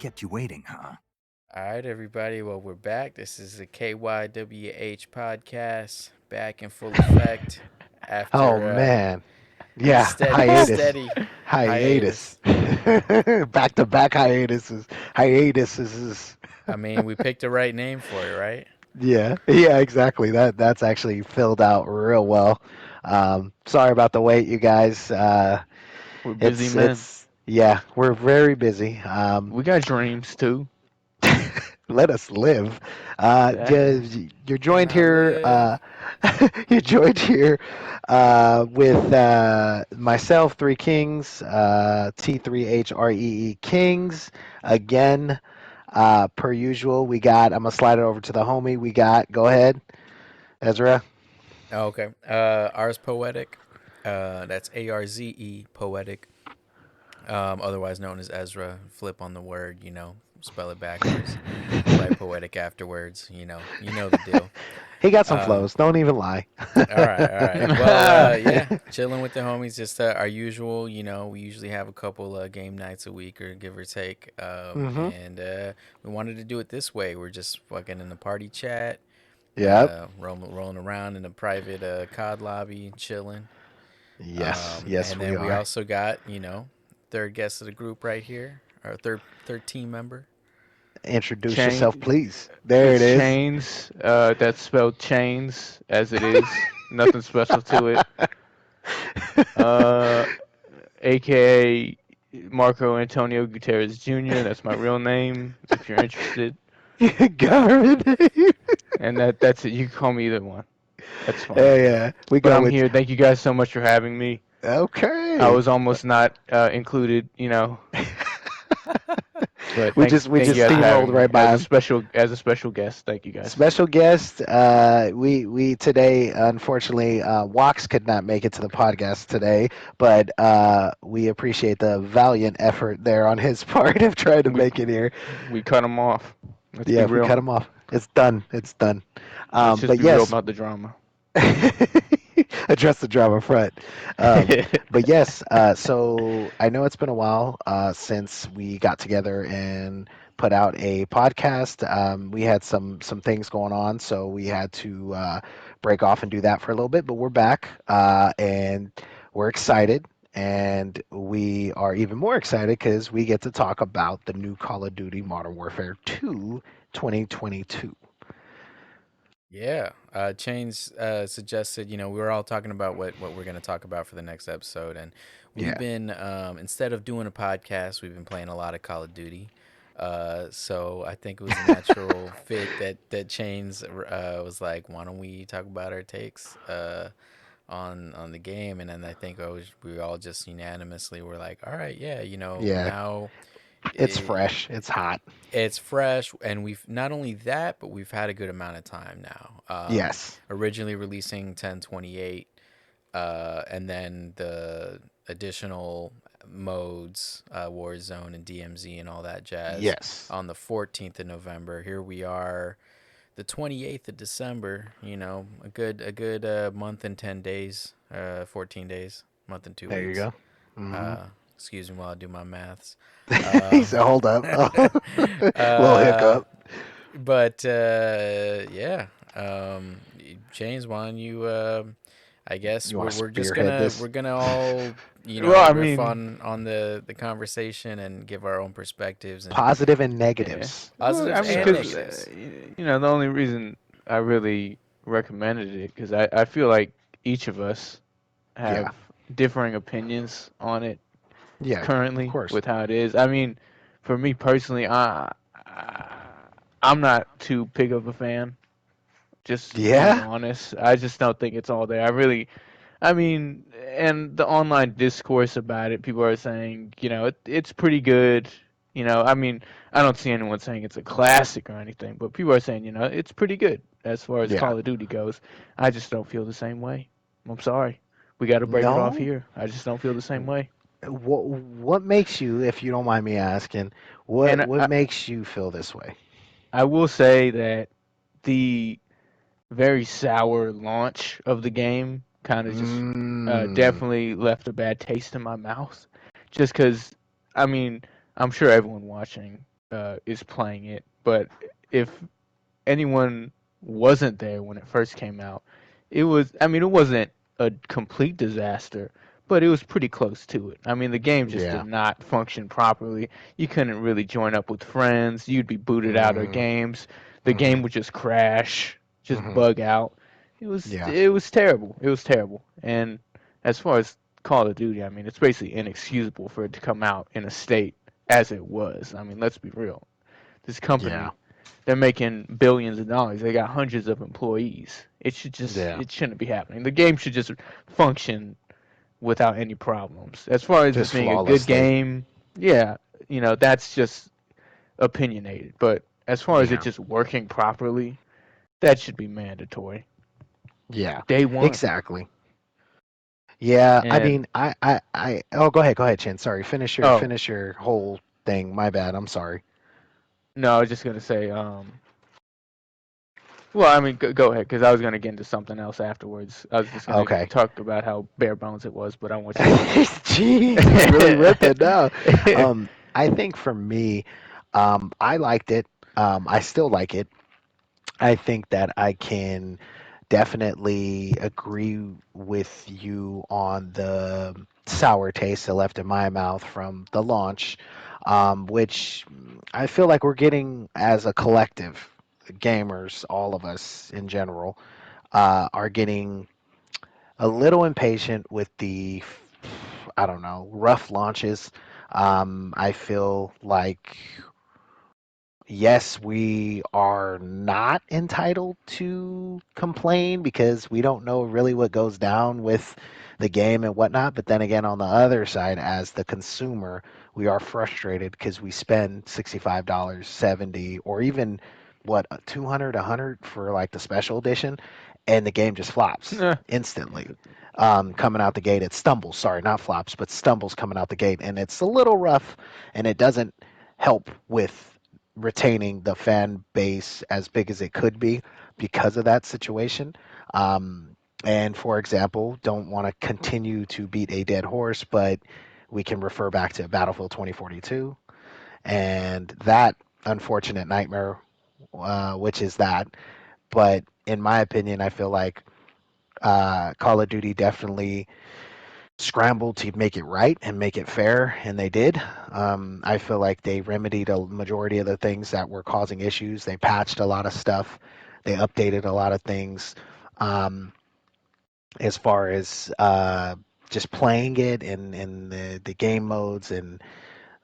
kept you waiting, huh? All right, everybody. Well, we're back. This is the KYWH podcast, back in full effect Oh after man. a Yeah, steady, hiatus. steady Hiatus. hiatus. Back to back hiatuses. Hiatuses. I mean, we picked the right name for it, right? Yeah, exactly. That's actually filled out real well. Sorry about the wait, you guys. We're busy It's men. it's yeah, we're very busy. We got dreams too. Let us live. Exactly. You're Can joined I here. live? You're joined here with myself, Three Kings, T3HREE Kings. Again, per usual, we got. I'm gonna slide it over to the homie. We got. Go ahead, Ezra. Oh, okay. Ars Poetic. That's Arze Poetic. Otherwise known as Ezra. Flip on the word, spell it backwards. Write poetic afterwards. You know the deal. He got some Uh, flows. Don't even lie. All right, all right. Well, yeah, chilling with the homies, just our usual. We usually have a couple game nights a week, or give or take. hmm And we wanted to do it this way. We're just fucking in the party chat, Yep. rolling around in the private COD lobby, chilling. Yes. Yes, And we then we are. also got third guest of the group right here, our third team member. Introduce yourself, Chain. please. There it It's is. chains. That's spelled chains as it is. Nothing special to it. Uh, AKA Marco Antonio Gutierrez Jr. That's my real name. If you're interested, Government name. and that's it. You can call me either one. That's fine. Yeah, we But go I'm with. here. Thank you guys so much for having me. I Okay. was almost not included, But we thank just we thank you just guys for steamrolled having me right by him. as a special guest. Thank you guys. Special guest. We today unfortunately Wax could not make it to the podcast today, but we appreciate the valiant effort there on his part of trying to We make it here. we cut him off. Let's be Yeah, we real. cut him off. It's done. It's done. Let's just But be real yes, about the drama. address the drama front. But yes, so I know it's been a while since we got together and put out a podcast. We had some things going on, so we had to break off and do that for a little bit. But we're back, and we're excited. And we are even more excited because we get to talk about the new Call of Duty Modern Warfare 2 2022. Yeah, Chains suggested, we were all talking about what we're going to talk about for the next episode. And we've Yeah. been, instead of doing a podcast, we've been playing a lot of Call of Duty. So I think it was a natural fit that Chains was like, why don't we talk about our takes on the game? And then I think we all just unanimously were like, all right, yeah, Yeah. now It's it, fresh. It's hot. it's fresh, and we've not only that, but we've had a good amount of time now. Yes. Originally releasing 1028, and then the additional modes, Warzone and DMZ and all that jazz, Yes. on the 14th of November. Here we are, the 28th of December. A good month and 10 days, 14 days, month and two There you weeks. go. Hmm Uh, Excuse me while I do my maths. He Um, said, "Hold up." Little uh, hiccup. but yeah, James, why don't you? I guess You we're want to we're just spearhead gonna this? we're gonna all Well, I riff mean, on the conversation and give our own perspectives and Positive and yeah. negatives. Well, I positives mean, and So, because negatives. the only reason I really recommended it because I feel like each of us yeah. have differing opinions on it Yeah. Of currently course. with how it is. I mean, for me personally, I'm not too big of a fan. Just being Yeah. honest, I just don't think it's all there. I mean, and the online discourse about it, people are saying, it's pretty good. I mean, I don't see anyone saying it's a classic or anything, but people are saying, it's pretty good as far as Yeah. Call of Duty goes. I just don't feel the same way. I'm sorry. We got to break it off No. here. I just don't feel the same way. What makes you, if you don't mind me asking, what And what makes you feel this way? I will say that the very sour launch of the game kind of just Mm, definitely left a bad taste in my mouth. Just because, I mean, I'm sure everyone watching is playing it. But if anyone wasn't there when it first came out, I mean, it wasn't a complete disaster, but it was pretty close to it. I mean, the game just did Yeah. not function properly. You couldn't really join up with friends. You'd be booted out of Mm, games. The game mhm. would just crash, just Mhm. bug out. Yeah. It was terrible. It was terrible. And as far as Call of Duty, I mean, it's basically inexcusable for it to come out in a state as it was. I mean, let's be real. This Yeah. company, they're making billions of dollars. They got hundreds of employees. Yeah. It shouldn't be happening. The game should just function without any problems. As far as it Just being a good flawlessly. game, yeah, that's just opinionated. But as far as it Yeah. just working properly, that should be mandatory. Yeah. Day one. Exactly. Yeah. I And mean, oh, go ahead. Go ahead, Chin. Sorry. oh, Finish your whole thing. My bad. I'm sorry. no, I was just gonna say, well, I mean, go ahead, because I was gonna get into something else afterwards. I was just gonna Okay. talk about how bare bones it was, but I want you to finish. Jeez, he's really ripping now. I think for me, I liked it. I still like it. I think that I can definitely agree with you on the sour taste that left in my mouth from the launch, which I feel like we're getting as a collective, gamers, all of us in general, are getting a little impatient with the, I don't know, rough launches. I feel like, yes, we are not entitled to complain because we don't know really what goes down with the game and whatnot. But then again, on the other side, as the consumer, we are frustrated because we spend $65, 70, or even what, 200, 100 for like the special edition, and the game just flops Nah. instantly. Coming out the gate, it stumbles. Sorry, not flops, but stumbles coming out the gate, and it's a little rough, and it doesn't help with retaining the fan base as big as it could be because of that situation. And for example, don't want to continue to beat a dead horse, but we can refer back to Battlefield 2042 and that unfortunate nightmare, which is that. But in my opinion, I feel like Call of Duty definitely scrambled to make it right and make it fair, and they did. I feel like they remedied a majority of the things that were causing issues. They patched a lot of stuff. They updated a lot of things um, as far as just playing it and the game modes and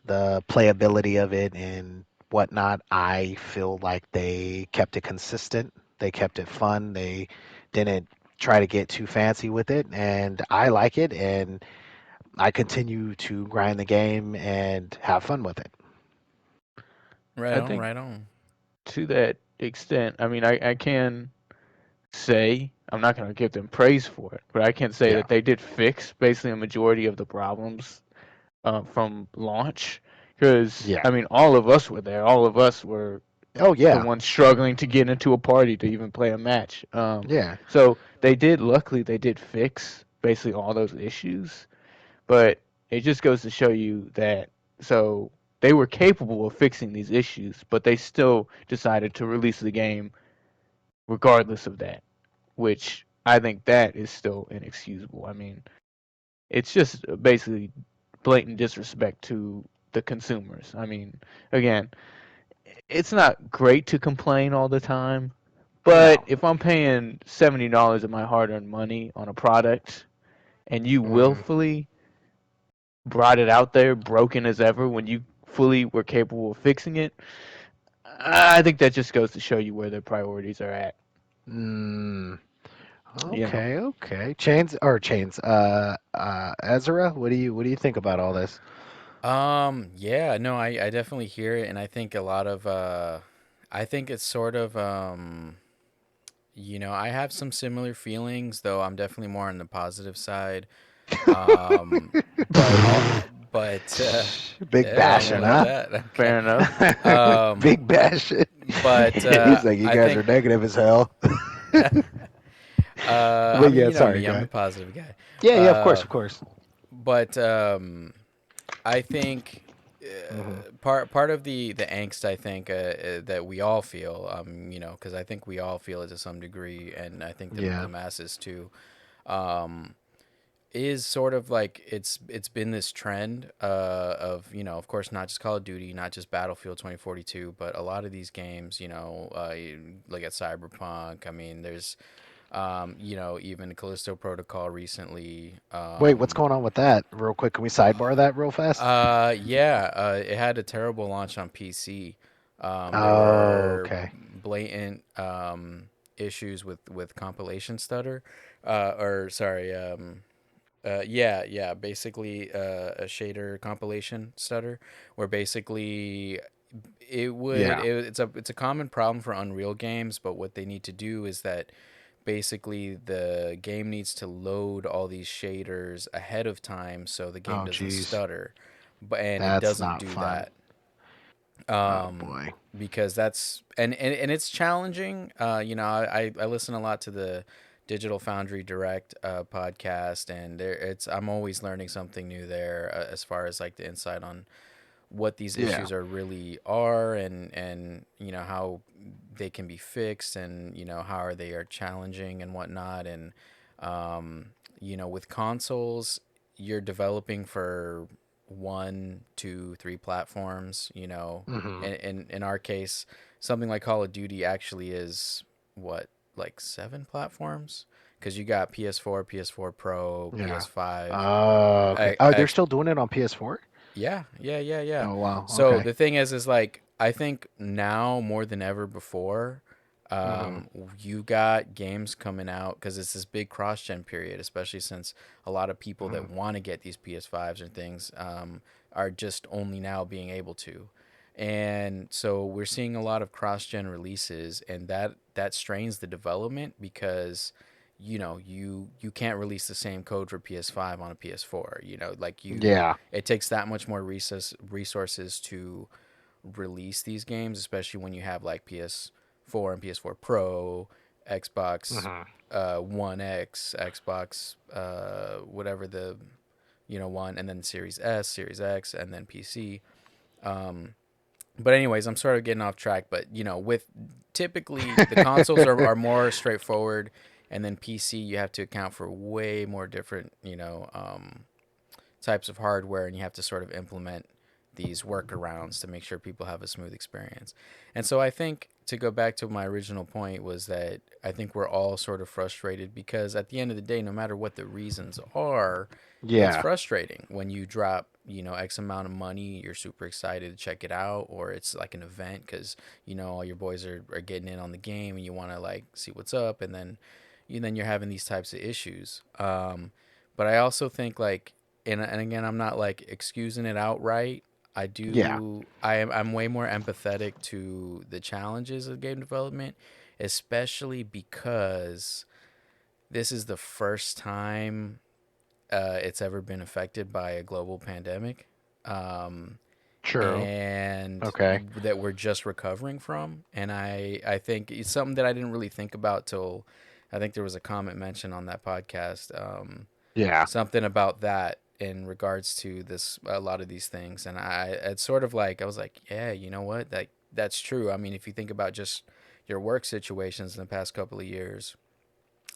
the playability of it and whatnot. I feel like they kept it consistent. They kept it fun. They didn't try to get too fancy with it, and I like it. And I continue to grind the game and have fun with it. Right I on, think right on. to that extent, I mean, I can say I'm not gonna give them praise for it, but I can say Yeah. that they did fix basically a majority of the problems from launch. Because Yeah. I mean, all of us were there. All of us were Oh the yeah. ones struggling to get into a party to even play a match. Yeah. So they did. Luckily, they did fix basically all those issues. But it just goes to show you that so they were capable of fixing these issues, but they still decided to release the game regardless of that, which I think that is still inexcusable. I mean, it's just basically blatant disrespect to the consumers. I mean, again, it's not great to complain all the time, but No. if I'm paying $70 of my hard-earned money on a product and you Hmm. willfully brought it out there broken as ever when you fully were capable of fixing it, I think that just goes to show you where their priorities are at. Mm, You know, okay. Okay. Chains. Ezra, what do you think about all this? Yeah, no, I definitely hear it, and I think a lot of, I think it's sort of, I have some similar feelings, though I'm definitely more on the positive side. Um, but all, but Big yeah, I know bashing, about huh? that. Okay. fair enough. Um, Big bashing. but He's like, you I guys are think, negative as hell. I But mean, yeah, you know sorry, me, I'm the guy. positive guy. Yeah, yeah, of course, Uh, of course. but I think. Hmm. part of the angst I think that we all feel, because I think we all feel it to some degree, and I think the Yeah. masses too, um, is sort of like it's been this trend of of course not just Call of Duty, not just Battlefield 2042, but a lot of these games, you look at Cyberpunk. I mean, there's even Callisto Protocol recently. Wait, what's going on with that? Real quick, can we sidebar that real fast? Yeah, it had a terrible launch on PC. There Oh, were okay. blatant issues with compilation stutter, or sorry, yeah, basically a shader compilation stutter, where basically Yeah. it's a common problem for Unreal games, but what they need to do is that basically the game needs to load all these shaders ahead of time so the game Oh, doesn't geez. stutter, and it That's doesn't not do fun. that, Oh um, boy. because that's and it's challenging. I listen a lot to the Digital Foundry Direct podcast, and there it's I'm always learning something new there, as far as like the insight on what these Yeah. issues are really are, and how they can be fixed, and how are they are challenging and whatnot. And um, with consoles, you're developing for one, two, three platforms. Hmm. In our case, something like Call of Duty actually is what, like seven platforms, because you got PS4, PS4 Pro, Yeah. PS5, Okay. Oh, they're X. still doing it on PS4? Yeah, yeah, yeah, yeah. Oh, wow. So Okay. the thing is like I think now more than ever before, Hmm. you got games coming out because it's this big cross-gen period, especially since a lot of people Hmm. that want to get these PS5s and things are just only now being able to. And so we're seeing a lot of cross-gen releases, and that strains the development because you can't release the same code for PS5 on a PS4. Like Yeah. it takes that much more resources to release these games, especially when you have like PS4 and PS4 Pro, Xbox Hmm. One X, Xbox whatever the one, and then Series S, Series X, and then PC. Um, but anyways, I'm sort of getting off track. But with typically the consoles are more straightforward, and then PC you have to account for way more different types of hardware, and you have to sort of implement these workarounds to make sure people have a smooth experience. And so I think, to go back to my original point, was that I think we're all sort of frustrated because at the end of the day, no matter what the reasons are, it's Yeah. frustrating when you drop X amount of money, you're super excited to check it out, or it's like an event because all your boys are getting in on the game and you want to like see what's up, and then you're having these types of issues. But I also think like, and again, I'm not like excusing it outright. Yeah. I'm way more empathetic to the challenges of game development, especially because this is the first time it's ever been affected by a global pandemic. Um, True. and Okay. that we're just recovering from. And I think it's something that I didn't really think about till I think there was a comment mentioned on that podcast. Yeah. Something about that in regards to this, a lot of these things, and it's sort of like I was like, yeah, you know what, that's true. I mean, if you think about just your work situations in the past couple of years,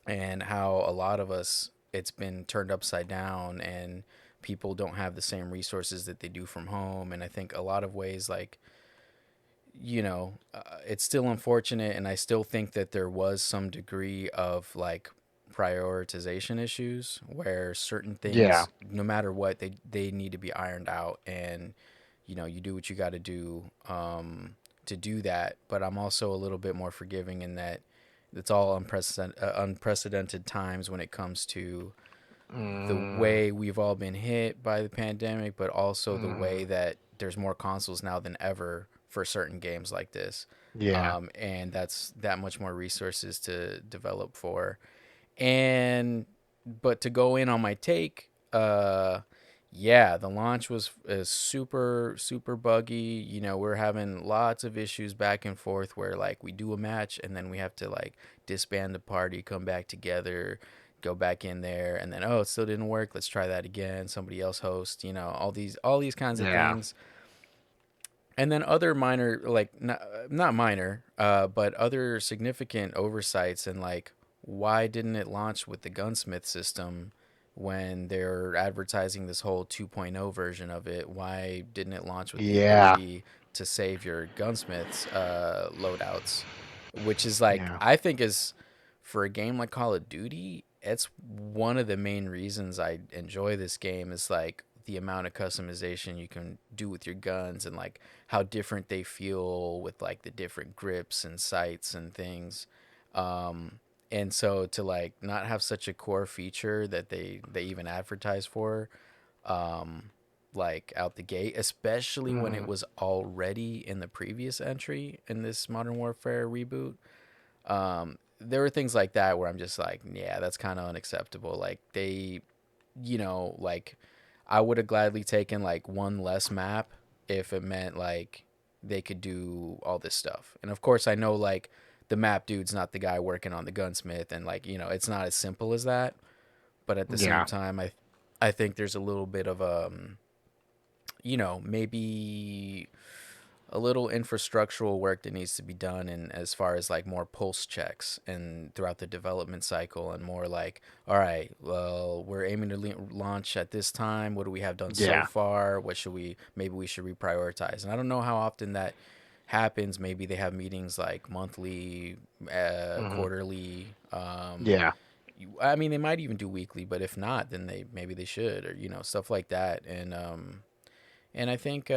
and how a lot of us, it's been turned upside down, and people don't have the same resources that they do from home. And I think a lot of ways, like, it's still unfortunate, and I still think that there was some degree of like prioritization issues where certain Yeah. things, no matter what, they need to be ironed out, and you do what you got to do to do that. But I'm also a little bit more forgiving in that it's all unprecedented times when it comes to the Mm, way we've all been hit by the pandemic, but also the mm, way that there's more consoles now than ever for certain games like this. yeah. And that's that much more resources to develop for. And but to go in on my take, yeah, the launch was super super buggy. We're having lots of issues back and forth where like we do a match and then we have to like disband the party, come back together, go back in there, and then oh, it still didn't work. Let's try that again. Somebody else host. All these kinds of Yeah. things. And then other minor, like not minor, but other significant oversights, and like why didn't it launch with the gunsmith system when they're advertising this whole 2.0 version of it? Why didn't it launch with the Yeah. ability to save your gunsmiths loadouts? Which is like, Yeah. I think is, for a game like Call of Duty, it's one of the main reasons I enjoy this game, is like the amount of customization you can do with your guns, and like how different they feel with like the different grips and sights and things. Um, and so to like not have such a core feature that they even advertise for, um, like out the gate, especially when it Mhm. was already in the previous entry in this Modern Warfare reboot. There were things like that where I'm just like, yeah, that's kind of unacceptable. Like they, like I would have gladly taken like one less map if it meant like they could do all this stuff. And of course, I know like the map dude's not the guy working on the gunsmith, and like it's not as simple as that. But at the same Yeah. time, I think there's a little bit of maybe a little infrastructural work that needs to be done, and as far as like more pulse checks and throughout the development cycle, and more like, all right, well, we're aiming to launch at this time, what do we have done so Yeah. far, what should we should reprioritize. And I don't know how often that happens. Maybe they have meetings like monthly, Mhm. quarterly. Yeah. I mean, they might even do weekly, but if not, then maybe they should, or stuff like that. And I think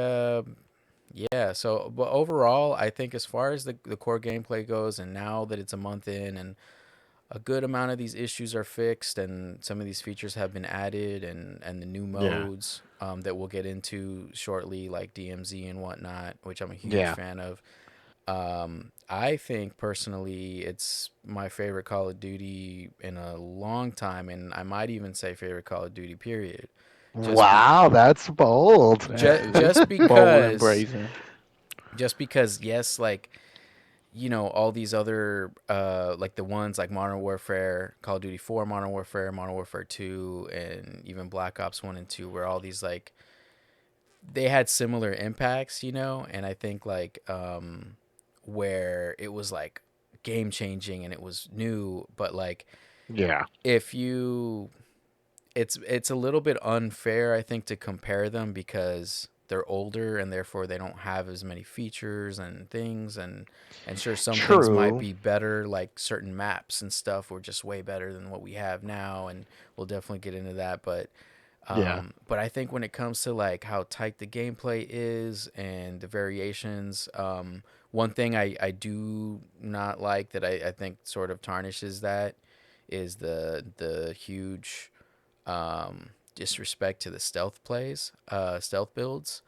yeah, so but overall, I think as far as the core gameplay goes, and now that it's a month in, and a good amount of these issues are fixed, and some of these features have been added, and the new Yeah. modes that we'll get into shortly, like DMZ and whatnot, which I'm a huge Yeah. fan of. I think personally, it's my favorite Call of Duty in a long time, and I might even say favorite Call of Duty period. Just be Wow, that's bold. That is just bold and because brazen. yes, like all these other like the ones like Modern Warfare, Call of Duty 4, Modern Warfare 2, and even Black Ops 1 and 2, where all these like they had similar impacts, and I think like where it was like game changing and it was new, but like Yeah. if you it's a little bit unfair, I think, to compare them, because they're older and therefore they don't have as many features and things, and sure, some things might True. be better, like certain maps and stuff were just way better than what we have now, and we'll definitely get into that. Yeah. But I think when it comes to like how tight the gameplay is and the variations, one thing I do not like, that I think sort of tarnishes that, is the huge disrespect to the stealth builds,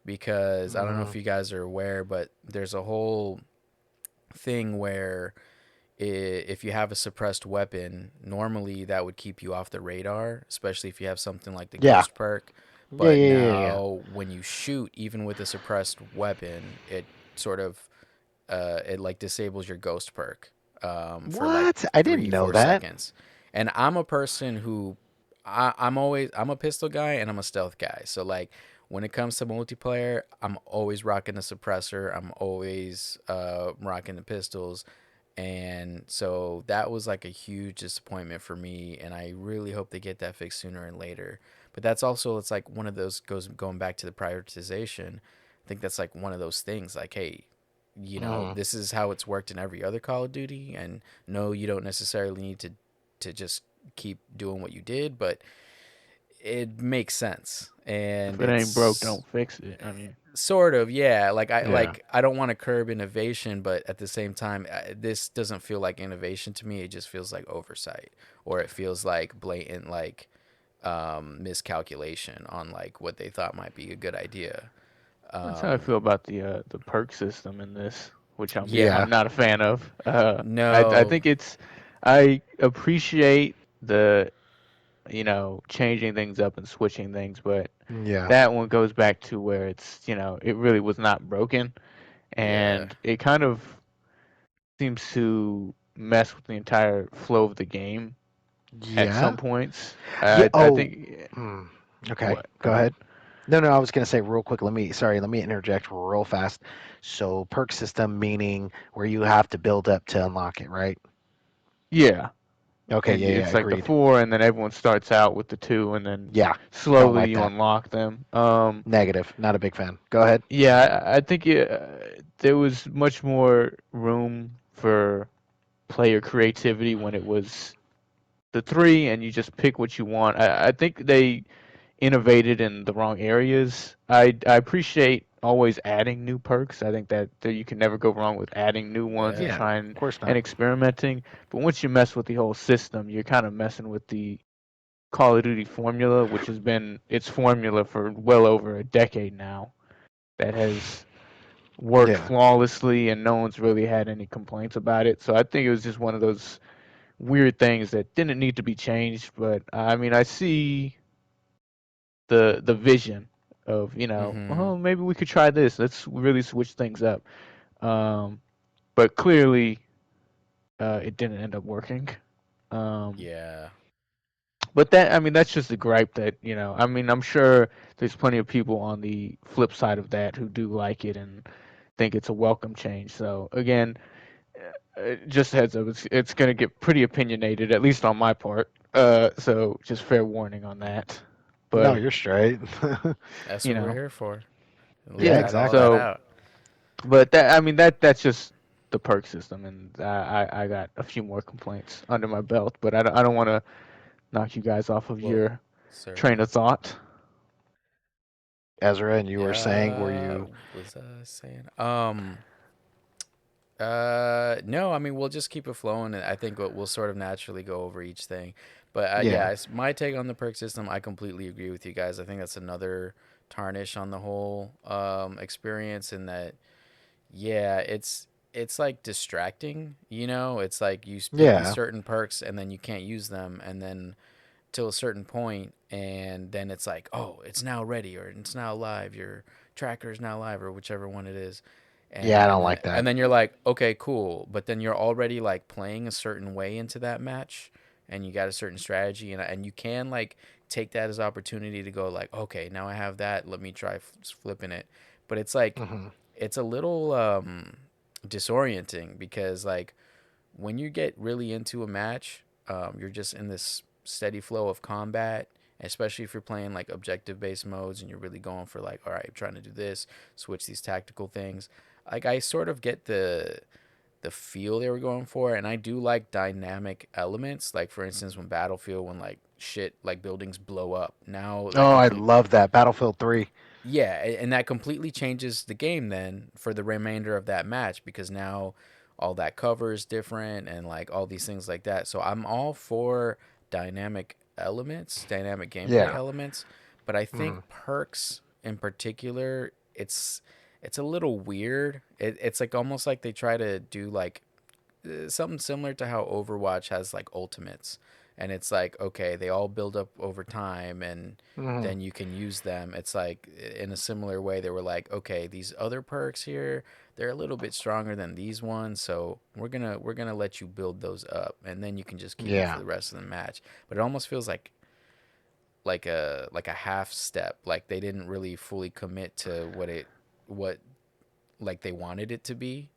because I don't know Mhm. if you guys are aware, but there's a whole thing where if you have a suppressed weapon, normally that would keep you off the radar, especially if you have something like the Yeah. ghost perk. Yeah, But yeah, yeah, yeah. now, when you shoot, even with a suppressed weapon, it sort of it like disables your ghost perk for like What? I didn't three know four that. seconds. And I'm a person who I'm a pistol guy and I'm a stealth guy. So like when it comes to multiplayer, I'm always rocking the suppressor. I'm always rocking the pistols. And so that was like a huge disappointment for me, and I really hope they get that fixed sooner and later. But that's also, it's like one of those, going back to the prioritization. I think that's like one of those things, like, hey, Mhm. this is how it's worked in every other Call of Duty, and no, you don't necessarily need to just keep doing what you did, but it makes sense, If and it ain't broke, it's don't fix it. I mean, sort of, yeah. Like Yeah. I don't want to curb innovation, but at the same time, this doesn't feel like innovation to me. It just feels like oversight, or it feels like blatant like miscalculation on like what they thought might be a good idea. that's how I Um, feel about the perk system in this, which yeah, Yeah. I'm not a fan of. I no, think I appreciate the changing things up and switching things, but Yeah. that one goes back to where it's it really was not broken, yeah, and it kind of seems to mess with the entire flow of the game at Yeah. some points. Yeah. I Oh. think Hmm. Okay. what? Go Go ahead. ahead. No, no, I was gonna say real quick. Let me interject real fast. So perk system meaning where you have to build up to unlock it, right? Yeah, Okay, and yeah, yeah, it's like the agreed. four, and then everyone starts out with the two, and then Yeah, don't slowly like you that. unlock them. Negative. Not a big fan. Go ahead. Yeah, I think there was much more room for player creativity when it was the three, and you just pick what you want. I think they innovated in the wrong areas. I appreciate always adding new perks. I think that you can never go wrong with adding new ones and Yeah. Yeah, of trying course and not. experimenting. But once you mess with the whole system, you're kind of messing with the Call of Duty formula, which has been its formula for well over a decade now. That has worked Yeah. flawlessly, and no one's really had any complaints about it. So I think it was just one of those weird things that didn't need to be changed. But I mean, I see the vision of Mm-hmm. oh, maybe we could try this. Let's really switch things up. Um, but clearly, it didn't end up working. Um, Yeah. but that I mean, that's just a gripe that I mean, I'm sure there's plenty of people on the flip side of that who do like it and think it's a welcome change. So again, just heads up, it's gonna get pretty opinionated, at least on my part. So just fair warning on that. No, But you're straight. That's you what we're know, here for. Yeah, yeah. Got all that exactly. So, out. but that I mean that's just the perk system, and I got a few more complaints under my belt, but I don't want to knock you guys off of Well, your train certainly. of thought. Ezra, and you were saying, were Yeah, you? was I saying? No, I mean we'll just keep it flowing, and I think we'll sort of naturally go over each thing. But Yeah, yeah, my take on the perk system, I completely agree with you guys. I think that's another tarnish on the whole experience, in that yeah, it's like distracting. It's like you pick these yeah, certain perks and then you can't use them, and then till a certain point, and then it's like, oh, it's now ready, or it's now live. Your tracker is now live, or whichever one it is, yeah. I and don't then like that. and then you're like, okay, cool, but then you're already like playing a certain way into that match, and you got a certain strategy, and you can like take that as opportunity to go like, okay, now I have that, let me try flipping it, but it's like Hmm. it's a little disorienting, because like when you get really into a match, you're just in this steady flow of combat, especially if you're playing like objective based modes and you're really going for like, all right, I'm trying to do this, switch these tactical things. Like I sort of get the feel they were going for, and I do like dynamic elements. Like for instance, when Battlefield, when like shit like buildings blow up, now that Oh, I complete love that Battlefield 3. yeah, and that completely changes the game then for the remainder of that match, because now all that cover is different and like all these things like that. So I'm all for dynamic elements, dynamic gameplay Yeah. elements, but I Hmm. think perks in particular, it's a little weird. It's like almost like they try to do like something similar to how Overwatch has like ultimates, and it's like okay, they all build up over time, and Hmm. then you can use them. It's like in a similar way they were like, okay, these other perks here, they're a little bit stronger than these ones, so we're gonna let you build those up, and then you can just keep them for Yeah. the rest of the match. But it almost feels like a half step, like they didn't really fully commit to what like they wanted it to be,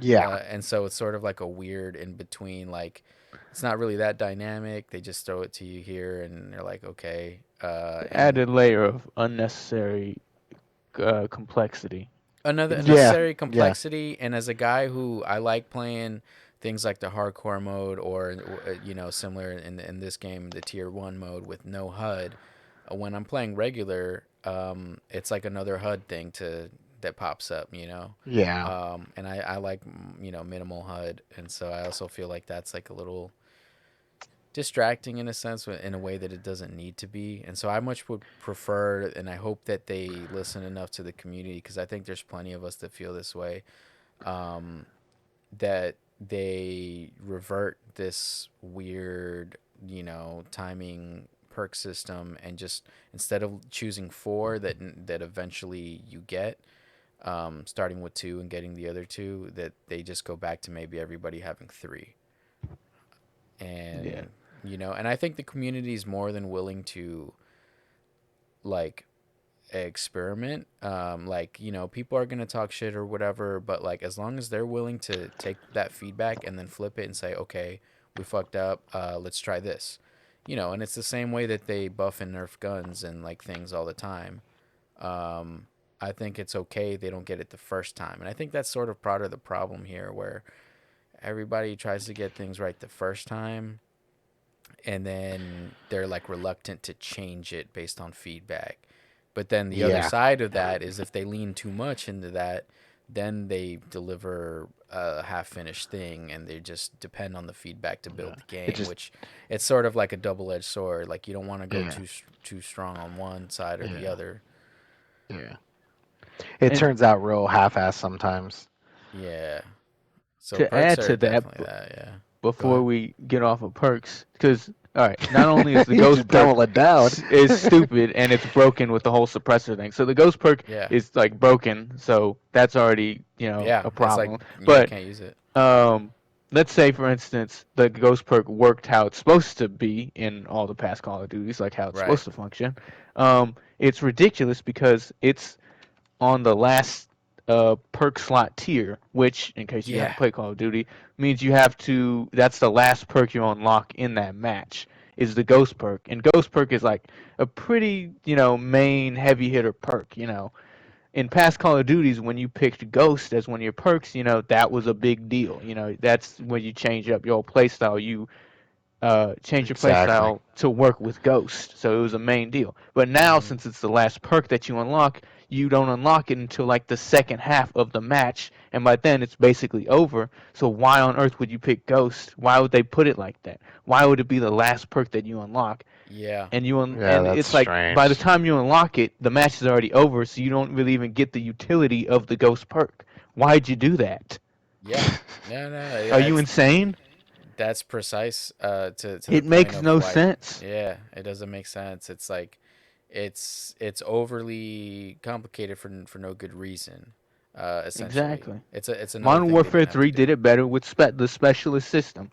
Yeah. and so it's sort of like a weird in between. Like, it's not really that dynamic. They just throw it to you here, and they're like, okay. And Added layer of unnecessary complexity. another Yeah. unnecessary Yeah. complexity. And as a guy who I like playing things like the hardcore mode, or similar in this game, the tier 1 mode with no HUD. When I'm playing regular, it's like another HUD thing to that pops up. Yeah. And I like minimal HUD, and so I also feel like that's like a little distracting in a sense, in a way that it doesn't need to be. And so I much would prefer, and I hope that they listen enough to the community, because I think there's plenty of us that feel this way, um, that they revert this weird timing perk system, and just instead of choosing four that eventually you get, starting with two and getting the other two, that they just go back to maybe everybody having three. Yeah. And and I think the community is more than willing to like experiment. Like, people are gonna talk shit or whatever, but like as long as they're willing to take that feedback and then flip it and say, okay, we fucked up. Let's try this. And it's the same way that they buff and nerf guns and like things all the time. Um, I think it's okay they don't get it the first time, and I think that's sort of part of the problem here, where everybody tries to get things right the first time, and then they're like reluctant to change it based on feedback. But then the other Yeah, side of that is if they lean too much into that, then they deliver a half finished thing and they just depend on the feedback to yeah. build the It game, just which it's sort of like a double edged sword. Like you don't want to go yeah, too strong on one side or the yeah, other. yeah. It And turns out real half-assed sometimes. Yeah. So to perks add are to that, definitely that, yeah. Go before ahead. we get off of perks, because all right, not only is the You ghost just perk double it down. is stupid and it's broken with the whole suppressor thing. So the ghost perk Yeah. is like broken, so that's already Yeah. a It's like, problem. yeah, you But can't use it. um, let's say for instance the ghost perk worked how it's supposed to be in all the past Call of Duties, like how it's Right. supposed to function. It's ridiculous because it's on the last perk slot tier, which, in case you haven't Yeah. played Call of Duty, means you have to. That's the last perk you unlock in that match. Is the Ghost perk, and Ghost perk is like a pretty, main heavy hitter perk. In past Call of Duties, when you picked Ghost as one of your perks, that was a big deal. That's when you change up your playstyle. You change your Exactly. playstyle to work with Ghost. So it was a main deal. But now, Hmm. since it's the last perk that you unlock, you don't unlock it until like the second half of the match, and by then it's basically over. So why on earth would you pick Ghost? Why would they put it like that? Why would it be the last perk that you unlock? Yeah. Yeah, And that's it's like by the strange. time you unlock it, the match is already over, so you don't really even get the utility of the Ghost perk. Why'd you do that? Yeah. No, no, Are you that's insane? precise to the It point makes of no like, sense. yeah, it doesn't make sense. It's like it's overly complicated for no good reason. Essentially. Exactly. It's another Modern thing they didn't Warfare have to 3 do. did it better with the specialist system.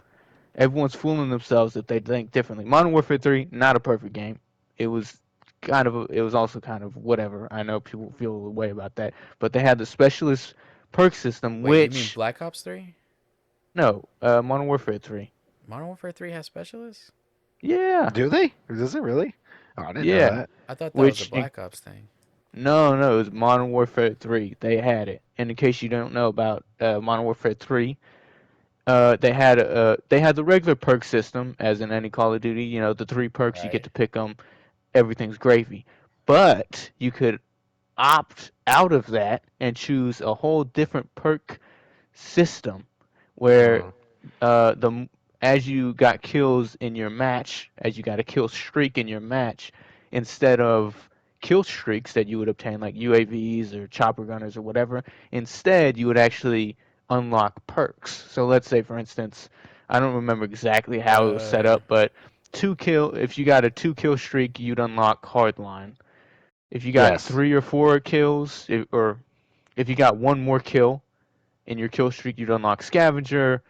Everyone's fooling themselves if they think differently. Modern Warfare 3, not a perfect game. It was it was also kind of whatever. I know people feel a way about that, but they had the specialist perk system, Wait, you mean which Black Ops 3? no, Modern Warfare 3. Modern Warfare 3 has specialists? Yeah, Do they? Does it really? Oh, I didn't know yeah. that. I thought that was a Which Black Ops thing. no, it was Modern Warfare 3. They had it. And in case you don't know about Modern Warfare 3, they had the regular perk system, as in any Call of Duty. The three perks you get Right. to pick them. Everything's gravy. But you could opt out of that and choose a whole different perk system, where Mm, the as you got kills in your match, as you got a kill streak in your match, instead of kill streaks that you would obtain like UAVs or chopper gunners or whatever, instead you would actually unlock perks. So let's say for instance, I don't remember exactly how it was set Uh, up, but if you got a 2 kill streak, you'd unlock hardline. If you got yes. 3 or 4 kills, or if you got one more kill in your kill streak, you'd unlock scavenger.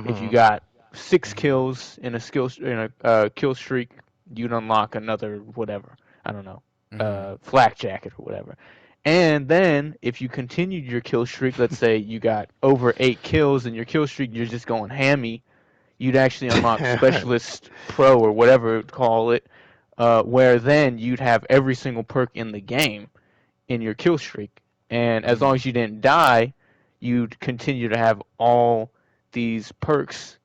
If you Hmm. got six mhm. kills in a kill streak, you'd unlock another whatever. I don't know, Mhm. flak jacket or whatever. And then if you continued your kill streak, let's say you got over 8 kills in your kill streak, you're just going hammy. You'd actually unlock specialist pro or whatever call it, where then you'd have every single perk in the game in your kill streak. And as long Mhm. as you didn't die, you'd continue to have all these perks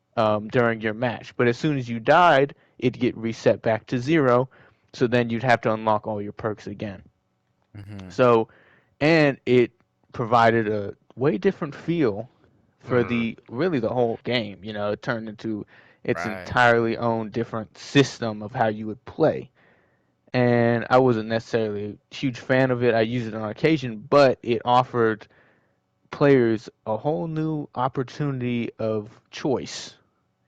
during your match. But as soon as you died, it'd get reset back to 0. So then you'd have to unlock all your perks again. Mhm. So, and it provided a way different feel for Hmm. the really the whole game. It turned into its Right. entirely own different system of how you would play, and I wasn't necessarily a huge fan of it. I used it on occasion, but it offered players a whole new opportunity of choice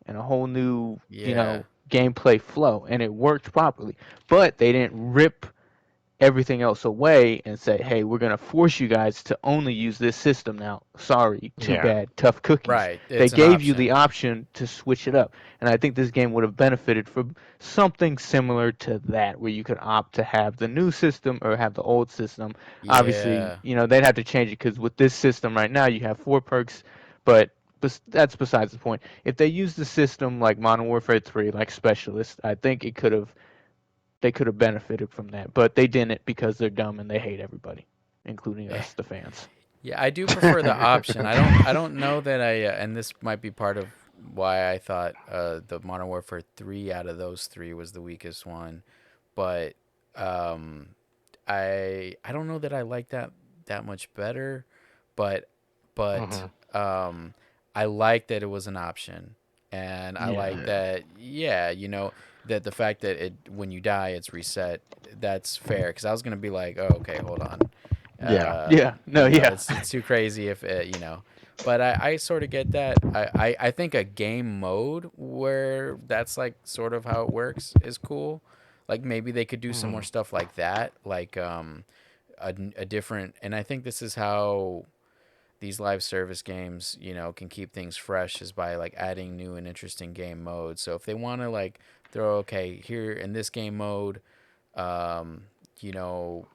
and a whole new, Yeah. gameplay flow, and it worked properly. But they didn't rip everything else away and say, hey, we're going to force you guys to only use this system now. Sorry, too Yeah. bad, tough cookies. Right. They It's an gave you the option. option to switch it up. And I think this game would have benefited from something similar to that, where you could opt to have the new system or have the old system. Obviously, Yeah. they'd have to change it because with this system right now, you have 4 perks, but that's besides the point. If they use the system like Modern Warfare 3, like Specialist, I think they could have benefited from that, but they didn't because they're dumb and they hate everybody, including us, the fans. Yeah, I do prefer the option. I don't know that and this might be part of why I thought the Modern Warfare 3 out of those 3 was the weakest one, but um I don't know that I like that much better, but but Hmm. um I like that it was an option. And I Yeah. like Yeah. that, yeah, that the fact that it when you die it's reset, that's fair, cuz I was going to be like, "Oh, okay, hold on. Yeah. Yeah. No. Yeah. It's too crazy if but I sort of get that. I think a game mode where that's like sort of how it works is cool. Like maybe they could do some more Hmm. stuff like that, like a different. And I think this is how these live service games, can keep things fresh, is by like adding new and interesting game modes. So if they want to like throw, okay, here in this game mode, um, you know,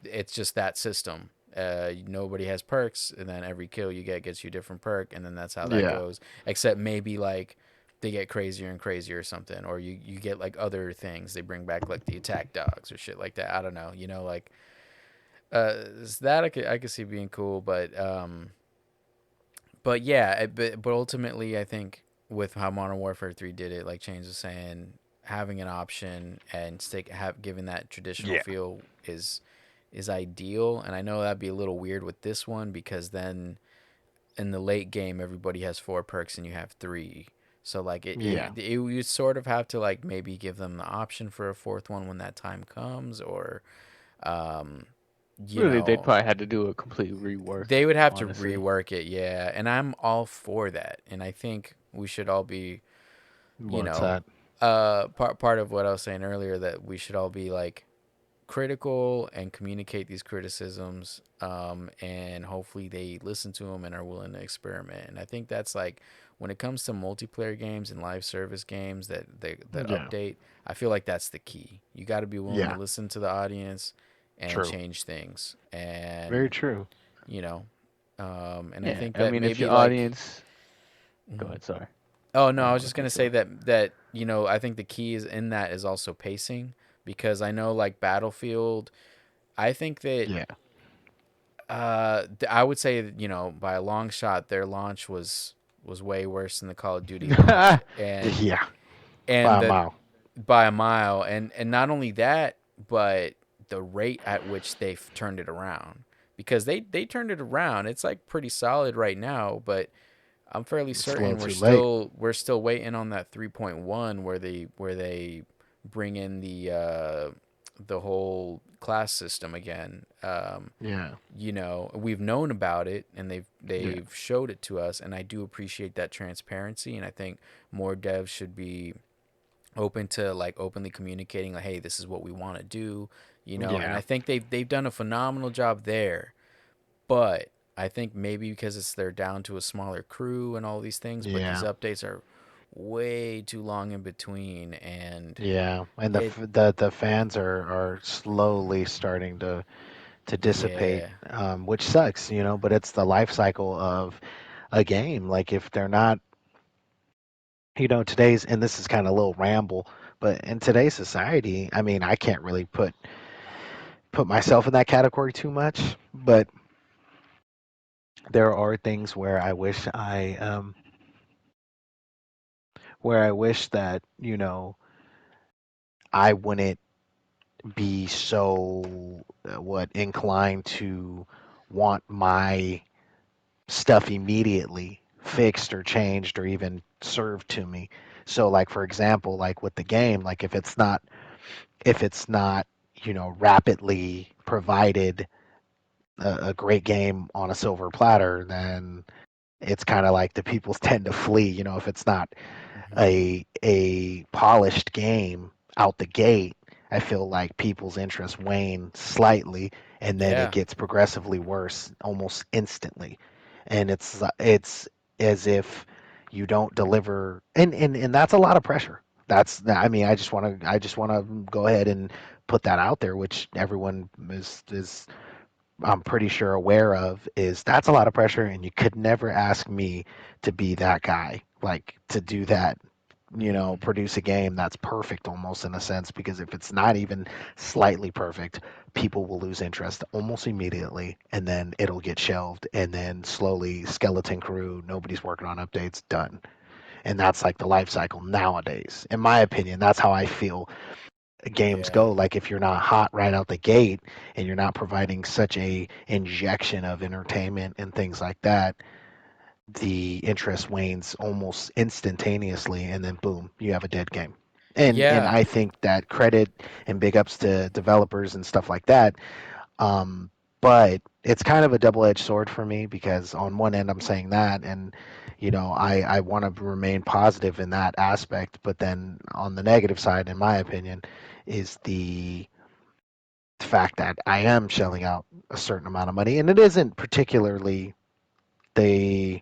it's just that system. Nobody has perks, and then every kill you get gets you a different perk, and then that's how that Yeah. goes. Except maybe like they get crazier and crazier or something, or you get like other things. They bring back like the attack dogs or shit like that. I don't know. Like that I could see being cool, but yeah, but ultimately I think with how Modern Warfare 3 did it, like Chains was saying, having an option and giving that traditional Yeah. feel is ideal. And I know that'd be a little weird with this one, because then in the late game everybody has 4 perks and you have 3. So like Yeah. you sort of have to like maybe give them the option for a fourth one when that time comes, or um you Really, they'd know probably had to do a complete rework, they would have to honestly. rework it, yeah. And I'm all for that. And I think we should all be, you What's know, that? part of what I was saying earlier, that we should all be like critical and communicate these criticisms, and hopefully they listen to them and are willing to experiment. And I think that's like when it comes to multiplayer games and live service games that Yeah. update, I feel like that's the key. You got to be willing to Yeah. listen to the audience and True. change things. Very And true. you know and I Yeah, think I that mean, if maybe your like, audience, go mhm. ahead. Sorry, Oh no, I I didn't was want to just gonna cut you say off. that I think the key is in that is also pacing, because I know like Battlefield, I think that Yeah. I would say that, by a long shot their launch was way worse than the Call of Duty launch, and Yeah. By and a the mile. by a mile. And not only that, but the rate at which they've turned it around, because they turned it around. It's like pretty solid right now, but I'm fairly It's a little certain too late. we're still waiting on that 3.1, where they bring in the whole class system again. Yeah. We've known about it, and Yeah. they've showed it to us, and I do appreciate that transparency. And I think more devs should be open to like openly communicating, like, hey, this is what we want to do. And Yeah. I think they've done a phenomenal job there. But I think maybe because they're down to a smaller crew and all these things, but these Yeah. updates are way too long in between, and Yeah. And it the fans are slowly starting to dissipate, yeah. which sucks, but it's the life cycle of a game. Like if they're not, today's, and this is kind of a little ramble, but in today's society, I mean, I can't really put myself in that category too much, but there are things where I wish that, I wouldn't be so what inclined to want my stuff immediately fixed or changed or even served to me. So like for example, like with the game, like if it's not, rapidly provided a great game on a silver platter, then it's kind of like the people tend to flee, if it's not Hmm. a polished game out the gate, I feel like people's interest wane slightly, and then it Yeah. gets progressively worse almost instantly. And it's as if you don't deliver, and that's a lot of pressure. I mean, I just want to go ahead and put that out there, which everyone is I'm pretty sure aware of, is that's a lot of pressure, and you could never ask me to be that guy, like to do that, Mm-hmm. produce a game that's perfect almost in a sense, because if it's not even slightly perfect, people will lose interest almost immediately, and then it'll get shelved, and then slowly skeleton crew, nobody's working on updates, done. And that's like the life cycle nowadays. In my opinion, that's how I feel games Yeah. go. Like if you're not hot right out the gate and you're not providing such a injection of entertainment and things like that, the interest wanes almost instantaneously, and then boom, you have a dead game. And Yeah. I think that credit and big ups to developers and stuff like that. um, but it's kind of a double-edged sword for me, because on one end I'm saying that, and I want to remain positive in that aspect, but then on the negative side, in my opinion, is the fact that I am shelling out a certain amount of money, and it isn't particularly the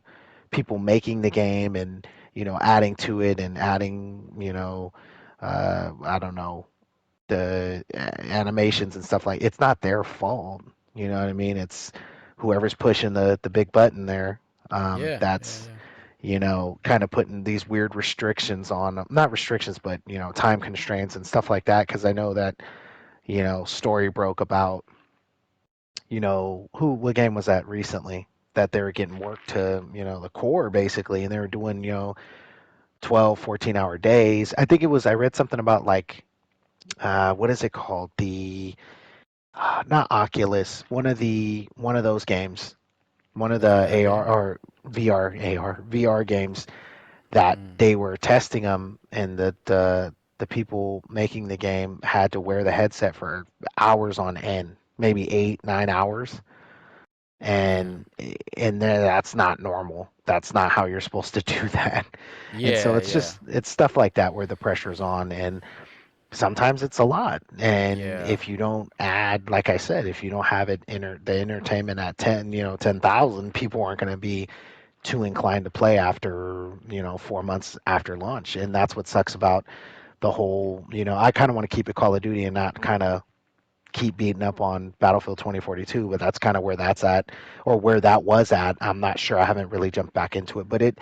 people making the game and adding to it and adding I don't know, the animations and stuff. Like, it's not their fault. You know what I mean? It's whoever's pushing the big button there. Yeah. Yeah. That's Yeah. kind of putting these weird restrictions on, not restrictions, but time constraints and stuff like that. Because I know that story broke about what game was that recently, that they were getting work to the core basically, and they were doing 12, 14-hour days. I think it was, I read something about like what is it called, the not Oculus, one of those games, one of the VR AR game. or VR games, that Mm. they were testing them, and the people making the game had to wear the headset for hours on end, maybe 8, 9 hours, Yeah. and that's not normal. That's not how you're supposed to do that. And so Yeah. it's Yeah. just, it's stuff like that where the pressure's on, and sometimes it's a lot. And Yeah. if you don't add, like I said, if you don't have the entertainment at 10, 10,000, people aren't going to be too inclined to play after 4 months after launch. And that's what sucks about the whole. I kind of want to keep it Call of Duty and not kind of keep beating up on Battlefield 2042, but that's kind of where that's at, or where that was at. I'm not sure. I haven't really jumped back into it, but it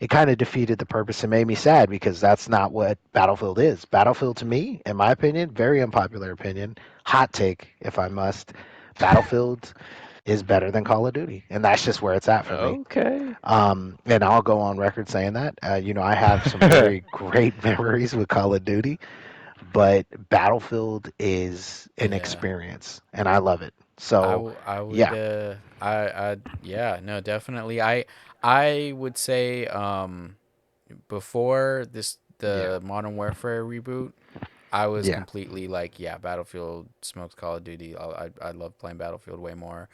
kind of defeated the purpose and made me sad, because that's not what Battlefield is. Battlefield, to me, in my opinion, very unpopular opinion, hot take if I must, Battlefield is better than Call of Duty, and that's just where it's at for me. Okay. And I'll go on record saying that. I have some very great memories with Call of Duty, but Battlefield is an Yeah. experience, and I love it. So, I would yeah, yeah, no, definitely. I would say before yeah, the Modern Warfare reboot, I was yeah, completely like, yeah, Battlefield smokes Call of Duty. I love playing Battlefield way more.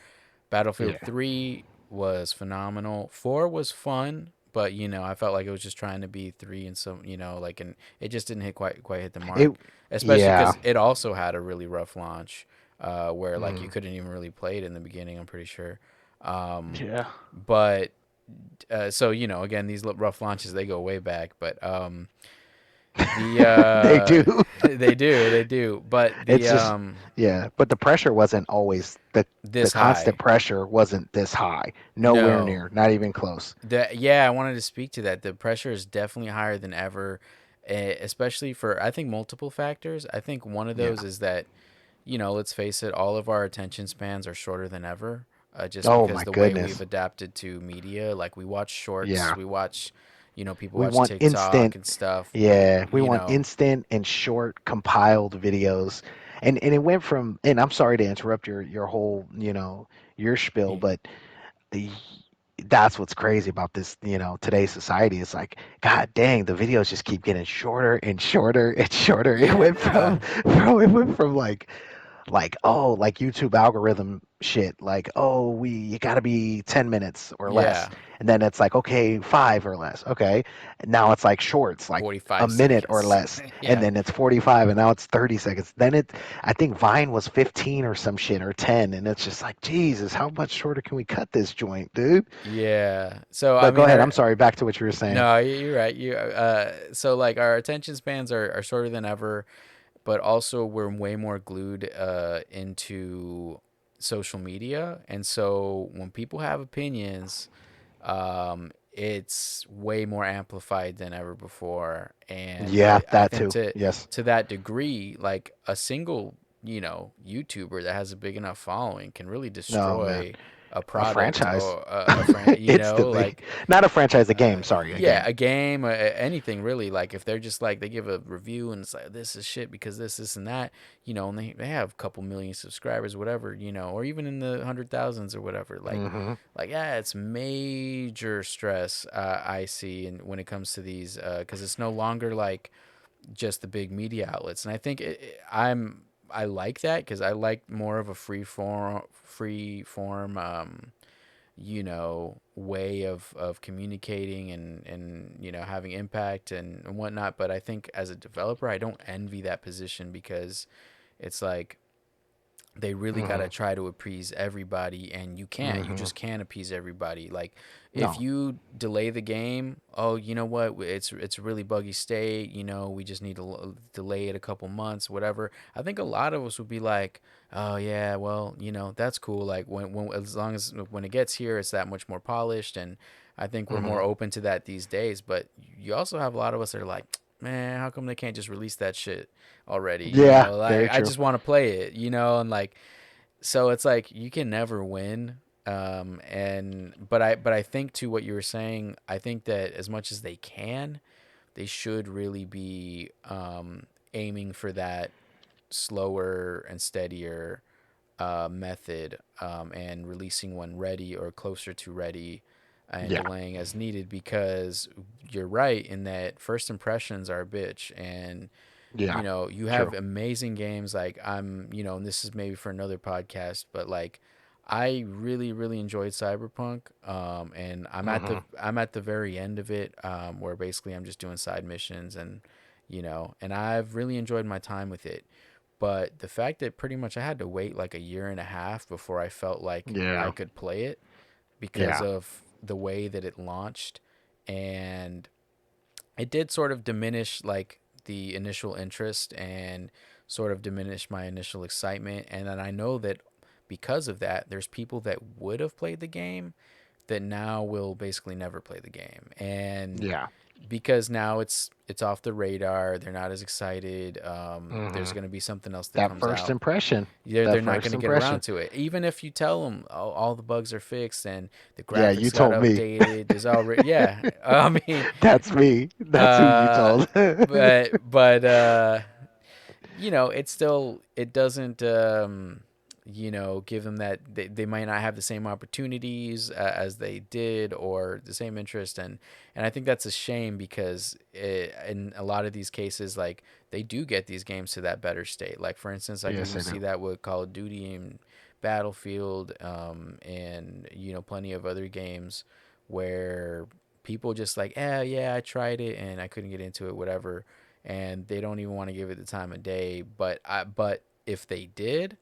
Battlefield yeah. 3 was phenomenal. 4 was fun, but I felt like it was just trying to be 3 and some, like, and it just didn't quite hit the It, mark, especially yeah, cuz it also had a really rough launch where like you mm, couldn't even really play it in the beginning, I'm pretty sure. Um Yeah. but so again, these rough launches, they go way back, but the they do. they do, but It's the just, yeah, but the pressure wasn't always the this high. constant pressure wasn't this high. Nowhere No. near, not even close. Yeah, I wanted to speak to that. The pressure is definitely higher than ever, especially for, I think, multiple factors. I think one of Yeah. those is that, let's face it, all of our attention spans are shorter than ever, just Oh because my the way we've goodness. adapted to media. Like we watch shorts, Yeah. we watch, people We watch want TikTok instant. and stuff. Yeah, we want instant and short compiled videos. And it went from, and I'm sorry to interrupt your whole, your spiel, y- but the that's what's crazy about this, today's society. It's like, God dang, the videos just keep getting shorter and shorter and shorter. It went yeah, from, bro, it went from like like, oh, like YouTube algorithm shit, like, oh, you got to be 10 minutes or less. Yeah, And then it's like, okay, 5 or less. Okay. And now it's like shorts, like a 45 minute or seconds. less. And Yeah. then it's 45 and now it's 30 seconds. Then I think Vine was 15 or some shit or 10. And it's just like, Jesus, how much shorter can we cut this joint, dude? Yeah. So I But go mean, ahead. our I'm sorry. Back to what you were saying. no, you're right. You so like our attention spans are shorter than ever, but also we're way more glued into social media, and so when people have opinions, it's way more amplified than ever before. And Yeah, I that think too. Yes. to that degree, like a single, YouTuber that has a big enough following can really No, man. destroy a A product franchise. or Instantly. like Not a franchise, a game. Sorry, a yeah, game. a game, anything really. Like if they're just like they give a review and it's like this is shit because this and that, and they have a couple million subscribers, whatever, or even in the hundred thousands or whatever. Hmm. Yeah, it's major stress I see, and when it comes to these, because it's no longer like just the big media outlets, and I think I like that because I like more of a free form way of communicating and having impact and whatnot. But I think as a developer, I don't envy that position because it's like they really got to Hmm. try to appease everybody, and you Hmm. just can't appease everybody. Like if No. you delay the game, oh, you know what, it's a really buggy state, we just need to delay it a couple months, whatever. I think a lot of us would be like, oh yeah, well, that's cool, like when as long as when it gets here it's that much more polished. And I think we're more Hmm. open to that these days. But you also have a lot of us that are like, man, how come they can't just release that shit already? Yeah, Like very I true. just want to play it, and like so it's like you can never win. And but I think to what you were saying, I think that as much as they can, they should really be aiming for that slower and steadier method, and releasing one ready or closer to ready and Yeah, delaying as needed, because you're right in that first impressions are a bitch. And yeah, you true. have amazing games. Like and this is maybe for another podcast, but like I really, really enjoyed Cyberpunk. And Hmm. I'm at the very end of it, where basically I'm just doing side missions, and I've really enjoyed my time with it. But the fact that pretty much I had to wait like a year and a half before I felt like I Yeah, could play it because yeah, of the way that it launched, and it did sort of diminish like the initial interest and sort of diminish my initial excitement. And then I know that because of that, there's people that would have played the game that now will basically never play the game. And yeah. because now it's off the radar, they're not as excited. There's Hmm. going to be something else that That comes first out. impression. They're That not going first to get around impression. to it. Even if you tell them, oh, all the bugs are fixed and the Yeah, you graphics got told me. updated, there's already, yeah. I mean, That's me. That's who you uh, told. but it still it doesn't give them that they might not have the same opportunities as they did or the same interest. And I think that's a shame because in a lot of these cases, like they do get these games to that better state. Like for instance, I could Yes, even I do. see that with Call of Duty and Battlefield, and plenty of other games where people just like, yeah, I tried it and I couldn't get into it, whatever, and they don't even want to give it the time of day. But if they did,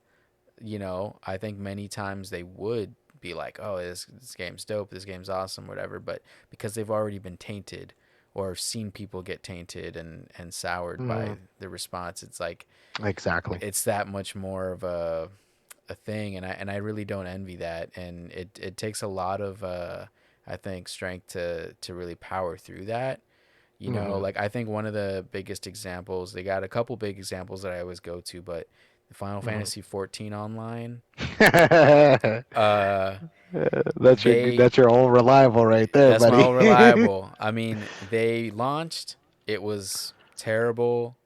I think many times they would be like, oh, this game's dope, this game's awesome, whatever. But because they've already been tainted or seen people get tainted and soured by Hmm. the response, it's like Exactly. it's that much more of a thing. And I really don't envy that. And it takes a lot of I think strength to really power through that. Hmm. Like I think one of the biggest examples, they got a couple big examples that I always go to, but the Final Hmm. Fantasy 14 online, that's uh, they that's your own reliable right there, that's my buddy. old reliable. I mean, they launched, it was terrible.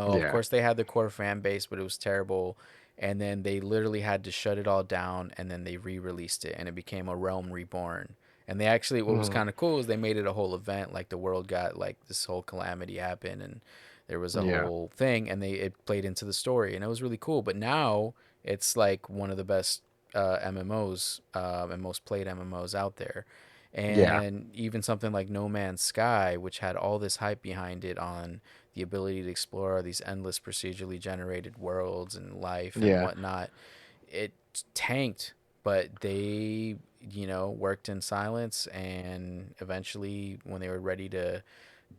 Of Yeah. course they had the core fan base, but it was terrible. And then they literally had to shut it all down, and then they re-released it, and it became a Realm Reborn. And they actually, what was Hmm. kind of cool is they made it a whole event. Like the world got like this whole calamity happened, and There was a Yeah. whole thing, and it played into the story, and it was really cool. But now it's like one of the best MMOs and most played MMOs out there. Yeah. And even something like No Man's Sky, which had all this hype behind it on the ability to explore these endless procedurally generated worlds and life and Yeah. whatnot, it tanked. But they, worked in silence, and eventually, when they were ready to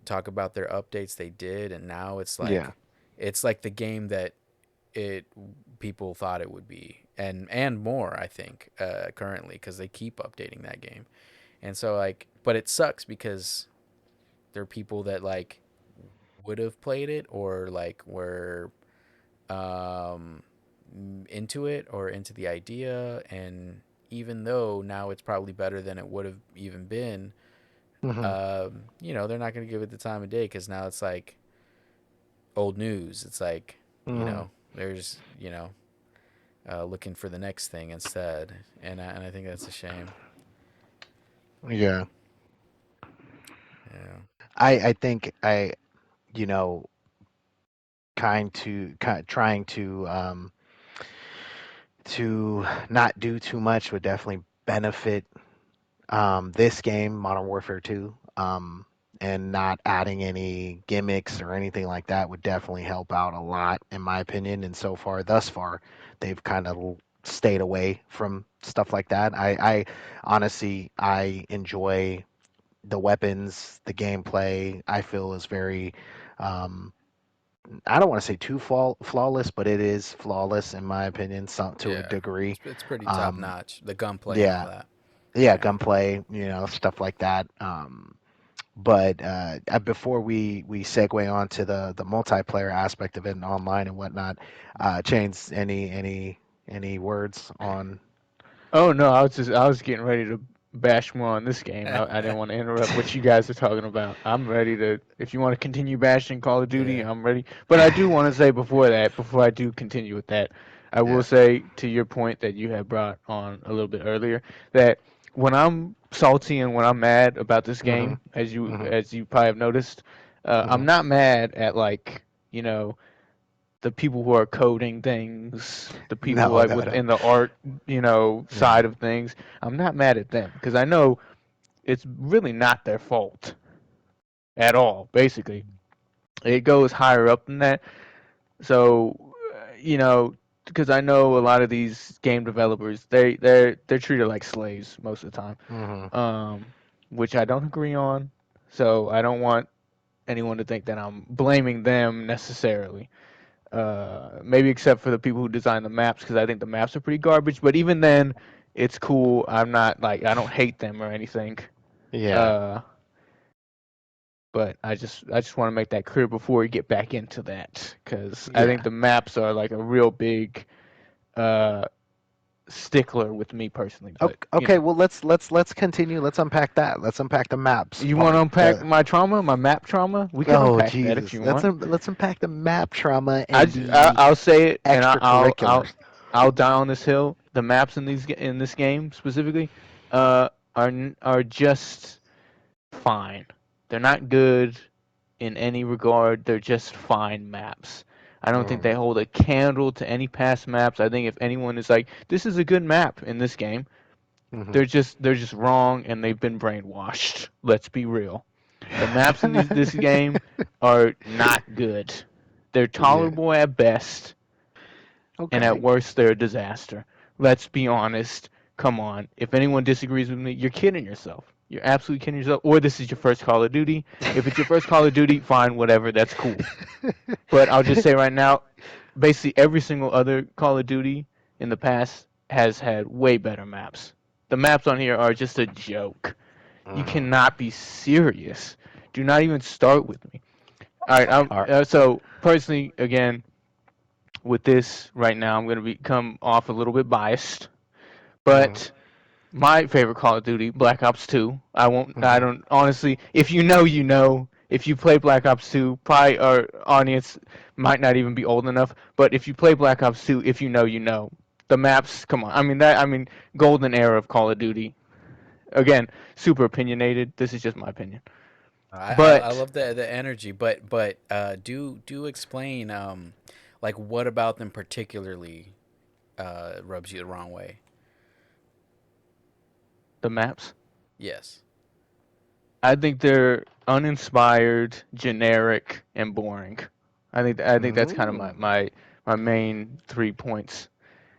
talk about their updates, they did. And now Yeah. it's like the game that it people thought it would be, and more, I think, currently, because they keep updating that game. And so, like, but it sucks because there are people that like would have played it, or like were um into it, or into the idea. And even though now it's probably better than it would have even been, Hmm. they're not going to give it the time of day, because now it's like old news. It's like, Hmm. there's, looking for the next thing instead. And I think that's a shame. Yeah. Yeah. I think you know, trying to not do too much would definitely benefit this game, Modern Warfare 2. And not adding any gimmicks or anything like that would definitely help out a lot, in my opinion. And so far, thus far, they've kind of stayed away from stuff like that. I honestly, I enjoy the weapons, the gameplay. I feel is very, um, I don't want to say too flawless, but it is flawless in my opinion, some to a Yeah. degree. It's pretty top Um, notch. The gunplay and all yeah, that. yeah, Yeah. gunplay, stuff like that. But before we segue on to the multiplayer aspect of it and online and whatnot, Chains, any words on? Oh no, I was getting ready to bash more on this game. I didn't want to interrupt what you guys are talking about. I'm ready to. If you want to continue bashing Call of Duty, Yeah. I'm ready. But I do want to say before that, before I do continue with that, I will Yeah. say to your point that you had brought on a little bit earlier that when I'm salty and when I'm mad about this Hmm. game, as you Hmm. as you probably have noticed, Hmm. I'm not mad at like the people who are coding things, the people No, like no, no. within the art, Yeah. side of things. I'm not mad at them because I know it's really not their fault at all. Basically, it goes higher up than that. So, because I know a lot of these game developers, they're treated like slaves most of the time, Hmm. um, which I don't agree on. So I don't want anyone to think that I'm blaming them necessarily. Maybe except for the people who design the maps, because I think the maps are pretty garbage. But even then, it's cool. I'm not like I don't hate them or anything. Yeah. Uh, but I just want to make that clear before we get back into that, because I think Yeah. the maps are like a real big uh stickler with me personally. But Okay, well let's continue. Let's unpack that. Let's unpack the maps you want to part. unpack my trauma, my map trauma? We can Oh unpack that if Jesus. you Let's want. let's unpack the map trauma and the I'll say it, and extracurriculars. I'll die on this hill. The maps in this game specifically, are just fine. They're not good in any regard. They're just fine maps. I don't think Hmm. they hold a candle to any past maps. I think if anyone is like, this is a good map in this game, Hmm. they're just wrong and they've been brainwashed. Let's be real. The maps in this game are not good. They're Yeah. tolerable at best, and at Okay. worst, they're a disaster. Let's be honest. Come on. If anyone disagrees with me, you're kidding yourself. You're absolutely kidding yourself. Or this is your first Call of Duty. If it's your first Call of Duty, fine, whatever. That's cool. But I'll just say right now, basically every single other Call of Duty in the past has had way better maps. The maps on here are just a joke. You Hmm. cannot be serious. Do not even start with me. All right. All right. So personally, again, with this right now, I'm going to become off a little bit biased, Hmm. but my favorite Call of Duty, Black Ops 2. I won't. I Hmm. don't. Honestly, if you know, you know. If you play Black Ops 2, probably our audience might not even be old enough. But if you play Black Ops 2, if you know, you know. The maps, come on. I mean that. I mean, golden era of Call of Duty. Again, super opinionated. This is just my opinion. I But love the energy, but do explain like what about them particularly rubs you the wrong way? the maps, Yes. I think they're uninspired, generic, and boring. I think that's kind of my, Mm. my my main 3 points.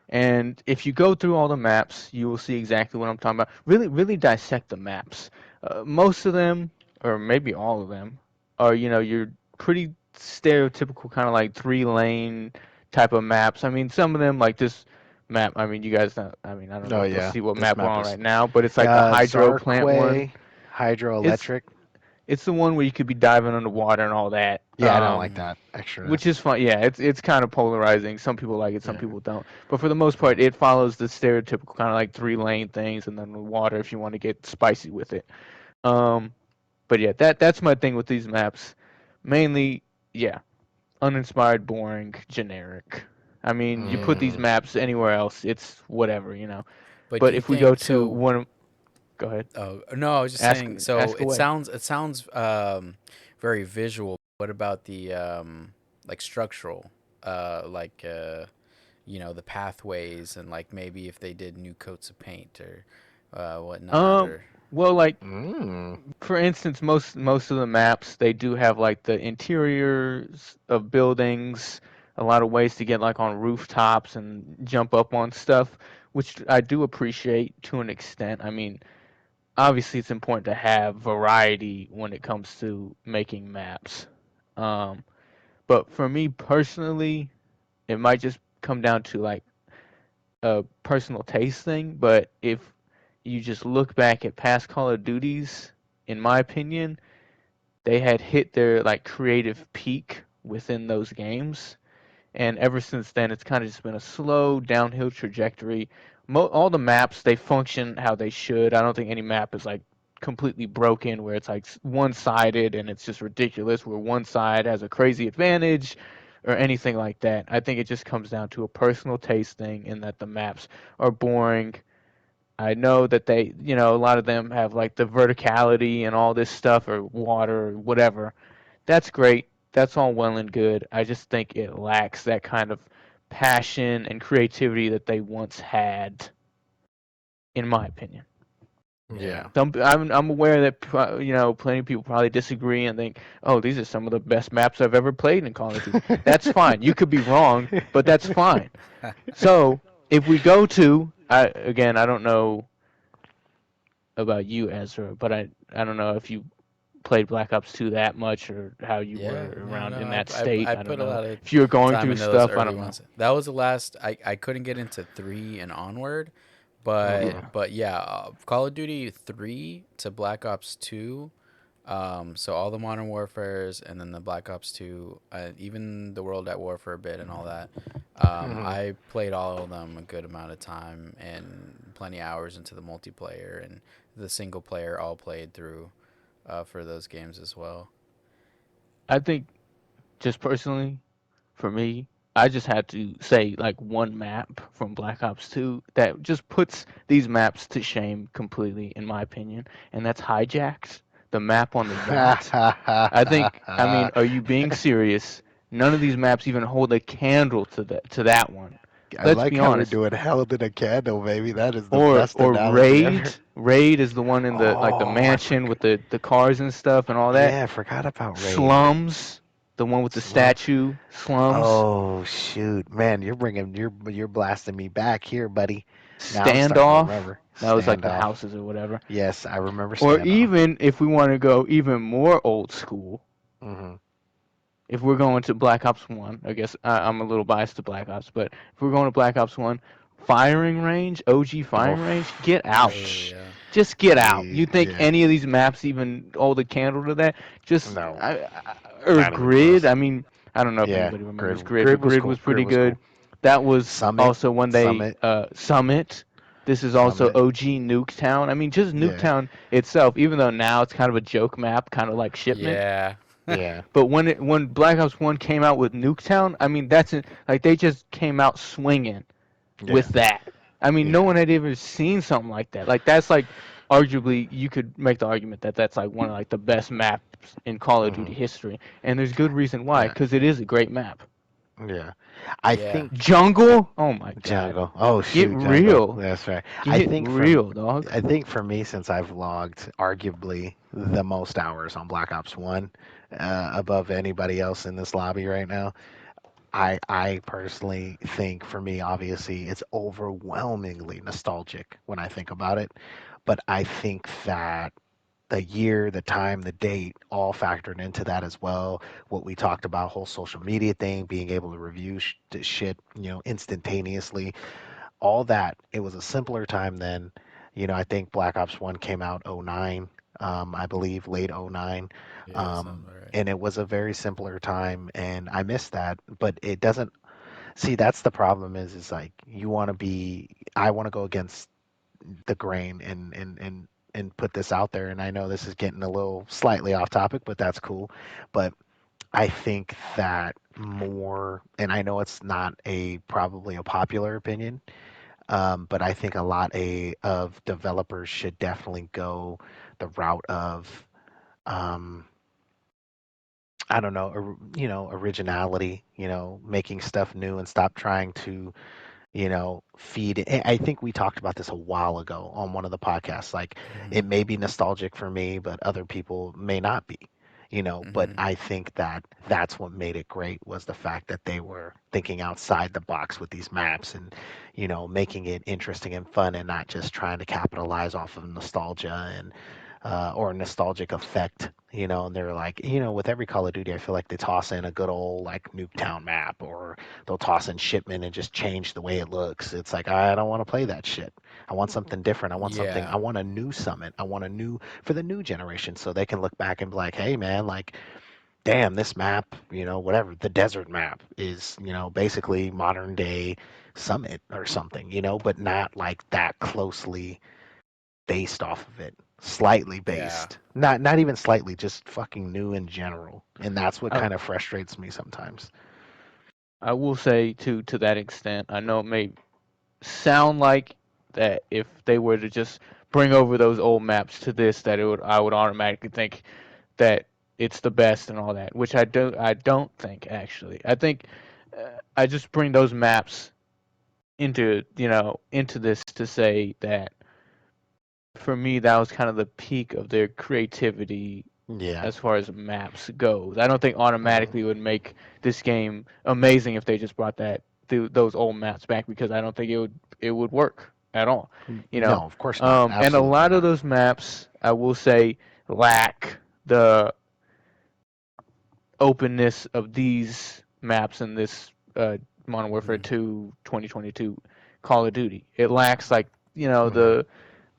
And if you go through all the maps, you will see exactly what I'm talking about. Really, really dissect the maps. Most of them, or maybe all of them, are your pretty stereotypical kind of like 3 lane type of maps. I mean, some of them like this map. I mean, you guys know. I mean, I don't know Oh if you'll yeah, see what this map we're map on is right now, but it's like the hydro plant one. Zarquay It's hydroelectric. it's the one where you could be diving underwater and all that. Yeah, I don't like Mm. that Which extraness. is fun. Yeah, it's kind of polarizing. Some people like it, some Yeah. people don't. But for the most part, it follows the stereotypical kind of like 3 lane things, and then the water if you want to get spicy with it. Um, but yeah, that's my thing with these maps. Mainly, yeah, uninspired, boring, generic. I mean, you put these Mm. maps anywhere else, it's whatever. But do But you if we go think to so? one, go ahead, Oh no, I was just ask saying. So ask away. it sounds very visual. What about the like structural, like the pathways and like maybe if they did new coats of paint or whatnot Um, or well, like Mm. for instance, most of the maps they do have like the interiors of buildings, a lot of ways to get like on rooftops and jump up on stuff, which I do appreciate to an extent. I mean, obviously it's important to have variety when it comes to making maps. Um, but for me personally, it might just come down to like a personal taste thing. But if you just look back at past Call of Duties, in my opinion, they had hit their like creative peak within those games, and ever since then it's kind of just been a slow downhill trajectory. All the maps they function how they should. I don't think any map is like completely broken where it's like one-sided and it's just ridiculous where one side has a crazy advantage or anything like that. I think it just comes down to a personal taste thing in that the maps are boring. I know that a lot of them have like the verticality and all this stuff or water or whatever. That's great. That's all well and good. I just think it lacks that kind of passion and creativity that they once had, in my opinion. yeah. Yeah. I'm aware that plenty of people probably disagree and think, oh, these are some of the best maps I've ever played in Call of Duty. That's fine. You could be wrong, but that's fine. So if we go to, again, I don't know about you, Ezra, but I don't know if you played Black Ops 2 that much or how you Yeah, were no, around no, in that I state. I don't put a know lot of if you were going time through in those stuff. I early don't know. ones. That was the last. I couldn't get into 3 and onward, Hmm. but yeah, Call of Duty 3 to Black Ops 2. So all the Modern Warfares and then the Black Ops 2, even the World at War for a bit and all that. Hmm. I played all of them a good amount of time and plenty of hours into the multiplayer and the single player all played through for those games as well. I think just personally, for me, I just had to say like one map from Black Ops 2 that just puts these maps to shame completely, in my opinion, and that's Hijacked, the map on the yacht. I mean, are you being serious? None of these maps even hold a candle to that one. I Let's like be how we're honest. doing held in a candle, baby. That is the Or best or analogy Raid. ever. Raid is the one in the like the Oh, I mansion forgot. with the cars and stuff and all that. Yeah, I forgot about Raid. Slums, the one with the Slum. statue. Slums. Oh shoot, man, you're blasting me back here, buddy. Now I'm starting to Standoff. remember. That was like the Standoff. houses or whatever. Yes, I remember Or standoff. even if we want to go even more old school, Hmm. if we're going to Black Ops 1, I guess I'm a little biased to Black Ops, but if we're going to Black Ops 1, firing range, OG firing range, get Oof. out. Oh yeah. Just get out. You think Yeah. any of these maps even hold a candle to that? Just No, or not even Grid. close. I mean, I don't know if Yeah, anybody remembers grid Grid, grid but was Grid cool. was Grid pretty was good. cool. That was Summit, also when they Summit, Summit. This is also Summit. OG Nuketown. I mean, just Yeah, Nuketown itself, even though now it's kind of a joke map, kind of like Shipment. Yeah. yeah, But when Black Ops 1 came out with Nuketown, I mean that's it. Like they just came out swinging with yeah, that. I mean, no yeah. one had ever seen something like that. Like that's like arguably you could make the argument that that's like one of like the best maps in Call of Duty Hmm. history, and there's good reason why, Yeah, because it is a great map. yeah. I Yeah. think Jungle, oh my god, Jungle. Oh get shoot, Jungle. real, That's right. I get think from real, dog. I think for me, since I've logged arguably the most hours on Black Ops One, above anybody else in this lobby right now, I personally think for me, obviously, it's overwhelmingly nostalgic when I think about it. But I think that the year, the time, the date, all factored into that as well. What we talked about, whole social media thing, being able to review shit, instantaneously, all that. It was a simpler time then. I think Black Ops 1 came out '09, I believe, late '09. Yeah, sounds right. And it was a very simpler time, and I miss that. But it doesn't. See, that's the problem. Is like you want to be. I want to go against the grain and put this out there. And I know this is getting a little slightly off topic, but that's cool. But I think that more, and I know it's not a probably a popular opinion, but I think a lot of developers should definitely go the route of, um, I don't know, originality, making stuff new and stop trying to feed it. I think we talked about this a while ago on one of the podcasts. Like, Mm-hmm. it may be nostalgic for me, but other people may not be. But Mm-hmm. I think that that's what made it great was the fact that they were thinking outside the box with these maps and, making it interesting and fun and not just trying to capitalize off of nostalgia and or nostalgic effect, and they're like, with every Call of Duty, I feel like they toss in a good old like Nuketown map or they'll toss in Shipment and just change the way it looks. It's like I don't want to play that shit. I want something different. I want something. Yeah. I want a new summit. I want a new for the new generation, so they can look back and be like, hey man, like damn, this map, whatever the desert map is, basically modern day Summit or something, but not like that closely based off of it. Slightly Yeah. based. Not even slightly, just fucking new in general. And that's what I, kind of frustrates me sometimes. I will say to that extent, I know it may sound like that if they were to just bring over those old maps to this, that it would I would automatically think that it's the best and all that, which I don't think actually. I think I just bring those maps into this to say that for me that was kind of the peak of their creativity Yeah. as far as maps goes. I don't think Hmm. automatically it would make this game amazing if they just brought those old maps back, because I don't think it would work at all. You No, know, of course not. and a Absolutely lot of not. those maps I will say lack the openness of these maps in this Modern Warfare Mm-hmm. 2 2022 Call of Duty. It lacks like Hmm. the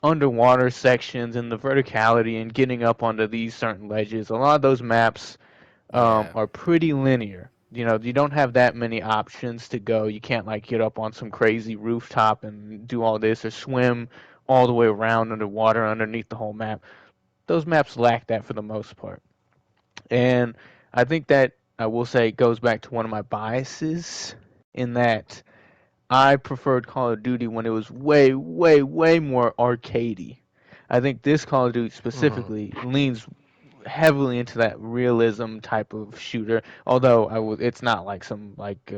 underwater sections and the verticality and getting up onto these certain ledges. A lot of those maps Yeah. are pretty linear. You don't have that many options to go. You can't like get up on some crazy rooftop and do all this or swim all the way around underwater underneath the whole map. Those maps lack that for the most part. And I think that I will say it goes back to one of my biases in that I preferred Call of Duty when it was way, way, way more arcadey. I think this Call of Duty Hmm. specifically leans heavily into that realism type of shooter. Although it's not like some like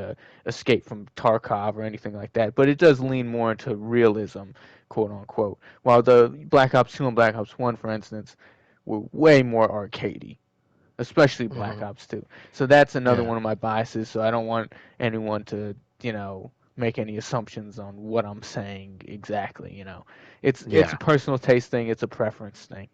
Escape from Tarkov or anything like that. But it does lean more into realism, quote unquote. While the Black Ops 2 and Black Ops 1, for instance, were way more arcadey, especially Black Hmm. Ops 2. So that's another Yeah. one of my biases. So I don't want anyone to, make any assumptions on what I'm saying exactly. It's a Yeah. personal taste thing. It's a preference thing.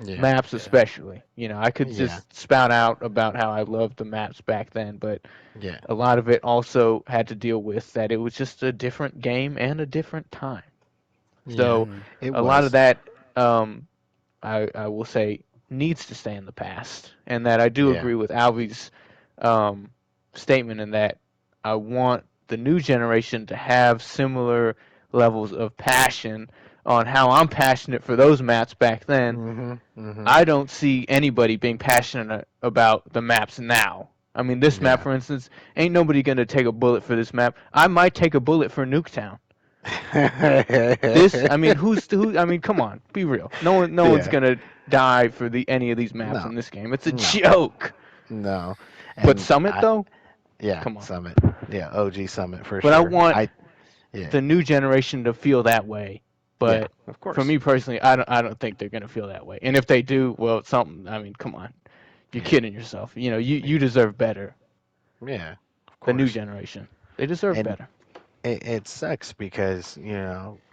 Yeah. Maps Yeah. especially. I could Yeah. just spout out about how I loved the maps back then, but Yeah. a lot of it also had to deal with that it was just a different game and a different time. Yeah. So Mm-hmm. It a lot of was. that um, I will say needs to stay in the past, and that I do Yeah. agree with Alvy's um, statement in that I want the new generation to have similar levels of passion on how I'm passionate for those maps back then. Hmm. Hmm. I don't see anybody being passionate about the maps now. I mean, this map, Yeah. for instance, ain't nobody gonna take a bullet for this map. I might take a bullet for Nuketown. This, I mean, who? I mean, come on, be real. No one's Yeah. gonna die for any of these maps No. in this game. It's a No. joke. No. But And Summit though, yeah, come on. Summit. Yeah, OG Summit for But I sure. want Yeah. the new generation to feel that way. Yeah, But of for course. me personally, I don't think they're gonna feel that way. And if they do, well, it's something. I mean, come on, you're Yeah. kidding yourself. You deserve better. Yeah, of The new course. generation, they deserve And better. it sucks because,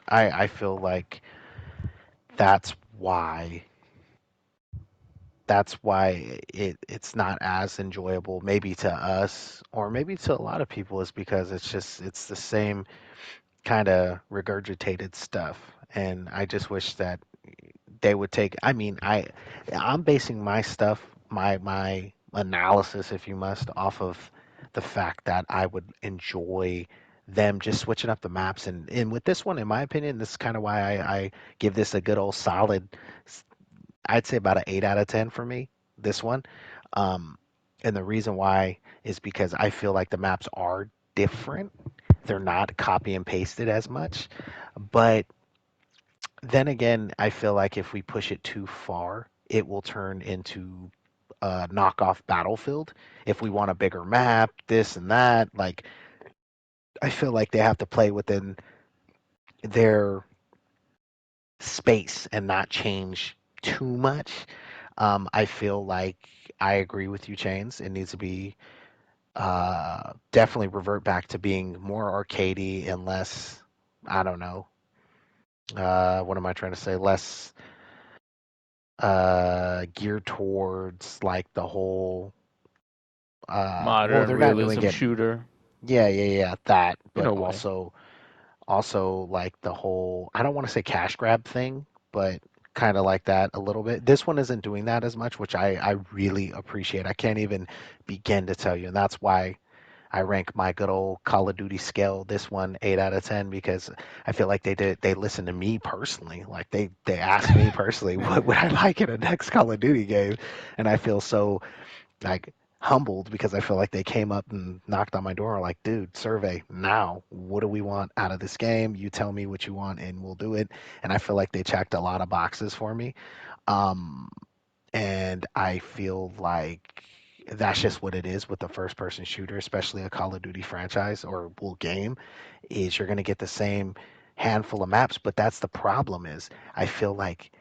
I feel like that's why that's why it's not as enjoyable maybe to us or maybe to a lot of people is because it's the same kind of regurgitated stuff. And I just wish that they would take, I mean, I'm basing my stuff, my analysis if you must, off of the fact that I would enjoy them just switching up the maps. And with this one, in my opinion, this is kind of why I give this a good old solid, I'd say about an 8 out of 10 for me, this one. um, and the reason why is because I feel like the maps are different. They're not copy and pasted as much. But then again, I feel like if we push it too far, it will turn into a knockoff Battlefield. If we want a bigger map, this and that, like I feel like they have to play within their space and not change too much. I feel like I agree with you, Chains. It needs to be definitely revert back to being more arcadey and less. I don't know. What am I trying to say? Less geared towards like the whole well, Modern they're not doing realism it. shooter, Yeah, that, in but a way. also like the whole, I don't want to say cash grab thing, but kind of like that a little bit. This one isn't doing that as much, which I really appreciate. I can't even begin to tell you, and that's why I rank my good old Call of Duty scale this one 8 out of 10, because I feel like they listened to me personally. Like they asked me personally what would I like in a next Call of Duty game, and I feel so like humbled because I feel like they came up and knocked on my door like, dude, survey now. What do we want out of this game? You tell me what you want and we'll do it. And I feel like they checked a lot of boxes for me. Um, and I feel like that's just what it is with the first person shooter, especially a Call of Duty franchise or well game, is you're gonna get the same handful of maps. But that's the problem is I feel like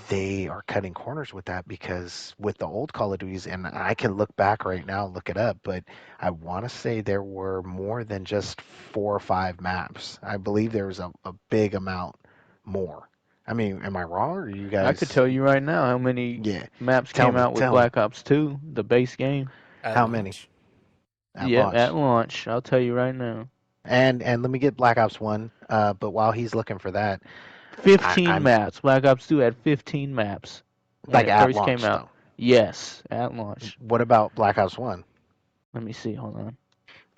they are cutting corners with that because with the old Call of Duties, and I can look back right now and look it up, but I want to say there were more than just 4 or 5 maps. I believe there was a big amount more. I mean, am I wrong? Or you I could guys, tell you right now how many yeah, maps came out with tell me, Black Ops 2, the base game. At how many launch. at Yep, at launch? launch. I'll tell you right now. And let me get Black Ops One. But while he's looking for that, 15 I'm maps. Black Ops 2 had 15 maps when like it at first came launch out. though. Yes, at launch. What about Black Ops One? Let me see. Hold on.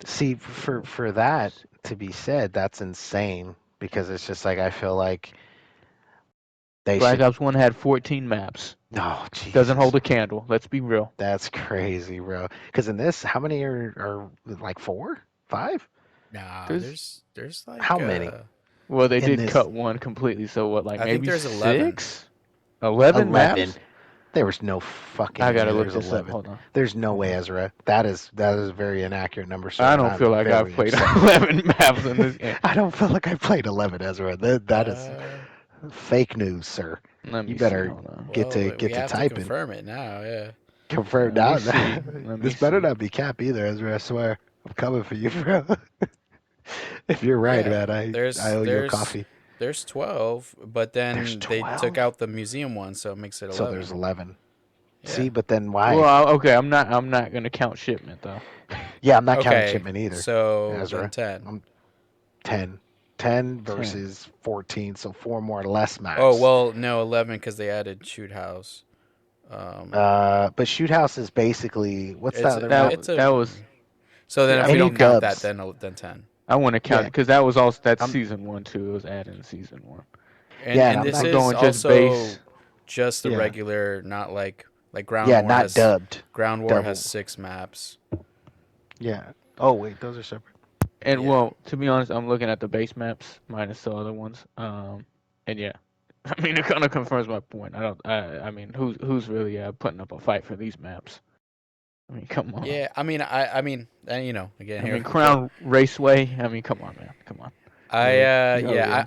See, for that to be said, that's insane because it's just like I feel like they Black should. Ops 1 had 14 maps. Oh, Doesn't Jesus, hold a candle. Let's be real. that's crazy, bro. Because in this, how many are like 4, 5? Nah, There's there's How like many Well, they in did this? cut one completely. So what? Like I think maybe there's 11. 6, 11 11. maps. There was no fucking I way gotta look there's this up. 11. Hold on. There's no Hold way, on. Ezra. That is a very inaccurate number, sir, I and don't feel I'm like I've very played upset. 11 maps in this game. I don't feel like I played 11, Ezra. That is Uh, fake news, sir. Let You me see. better Hold on. well, we get to have to typing. confirm it now. Yeah. Confirmed Let me now. see. Let This me better see. not be cap either, Ezra. I swear. I'm coming for you, bro. If you're right, Yeah. man, I owe you a coffee. There's 12, but There's then they took 12? out the museum one, so it makes it So there's 11. 11. See, Yeah. but then Well, why? okay. I'm not gonna count shipment though. Yeah, I'm not counting Okay. shipment either, So then Ezra. 10. I'm 10. 10 10. versus 14, so 4 more less Oh, maps. well, no, 11 because they added Shoot House. Um, But Shoot House is basically, what's it's that a, other map? it's a. That was. So then Yeah, I if we Any don't mean, count that, dubs? then 10. I want to count Yeah, it because that was also that's I'm season 1 too. It was added in season 1. And yeah, and and I'm this not. We're is going just also base. just the Yeah, regular, not like yeah, not dubbed. Ground War has Double. 6 maps. Yeah. Oh wait, those are separate. And Yeah. well, to be honest, I'm looking at the base maps minus the other ones. And yeah, I mean, it kind of confirms my point. I don't. I mean, who's really putting up a fight for these maps? I mean, come on. Yeah, I mean, you know, again I here mean, for Crown Raceway. I mean, come on, man. Come on. I Oh yeah, yeah.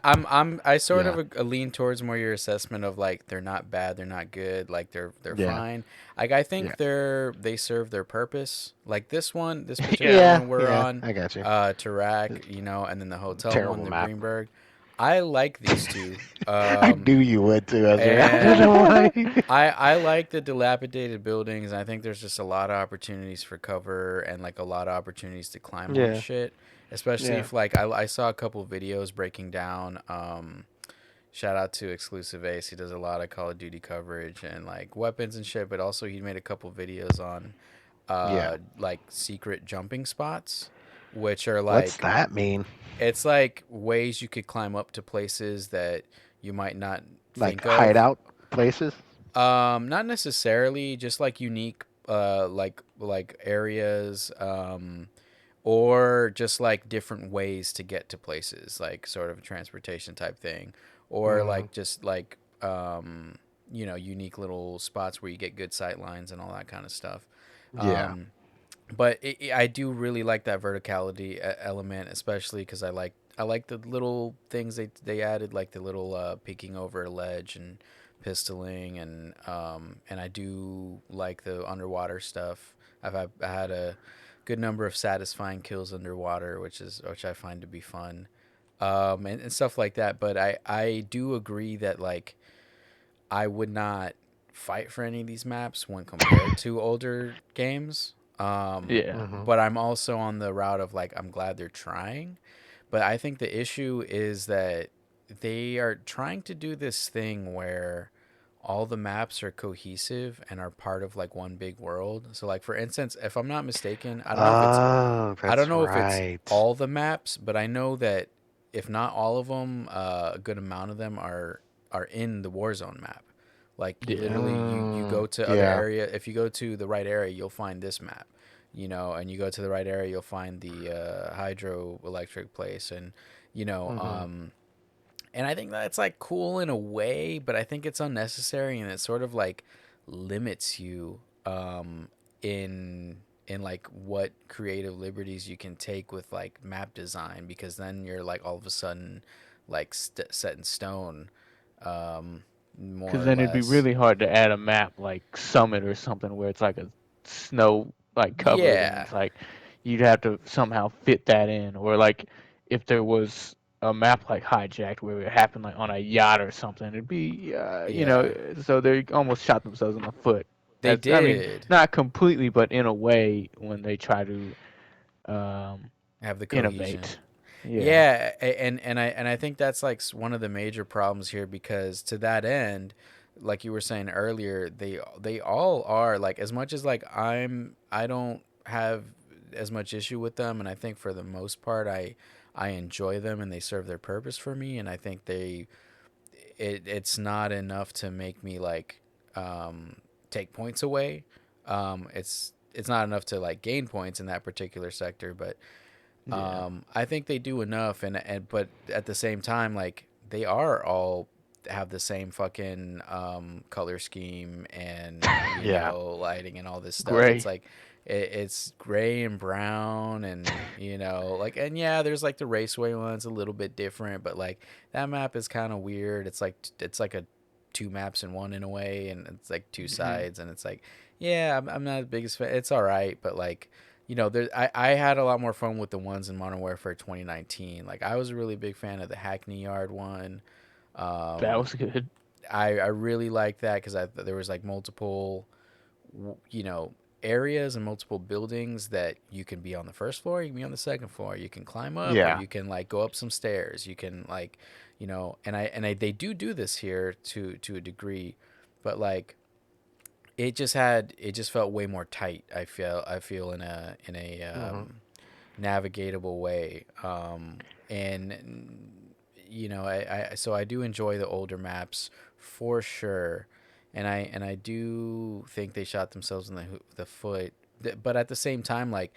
I sort Yeah. of lean towards more your assessment of like they're not bad, they're not good, like they're Yeah. fine. Like I Yeah. think they serve their purpose. Like this particular Yeah. Yeah. one we're Yeah. on, I got you. Tarak, you know, and then the hotel one, Terrible the map. Greenberg. I like these two. I knew you would too, Ezra. I don't And know why. I like the dilapidated buildings. I think there's just a lot of opportunities for cover and like a lot of opportunities to climb on Yeah. shit. Especially Yeah. if like I saw a couple videos breaking down. Shout out to Exclusive Ace. He does a lot of Call of Duty coverage and like weapons and shit. But also he made a couple videos on Yeah. like secret jumping spots, which are What's like that mean? it's like ways you could climb up to places that you might not Like think of. hideout places? Not necessarily, just like unique, like areas, or just like different ways to get to places, like sort of a transportation type thing, or Mm, like just like you know, unique little spots where you get good sight lines and all that kind of stuff. yeah. Um, but I do really like that verticality element, especially because I like the little things they added, like the little peeking over a ledge and pistoling, and I do like the underwater stuff. I had a good number of satisfying kills underwater, which I find to be fun, and stuff like that. But I do agree that like I would not fight for any of these maps when compared to older games. Yeah. Hmm. But I'm also on the route of like I'm glad they're trying. But I think the issue is that they are trying to do this thing where all the maps are cohesive and are part of like one big world. So like for instance, if I'm not mistaken, Oh, I don't that's know if it's right. all the maps, but I know that if not all of them, a good amount of them are in the Warzone map. Like Yeah. literally, you go to other Yeah. area. If you go to the right area, you'll find this map. You know, and you go to the right area, you'll find the hydroelectric place, and you know, Hmm. and I think that's like cool in a way, but I think it's unnecessary and it sort of like limits you in like what creative liberties you can take with like map design, because then you're like all of a sudden like set in stone, more Because or then it'd be less. really hard to add a map like Summit or something where it's like a snow like covered, and Yeah. it's like you'd have to somehow fit that in, or like if there was a map like Hijacked where it happened like on a yacht or something, it'd be Yeah. so they almost shot themselves in the foot. They As I mean, did not completely, but in a way when they try to um, have the cohesion. innovate. Yeah. Yeah, and I think that's like one of the major problems here, because to that end, like you were saying earlier, they all are like, as much as like I don't have as much issue with them, and I think for the most part I enjoy them and they serve their purpose for me, and I think it's not enough to make me like um take points away. It's not enough to like gain points in that particular sector, but Yeah. I think they do enough, and but at the same time, like they are all have the same fucking color scheme and you Yeah. know lighting and all this stuff. It's Gray. like it's gray and brown, and you know like, and yeah, there's like the raceway one's a little bit different, but like that map is kind of weird. It's like a two maps in one in a way, and it's like two Hmm. sides, and it's like yeah, I'm not the biggest fan. It's all right, but like you know, I had a lot more fun with the ones in Modern Warfare 2019. Like, I was a really big fan of the Hackney Yard one. That Um, was good. I really liked that because there was like multiple, you know, areas and multiple buildings that you can be on the first floor, you can be on the second floor, you can climb up, or Yeah. you can like go up some stairs. You can like, you know, and I they do this here to a degree, but like it just felt way more tight. I feel in a Hmm. navigatable way. And you know, so I do enjoy the older maps for sure, and I do think they shot themselves in the foot. But at the same time, like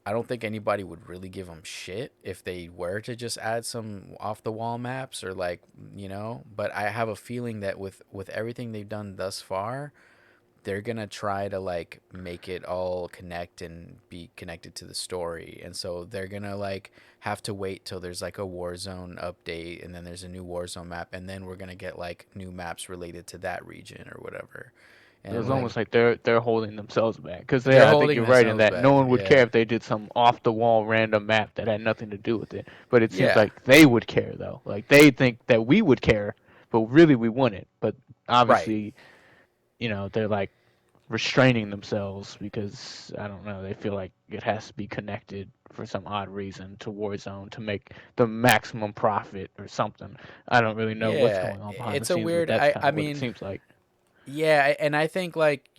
I don't think anybody would really give them shit if they were to just add some off the wall maps or like, but I have a feeling that with everything they've done thus far, they're going to try to like make it all connect and be connected to the story. And so they're going to like have to wait till there's like a Warzone update and then there's a new Warzone map and then we're going to get like new maps related to that region or whatever. So And it's like almost like they're holding themselves back because they're I think holding you're right in themselves that no back. one would care Yeah. if they did some off the wall random map that had nothing to do with it. But it seems Yeah. like they would care though. Like they think that we would care, but really we wouldn't. But Right. obviously, they're like restraining themselves because I don't know, they feel like it has to be connected for some odd reason to Warzone to make the maximum profit or something. I don't really know what's Yeah. going on behind the It's a scenes, but weird that's kind I of what it mean, seems like. yeah, and I think like,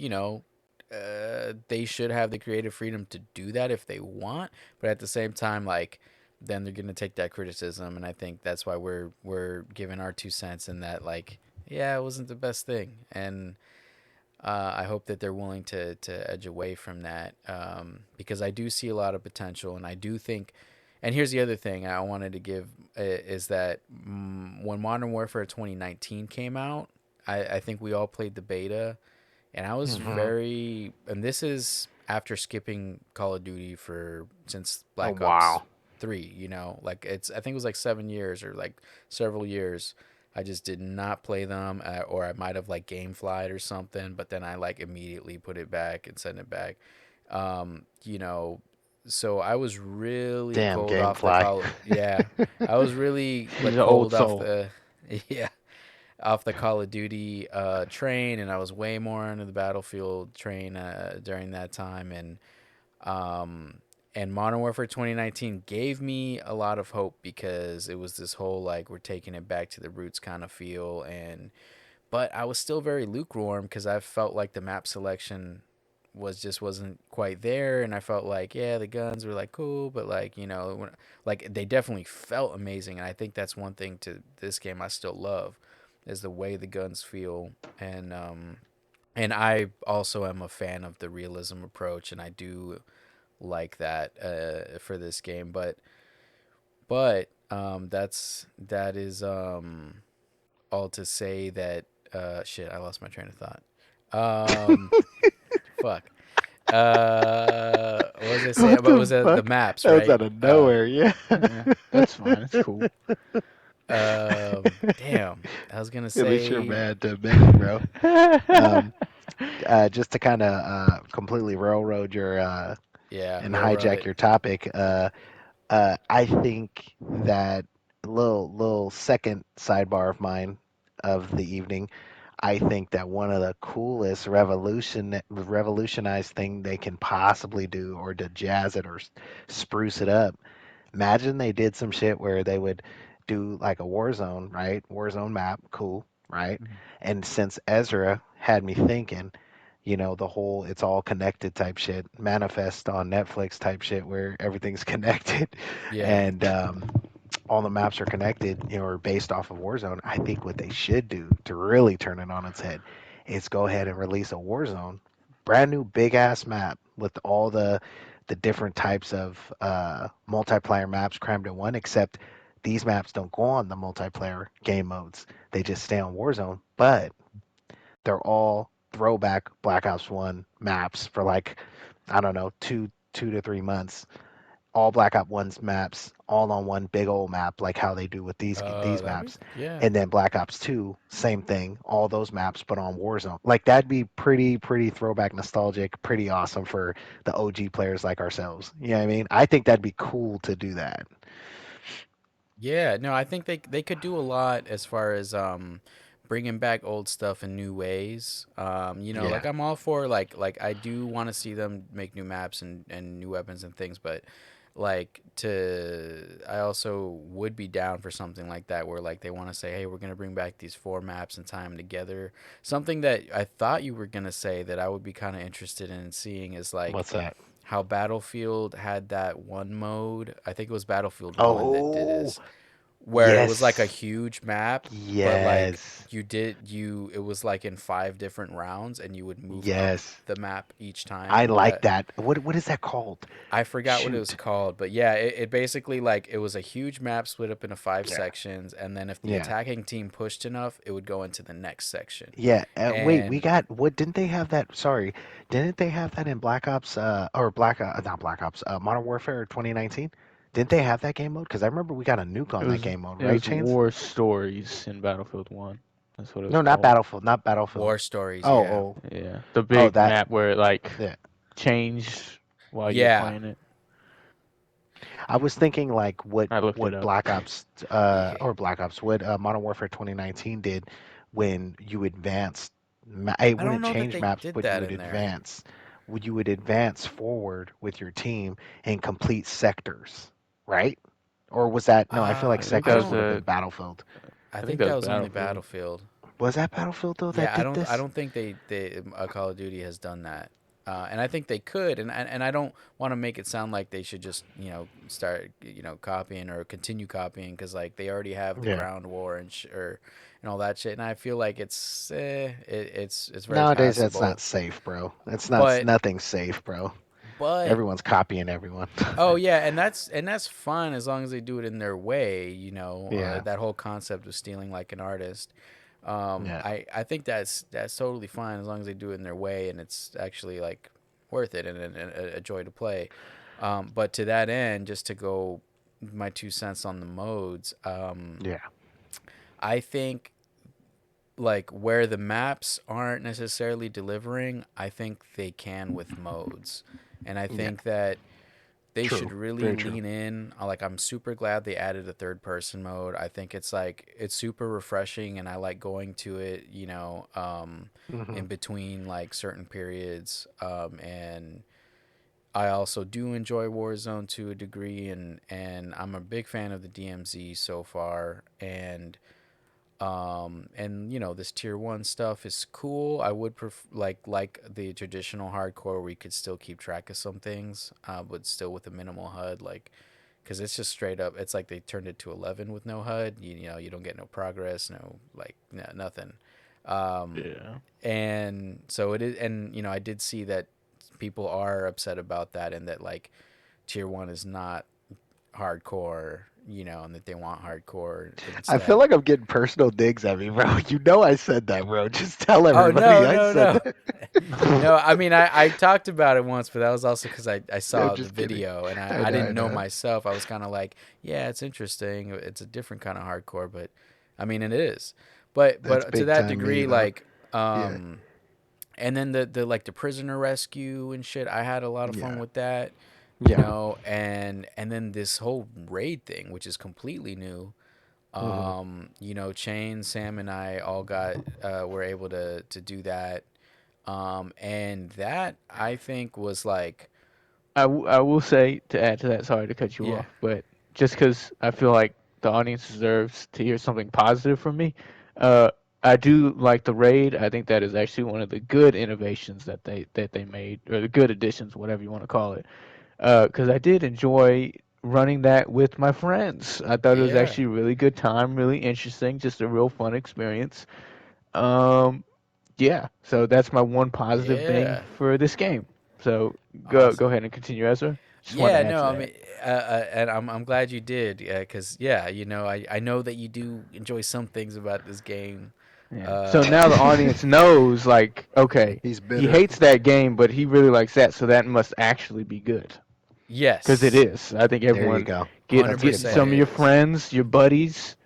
they should have the creative freedom to do that if they want, but at the same time like then they're going to take that criticism and I think that's why we're giving our 2 cents in that like yeah, it wasn't the best thing. And I hope that they're willing to edge away from that because I do see a lot of potential, and I do think. And here's the other thing I wanted to give is that when Modern Warfare 2019 came out, I think we all played the beta, and I was Hmm. very. And this is after skipping Call of Duty for since Oh Black Ops wow. 3. Like it's I think it was like 7 years or like several years. I just did not play them, or I might have like GameFlyed or something, but then I like immediately put it back and sent it back. Um, you know, so I was really Damn cold off the GameFly. call. Yeah, I was really He's like an old cold off soul. the yeah off the Call of Duty train, and I was way more into the Battlefield train during that time, um, and Modern Warfare 2019 gave me a lot of hope because it was this whole like we're taking it back to the roots kind of feel. And but I was still very lukewarm because I felt like the map selection wasn't quite there, and I felt like yeah the guns were like cool, but like like they definitely felt amazing, and I think that's one thing to this game I still love is the way the guns feel. And I also am a fan of the realism approach, and I do like that for this game. But that is all to say that shit. I lost my train of thought. Um, fuck. What was I saying? What But it the was the fuck? maps, That was right? out of nowhere. Yeah. Yeah, that's fine. It's cool. Damn. I was gonna At least you're say, mad to admit it, bro. Um, just to kind of completely railroad your yeah, and railroad hijack it. your topic. I think that little second sidebar of mine of the evening. I think that one of the coolest revolutionized thing they can possibly do, or to jazz it or spruce it up. Imagine they did some shit where they would do like a Warzone, right? Warzone map, cool, right? And since Ezra had me thinking, the whole it's all connected type shit, manifest on Netflix type shit where everything's connected Yeah. and all the maps are connected, or based off of Warzone. I think what they should do to really turn it on its head is go ahead and release a Warzone, brand new big ass map with all the different types of multiplayer maps crammed in one. Except these maps don't go on the multiplayer game modes; they just stay on Warzone. But they're all throwback Black Ops One maps for like I don't know 2 to 3 months, all Black Ops One's maps all on one big old map, like how they do with these That'd be maps. yeah. And then Black Ops 2, same thing, all those maps, but on Warzone. Like that'd be pretty throwback, nostalgic, pretty awesome for the OG players like ourselves. You know what I mean? I think that'd be cool to do that. Yeah, no, I think they could do a lot as far as bringing back old stuff in new ways. Like Yeah. I'm all for like I do want to see them make new maps and new weapons and things, but like to I also would be down for something like that where like they want to say, "Hey, we're going to bring back these four maps and tie them together." Something that I thought you were going to say that I would be kind of interested in seeing is like What's that? how Battlefield had that one mode. I think it was Battlefield 1 that did Oh, this where it was like a Yes. huge map, but like Yes. it was like in 5 different rounds, and you would move up Yes. the map each I time. like that. What is that called? I forgot what it was Shoot. called, but yeah, it basically like it was a huge map split up into five Yeah. sections, and then if the Yeah. attacking team pushed enough, it would go into the next section. Yeah. Wait, we And got what? Didn't they have that? Sorry, didn't they have that in Black Ops? Or Black not Black Ops. Modern Warfare 2019. Didn't they have that game mode? Because I remember we got a nuke on that game mode, It right, was Chains? War Stories in Battlefield 1. That's what it was No, not called. Battlefield. Not Battlefield. War Stories, Oh, yeah, oh, Yeah, the oh, big that. map where it like Yeah. changed while you were yeah, playing it. I was thinking like what I looked it what up. Black Ops yeah. or Black Ops what Modern Warfare 2019 did when you advanced. It I don't wouldn't know that change they maps, did but you that would in there. advance. Would you would advance forward with your team and complete sectors, right? Or was that no? I feel like I think I that sectors was would don't. have a. been Battlefield. I I think think that that was was only Battlefield. Battlefield. Was that Battlefield though that Yeah, did I this? don't think they Call of Duty has done that. And I think they could, and I don't want to make it sound like they should just start copying or continue copying, because like they already have the Yeah. ground war or and all that shit, and I feel like it's very Nowadays, that's not passable, safe, bro. That's not but nothing safe, bro. but Everyone's copying everyone. oh yeah, and that's fine as long as they do it in their way. Yeah. That whole concept of stealing like an artist. Yeah. I think that's totally fine as long as they do it in their way and it's actually like worth it and a joy to play. But to that end, just to go my 2 cents on the modes, Yeah. I think like where the maps aren't necessarily delivering, I think they can with modes, and I Yeah. think that they should True. really Very true. lean in. Like I'm super glad they added a third person mode. I think it's like it's super refreshing and I like going to it, Hmm. in between like certain periods. And I also do enjoy Warzone to a degree, and I'm a big fan of the DMZ so far, and this tier 1 stuff is cool. I would like the traditional hardcore where we could still keep track of some things, but still with a minimal HUD, like because it's just straight up, it's like they turned it to 11 with no HUD. You don't get no progress, no like nothing. um Yeah. and so it is, and I did see that people are upset about that, and that like tier 1 is not hardcore, and that they want hardcore I feel instead. like I'm getting personal digs at me, bro. You know I said that, bro. Just tell Oh everybody no, I no, said no. that. No, I mean I talked about it once, but that was also because I I'm saw the just kidding. video and I I know, didn't I know know. myself. I was kind of like, yeah, it's interesting. It's a different kind of hardcore, but I mean it is. That's But to big that time me, degree, though. like Yeah, and then the like the prisoner rescue and shit, I had a lot of fun yeah, with that, yeah. and then this whole raid thing, which is completely new. Hmm. Chain, Sam, and I all got were able to do that. And that I think was like, I will say to add to that. Sorry to cut you yeah, off, but just because I feel like the audience deserves to hear something positive from me, uh, I do like the raid. I think that is actually one of the good innovations that they made, or the good additions, whatever you want to call it. Because I did enjoy running that with my friends. I thought it was yeah, actually a really good time, really interesting, just a real fun experience. Um, yeah, so that's my one positive thing yeah, for this game. So go awesome. ahead and continue, Ezra. Just wanted Yeah, to add no, to I that. mean, and I'm glad you did, because yeah, I know that you do enjoy some things about this game. Yeah. So Uh, now the audience knows, like, okay, He's he bitter. hates that game, but he really likes that, so that must actually be good. Because it yes, is. I think There you everyone go. hundred That's a get good percent some point. of your is. friends, your buddies,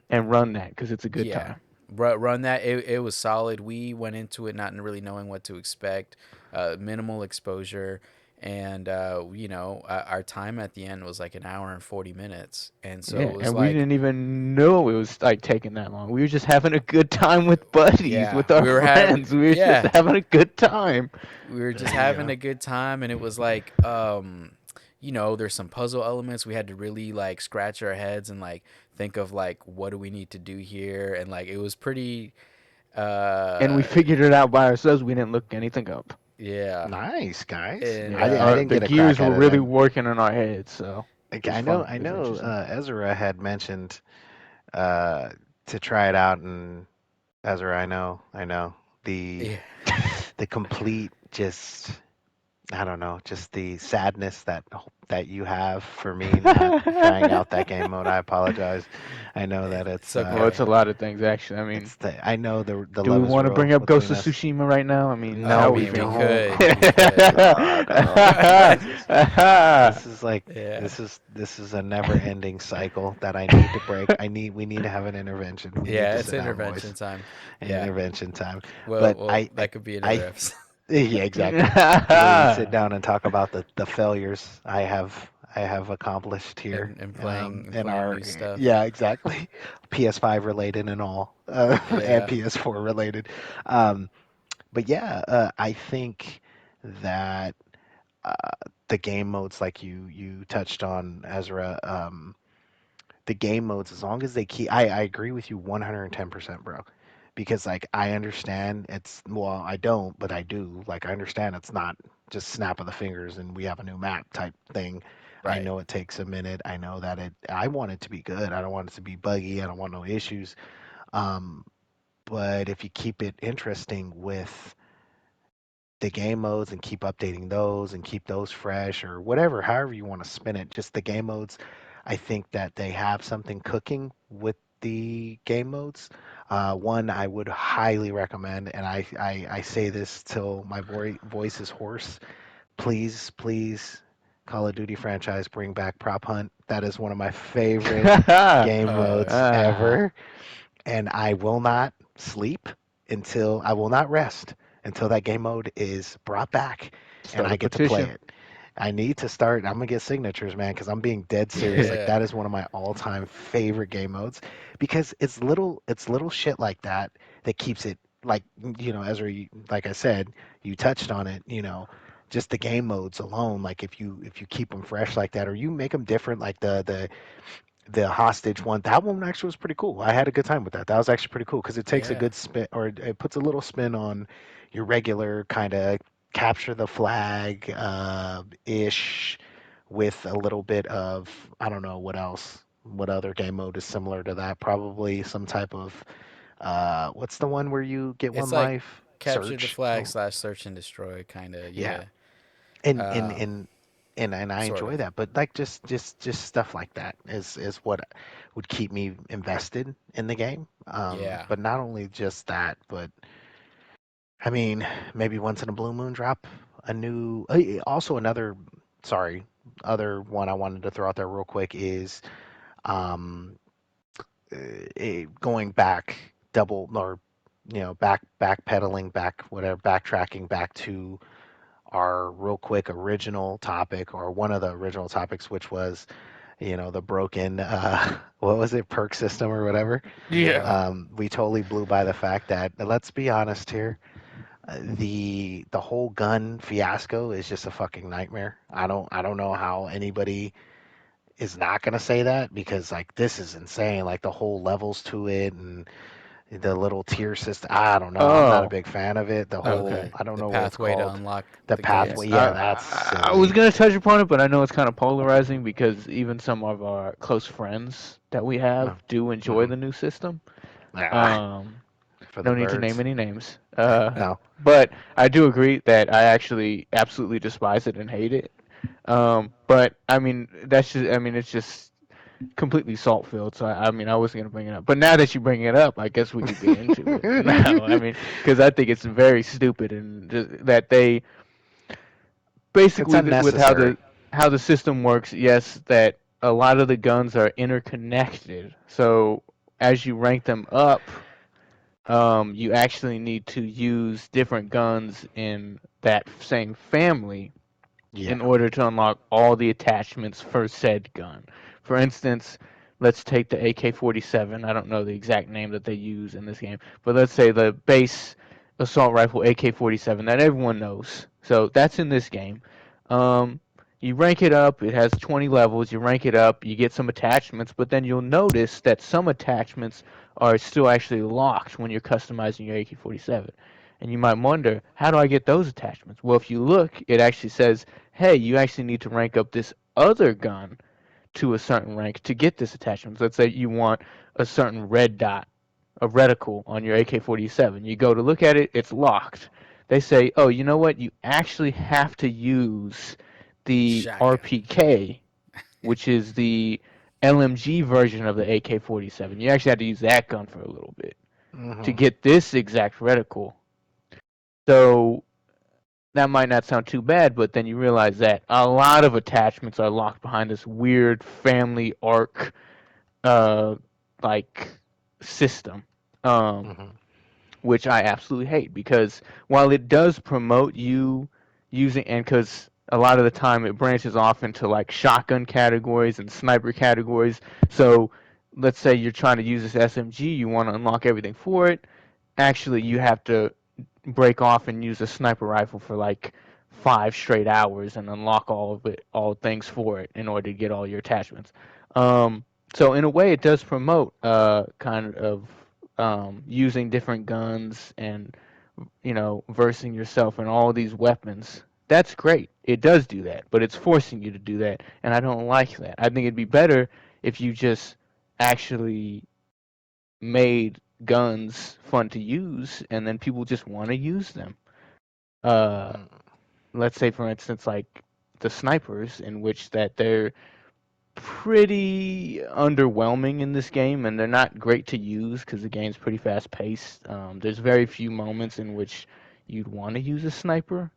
and run that because it's a good Yeah, time. run that. It was solid. We went into it not really knowing what to expect, minimal exposure, and our time at the end was like an hour and 40 minutes, and so Yeah, it was and we like, didn't even know it was like taking that long. We were just having a good time with buddies, yeah, with our we were having, friends. We were just yeah, having a good time. we were There just you having go. a good time, and it was like, there's some puzzle elements we had to really like scratch our heads and like think of like what do we need to do here, and like it was pretty, And we uh, figured it out by ourselves. We didn't look anything up. yeah, Nice, guys. and Yeah, I didn't the get a gears crack were at it really then. working in our heads. So Like, It's fun. I It's know. interesting. Ezra had mentioned uh, to try it out, and Ezra, I know the Yeah. the complete just I don't know, just the sadness that you have for me not trying out that game mode. I apologize. I know that It's Well, it's a okay. lot of things actually. I mean, it's the I know the do we love is want to real bring up Ghost between of us. Tsushima right now? I mean, I No, how are we we mean, we feeling? don't. could. Oh We could. God, oh Jesus. This is like Yeah. this is a never-ending cycle that I need to break. We need to have an intervention. We need to Yeah, it's sit down, intervention boys. time. Yeah. Intervention time. Well, But well, that could be I another episode. yeah, exactly. Where we sit down and talk about the failures I have accomplished here And playing our new stuff. yeah, exactly. PS5 related and all and Yeah. PS4 related. Um, but yeah, I think that uh, the game modes like you touched on, Ezra, the game modes, as long as they keep, I agree with you 110%, bro. Because like I understand it's well, I don't, but I do. Like I understand it's not just snap of the fingers and we have a new map type thing. I Right. know it takes a minute. I know that I want it to be good. I don't want it to be buggy. I don't want no issues. Um, but if you keep it interesting with the game modes and keep updating those and keep those fresh or whatever, however you want to spin it, just the game modes, I think that they have something cooking with the game modes. One I would highly recommend, and I say this till my voice is hoarse. Please, please, Call of Duty franchise, bring back Prop Hunt. That is one of my favorite game modes Ah, ever, and I will not sleep until I will not rest until that game mode is brought back and start I a get to play petition. it. I need to start. I'm gonna get signatures, man, because I'm being dead serious. Like Yeah. that is one of my all-time favorite game modes because it's little shit like that that keeps it like Ezra. Like I said, you touched on it. Just the game modes alone. Like if you keep them fresh like that, or you make them different, like the hostage one, that one actually was pretty cool. I had a good time with that. That was actually pretty cool because it takes a Yeah. good spin, or it puts a little spin on your regular kind of capture the flag ish with a little bit of, I don't know what else, what other game mode is similar to that. Probably some type of what's the one where you get It's one like life? capture the Search. flag Oh, slash search and destroy, kind of. yeah. Yeah. And and Uh, and and I sort enjoy of. that. But like just stuff like that is what would keep me invested in the game. Yeah. But not only just that, but I mean, maybe once in a blue moon drop a new. Also another, sorry, other one I wanted to throw out there real quick is um, going back double or backpedaling back whatever backtracking back to our real quick original topic or one of the original topics, which was the broken what was it, perk system or whatever. Yeah. Yeah. We totally blew by the fact that, let's be honest here, the whole gun fiasco is just a fucking nightmare. I don't know how anybody is not gonna say that, because like this is insane, like the whole levels to it and the little tier system. I don't know. I'm not a Oh, big fan of it. The Okay. whole, I don't The know what it's pathway to called. unlock The the yeah. pathway. guns. Yeah, that's I was silly. gonna touch upon it, but I know it's kind of polarizing because even some of our close friends that we have No. do enjoy Hmm. the new system. Ah, Um, for the no need to name birds. any names. No. But I do agree that I actually absolutely despise it and hate it. But I mean, that's just, I mean, it's just completely salt filled. So I mean, I wasn't gonna bring it up. But now that you bring it up, I guess we could get into it now. I mean, because I think it's very stupid and that they It's basically with unnecessary. how the system works. Yes, that a lot of the guns are interconnected. So as you rank them up, you actually need to use different guns in that same family Yeah. in order to unlock all the attachments for said gun. For instance, let's take the AK-47. I don't know the exact name that they use in this game, but let's say the base assault rifle AK-47 that everyone knows. So that's in this game. Um, you rank it up. It has 20 levels. You rank it up. You get some attachments, but then you'll notice that some attachments are still actually locked when you're customizing your AK-47. And you might wonder, how do I get those attachments? Well, if you look, it actually says, hey, you actually need to rank up this other gun to a certain rank to get this attachment. Let's say you want a certain red dot, a reticle on your AK-47. You go to look at it, it's locked. They say, oh, you know what? You actually have to use the Shotgun. RPK, which is the LMG version of the AK-47. You actually have to use that gun for a little bit to Hmm. get this exact reticle. So that might not sound too bad, but then you realize that a lot of attachments are locked behind this weird family arc uh like system. Um Hmm. which I absolutely hate because while it does promote you using, and because a lot of the time it branches off into like shotgun categories and sniper categories. So let's say you're trying to use this SMG, you want to unlock everything for it. Actually, you have to break off and use a sniper rifle for like 5 straight hours and unlock all of it, all things for it, in order to get all your attachments. Um, so in a way, it does promote kind of using different guns and versing yourself in all these weapons. That's great. It does do that, but it's forcing you to do that, and I don't like that. I think it'd be better if you just actually made guns fun to use, and then people just want to use them. Uh, let's say, for instance, like the snipers, in which that they're pretty underwhelming in this game, and they're not great to use because the game's pretty fast paced. There's very few moments in which you'd want to use a sniper.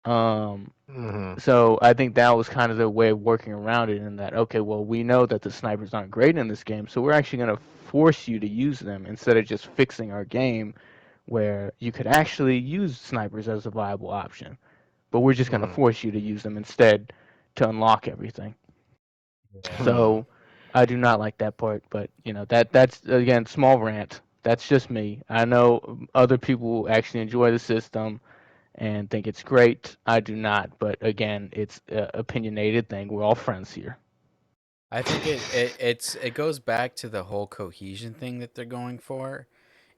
Um, Hmm. so I think that was kind of the way of working around it. In that, okay, well, we know that the snipers aren't great in this game, so we're actually going to force you to use them instead of just fixing our game where you could actually use snipers as a viable option. But we're just going to Hmm. force you to use them instead to unlock everything. Yeah. Hmm. So I do not like that part, but that's again small rant. That's just me. I know other people actually enjoy the system and think it's great. I do not, but again, it's a opinionated thing. We're all friends here. I think it goes back to the whole cohesion thing that they're going for,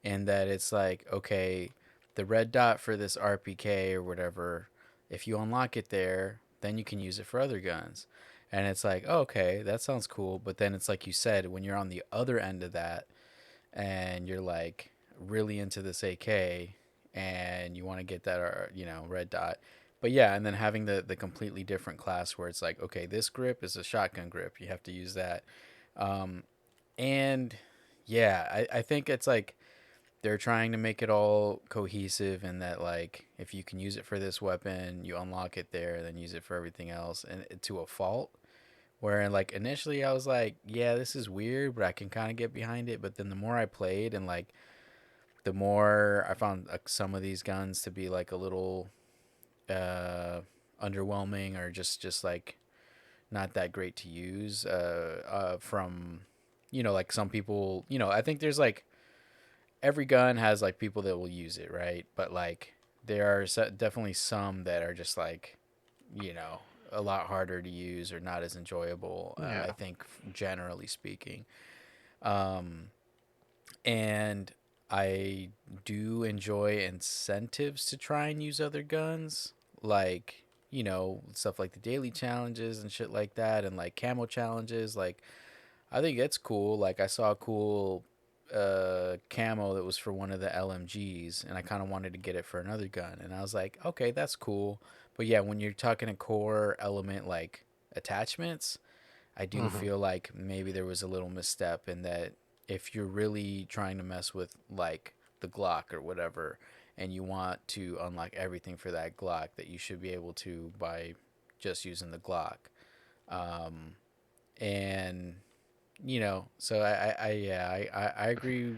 and that it's like, okay, the red dot for this RPK or whatever, if you unlock it there, then you can use it for other guns. And it's like, oh, okay, that sounds cool, but then it's like you said, when you're on the other end of that and you're like really into this AK and you want to get that red dot. But yeah, and then having the completely different class where it's like, okay, this grip is a shotgun grip. You have to use that. Um, and yeah, I think it's like they're trying to make it all cohesive, and that like if you can use it for this weapon, you unlock it there, then use it for everything else, and to a fault. Where like initially I was like, yeah, this is weird, but I can kind of get behind it. But then the more I played, and like the more I found some of these guns to be like a little underwhelming, or just like not that great to use. From like some people, I think there's like every gun has like people that will use it, right? But like there are definitely some that are just like you know a lot harder to use or not as enjoyable. I Yeah. think generally speaking, um, and I do enjoy incentives to try and use other guns, like stuff like the daily challenges and shit like that, and like camo challenges. Like I think it's cool. Like I saw a cool camo that was for one of the LMGs, and I kind of wanted to get it for another gun, and I was like, okay, that's cool. But yeah, when you're talking a core element like attachments, I do Hmm. feel like maybe there was a little misstep in that if you're really trying to mess with like the Glock or whatever, and you want to unlock everything for that Glock, that you should be able to by just using the Glock. Um, and so I agree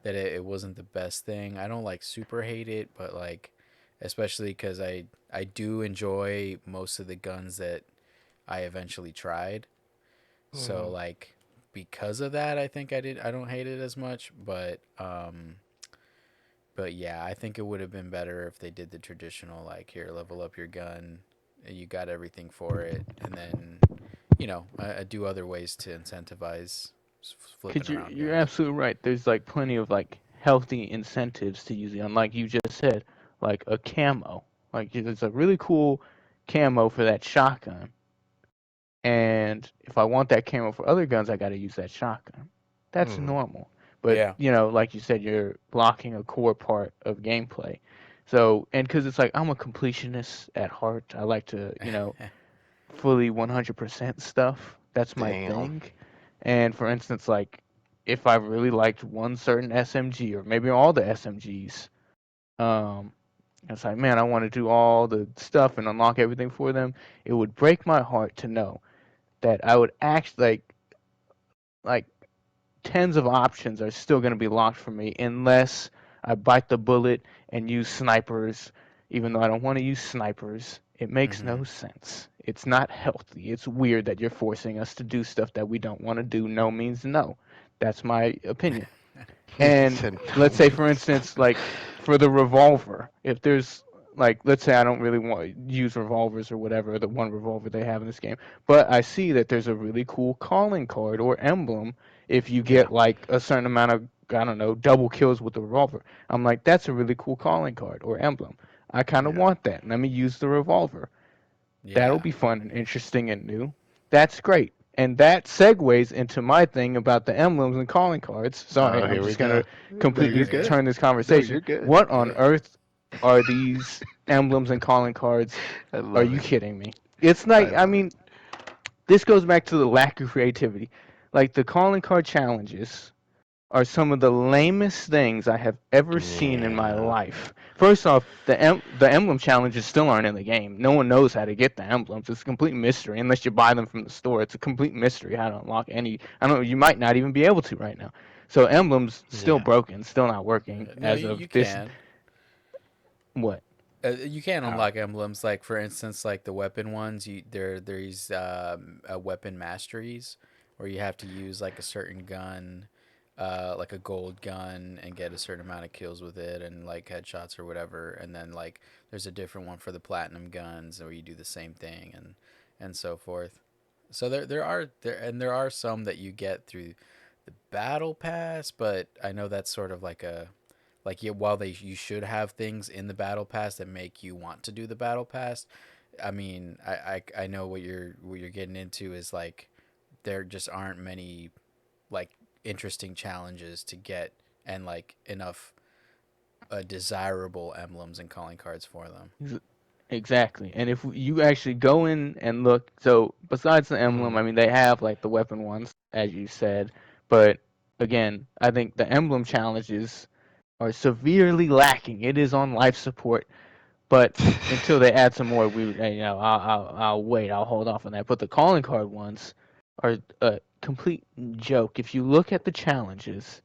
that it wasn't the best thing. I don't like super hate it, but like especially because I do enjoy most of the guns that I eventually tried. So Hmm. like because of that, I don't hate it as much, but yeah, I think it would have been better if they did the traditional like here level up your gun, and you got everything for it, and then do other ways to incentivize flipping Because you're around you're guns. absolutely right. There's like plenty of like healthy incentives to use it. Unlike you just said, like a camo. Like there's a really cool camo for that shotgun. And if I want that camo for other guns, I got to use that shotgun. That's Hmm. normal. But, Yeah. like you said, you're blocking a core part of gameplay. So, and because it's like I'm a completionist at heart, I like to, fully 100% stuff. That's my Damn. thing. And for instance, like if I really liked one certain SMG or maybe all the SMGs, um, it's like, man, I want to do all the stuff and unlock everything for them. It would break my heart to know that I would actually like tens of options are still going to be locked for me unless I bite the bullet and use snipers. Even though I don't want to use snipers, it makes Mm-hmm. no sense. It's not healthy. It's weird that you're forcing us to do stuff that we don't want to do. No means no. That's my opinion. He And said let's no. say, for instance, like for the revolver, if there's like, let's say I don't really want to use revolvers or whatever, the one revolver they have in this game, but I see that there's a really cool calling card or emblem if you Yeah. get like a certain amount of, I don't know, double kills with the revolver. I'm like, that's a really cool calling card or emblem. I kind of Yeah. want that. Let me use the revolver. That'll Yeah. be fun and interesting and new. That's great. And that segues into my thing about the emblems and calling cards. Sorry, Oh, I'm here we just going to go. No, completely you're Yeah. good. turn this No, conversation. you're good. What on Yeah. earth are these emblems and calling cards? I Are love you it. kidding me? It's I like, I love it. mean, this goes back to the lack of creativity. Like the calling card challenges are some of the lamest things I have ever seen in my Yeah. life. First off, the emblem challenges still aren't in the game. No one knows how to get the emblems. It's a complete mystery unless you buy them from the store. It's a complete mystery how to unlock any. I don't know. You might not even be able to right now. So emblems still Yeah. broken, still not working No, as you of this. can. What? You can Oh, unlock emblems, like for instance, like the weapon ones. There's weapon masteries where you have to use like a certain gun, like a gold gun, and get a certain amount of kills with it, and like headshots or whatever. And then like there's a different one for the platinum guns where you do the same thing, and so forth. So there are some that you get through the battle pass, but I know that's sort of like a like, yeah, while they you should have things in the battle pass that make you want to do the battle pass. I mean, I know what you're getting into is like there just aren't many like interesting challenges to get and like enough desirable emblems and calling cards for them. exactly. And if you actually go in and look, so besides the Hmm. emblem, I mean, they have like the weapon ones, as you said, but again, I think the emblem challenges are severely lacking. It is on life support, but until they add some more, I'll wait. I'll hold off on that. But the calling card ones are a complete joke. If you look at the challenges,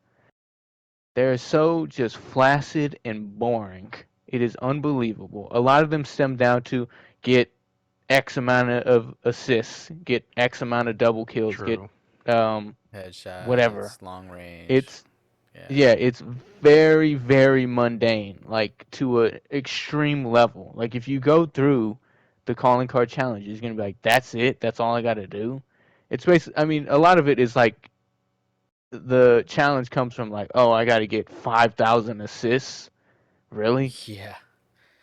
they're so just flaccid and boring. It is unbelievable. A lot of them stem down to get X amount of assists, get X amount of double kills, get True. um whatever. Headshots, long range. It's Yeah. Yeah, it's very, very mundane, like to an extreme level. Like if you go through the calling card challenge, you're gonna be like, "That's it? That's all I gotta do?" It's basically, I mean, a lot of it is like the challenge comes from like, "Oh, I gotta get 5,000 assists." Really? Yeah.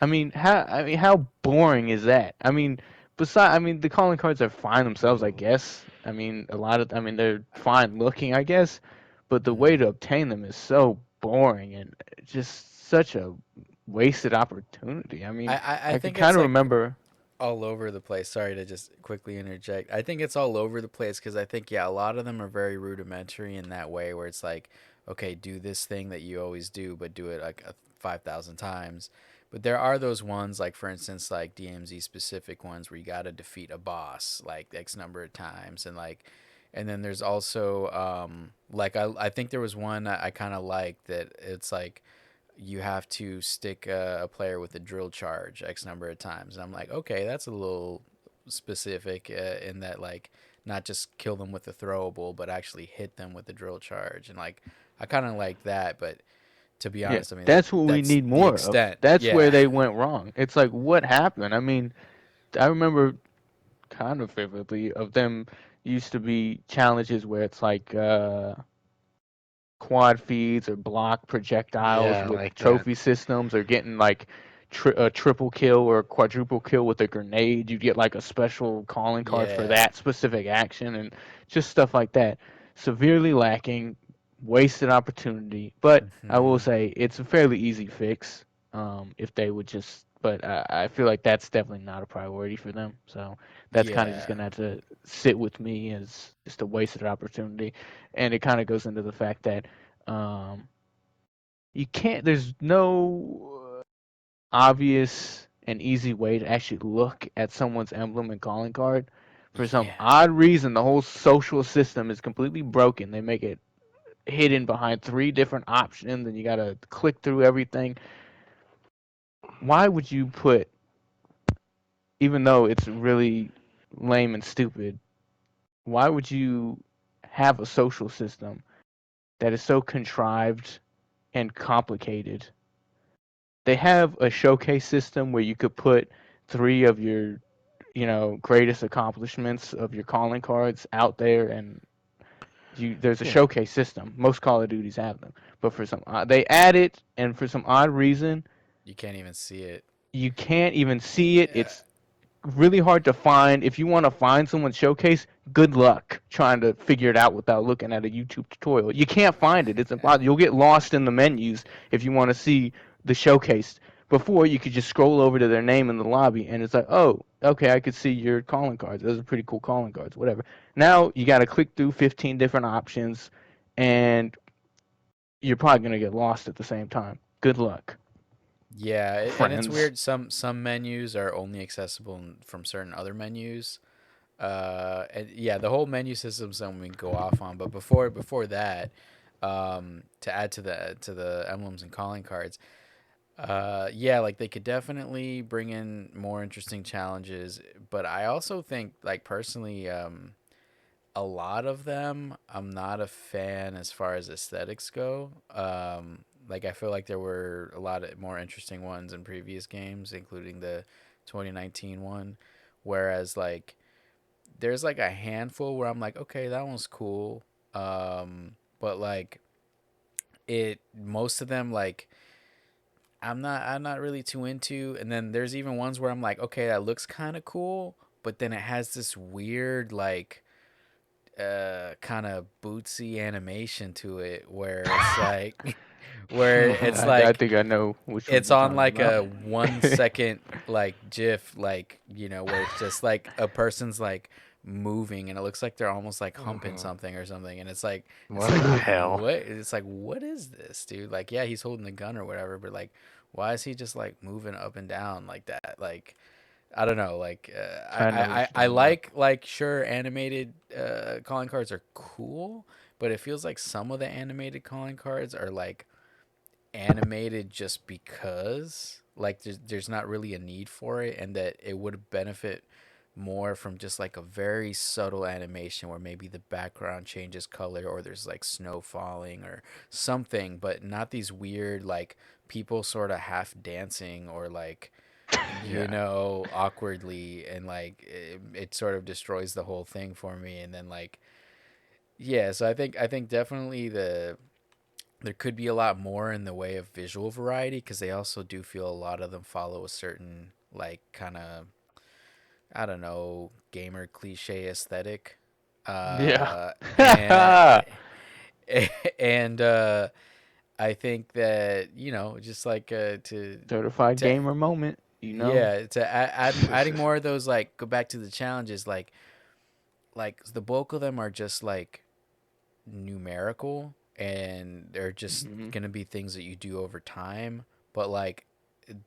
How boring is that? I mean, the calling cards are fine themselves, I Hmm. guess. I mean, they're fine looking, I guess, but the way Hmm. to obtain them is so boring and just such a wasted opportunity. I I could think kind it's of like remember. all over the place. Sorry to just quickly interject. I think it's all over the place because I think, yeah, a lot of them are very rudimentary in that way where it's like, okay, do this thing that you always do, but do it like 5,000 times. But there are those ones, like for instance, like DMZ specific ones where you got to defeat a boss like X number of times. And then there's also, like, I think there was one I kind of liked that it's like, you have to stick a player with a drill charge X number of times. And I'm like, okay, that's a little specific in that, like, not just kill them with a throwable, but actually hit them with a drill charge. And, like, I kind of like that. But to be Yeah, honest, I mean, that's what we that's need the more of. extent. That's where Yeah. they went wrong. It's like, what happened? I remember kind of vividly of them used to be challenges where it's like quad feeds or block projectiles Yeah, I with like that. trophy systems or getting like a triple kill or a quadruple kill with a grenade, you'd get like a special calling card for Yeah. that specific action, and just stuff like that. Severely lacking, wasted opportunity. But I will Hmm. say it's a fairly easy fix, if they would just. But I feel like that's definitely not a priority for them. So that's kind of just Yeah. gonna have to sit with me as just a wasted opportunity, and it kind of goes into the fact that um, you can't. There's no obvious and easy way to actually look at someone's emblem and calling card. For some Yeah. odd reason, the whole social system is completely broken. They make it hidden behind three different options, and you gotta click through everything. Why would you put, even though it's really lame and stupid, why would you have a social system that is so contrived and complicated? They have a showcase system where you could put three of your, greatest accomplishments of your calling cards out there, and there's a Yeah. showcase system. Most Call of Duties have them, but for some they add it, and for some odd reason, You can't even see it. you can't even see it. Yeah. It's really hard to find. If you want to find someone's showcase, good luck trying to figure it out without looking at a YouTube tutorial. You can't find it. It's impossible. You'll get lost in the menus if you want to see the showcase. Before, you could just scroll over to their name in the lobby, and it's like, oh, okay, I could see your calling cards. Those are pretty cool calling cards, whatever. Now you got to click through 15 different options, and you're probably gonna get lost at the same time. Good luck, Yeah, and it's friends. weird. Some menus are only accessible from certain other menus. And yeah, the whole menu system is something we can go off on. But before that, to add to the emblems and calling cards, yeah, like they could definitely bring in more interesting challenges. But I also think, like personally, a lot of them I'm not a fan as far as aesthetics go. Like I feel like there were a lot of more interesting ones in previous games, including the 2019 one. Whereas like there's like a handful where I'm like, okay, that one's cool. But like it most of them like I'm not really too into. And then there's even ones where I'm like, okay, that looks kind of cool, but then it has this weird like kind of bootsy animation to it where it's like where it's I like think I know which one it's you're on talking like about. a 1 second like gif, like where it's just like a person's like moving and it looks like they're almost like humping Hmm. something or something, and it's like What the hell? what, it's like what is this, dude? Like yeah, he's holding the gun or whatever, but like why is he just like moving up and down like that? Like I don't know. Like I know what I you're talking about. like sure animated calling cards are cool, but it feels like some of the animated calling cards are like animated just because like there's not really a need for it, and that it would benefit more from just like a very subtle animation where maybe the background changes color or there's like snow falling or something, but not these weird like people sort of half dancing or like Yeah. awkwardly, and like it sort of destroys the whole thing for me. And then like yeah, so I think definitely there could be a lot more in the way of visual variety, because they also do feel a lot of them follow a certain like kind of, I don't know, gamer cliche aesthetic. Yeah. And and I think that just like Certified to gamer moment. yeah, to adding more of those, like go back to the challenges, like the bulk of them are just like numerical, and they're just Hmm. gonna be things that you do over time, but like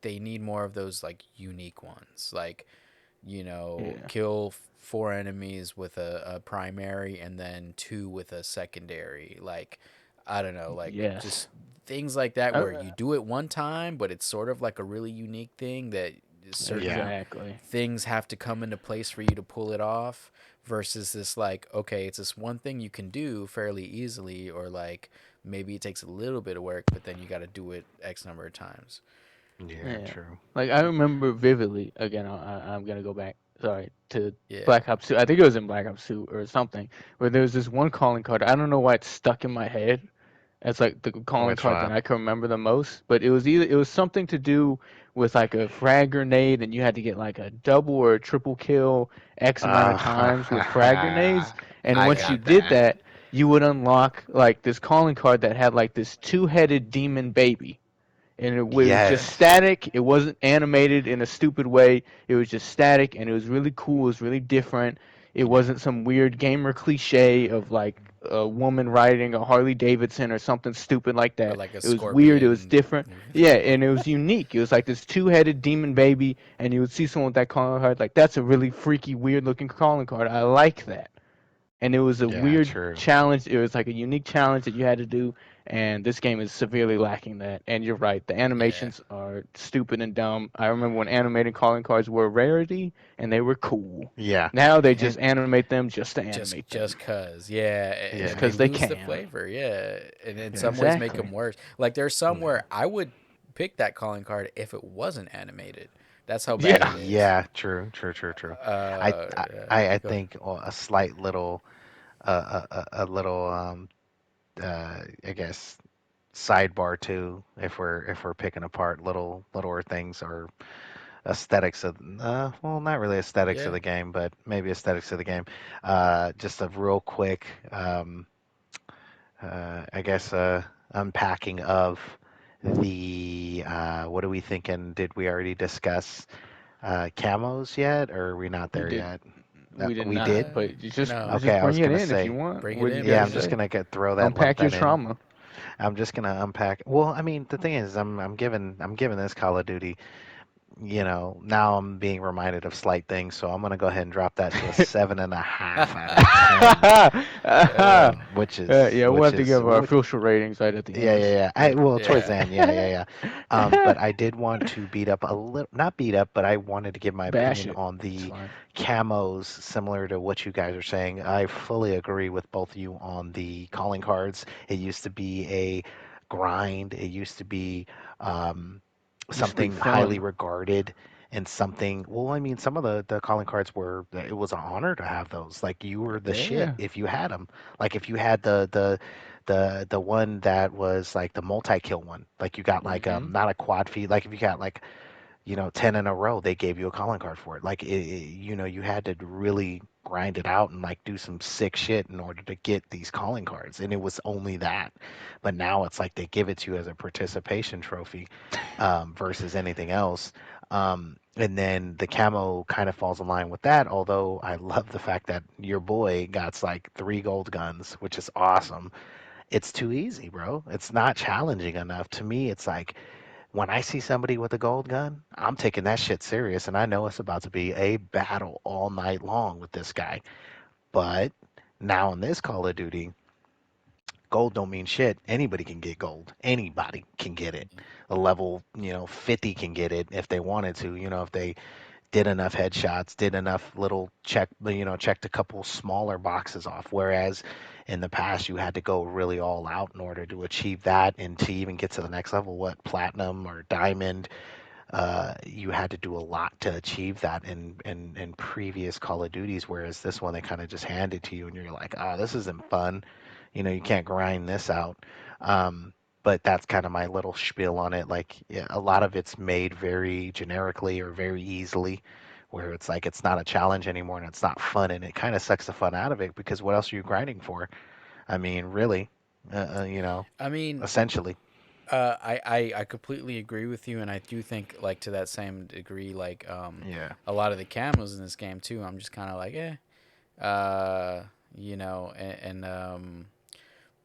they need more of those like unique ones, like Yeah. kill four enemies with a primary and then two with a secondary, like I don't know, like Yes. just things like that where Uh, you do it one time but it's sort of like a really unique thing that certain Yeah. exactly. things have to come into place for you to pull it off, versus this like, okay, it's this one thing you can do fairly easily, or like maybe it takes a little bit of work but then you got to do it x number of times. Yeah. Yeah. True. Like I remember vividly. Again, I'm gonna go back. Sorry to Yeah. Black Ops 2. I think it was in Black Ops 2 or something, where there was this one calling card. I don't know why it's stuck in my head. That's like the calling Which card that one? I can remember the most. But it was something to do with like a frag grenade, and you had to get like a double or a triple kill X amount of times with frag grenades. And I once you got did that. that, you would unlock like this calling card that had like this two-headed demon baby, and it was just Yes. static. It wasn't animated in a stupid way. It was just static, and it was really cool. It was really different. It wasn't some weird gamer cliche of like a woman riding a Harley Davidson or something stupid like Or that. like a It was weird. It was scorpion different. moving Yeah, through. and it was unique. It was like this two-headed demon baby, and you would see someone with that calling card. Like that's a really freaky, weird-looking calling card. I like that, and it was a Yeah, weird true. challenge. It was like a unique challenge that you had to do, and this game is severely lacking that. And you're right, the Yeah. animations are stupid and dumb. I remember when animated calling cards were a rarity and they were cool. Yeah. Now they just And animate them just to just animate them, just cause, yeah, just yeah. and they because they lose the can. flavor, yeah, and in Yeah, some ways make exactly. them worse. Like there's some Yeah. where I would pick that calling card if it wasn't animated. That's how bad it Yeah. is. Yeah, true, true, true, true. I I Yeah. I Go. think a slight little a little I guess sidebar too, if we're picking apart littler things or aesthetics of well, not really aesthetics of Yeah. the game, but maybe aesthetics of the game. Just a real quick I guess unpacking of the what are we thinking? Did we already discuss camos yet, or are we not We there did. yet? We did We not, did. Uh, but you just no. Okay, just I bring was it gonna in if you say. want. Bring it What do you in, Yeah, got to I'm man. just say? gonna get throw that lump Unpack your that in. trauma. I'm just gonna unpack. Well, I mean, the thing is, I'm giving this Call of Duty. Now I'm being reminded of slight things, so I'm gonna go ahead and drop that to a 7.5 out of 10, Uh, Yeah, we'll have to give our official ratings right at the yeah, yeah, end. yeah. But Well, towards yeah. the end, yeah, yeah, yeah. But I did want to beat up a little, not beat up, but I wanted to give my bash opinion it. on It's the fine. camos, similar to what you guys are saying. I fully agree with both of you on the calling cards. It used to be a grind. It used to be um, Used to be something highly fun. regarded and something. Well, I mean, some of the calling cards were. It was an honor to have those. Like you were the shit Yeah. if you had them. Like if you had the one that was like the multi-kill one. Like you got like Hmm. not a quad feed. Like if you got like 10 in a row, they gave you a calling card for it. Like you had to really grind it out and like do some sick shit in order to get these calling cards. And it was only that. But now it's like they give it to you as a participation trophy versus anything else. And then the camo kind of falls in line with that, although I love the fact that your boy got like 3 gold guns, which is awesome. It's too easy, bro. It's not challenging enough. To me, it's like when I see somebody with a gold gun, I'm taking that shit serious, and I know it's about to be a battle all night long with this guy. But now in this Call of Duty, gold don't mean shit. Anybody can get gold. Anybody can get it. A level, 50 can get it if they wanted to. If they did enough headshots, did enough little checked a couple smaller boxes off. Whereas in the past, you had to go really all out in order to achieve that and to even get to the next level, what, platinum or diamond, you had to do a lot to achieve that in previous Call of Duties. Whereas this one, they kind of just hand it to you and you're like, oh, this isn't fun. You can't grind this out. But that's kind of my little spiel on it. Like, yeah, a lot of it's made very generically or very easily, where it's like it's not a challenge anymore and it's not fun, and it kind of sucks the fun out of it because what else are you grinding for? I mean, really, I mean, essentially. I completely agree with you, and I do think like to that same degree, like Yeah. a lot of the camos in this game too. I'm just kind of like,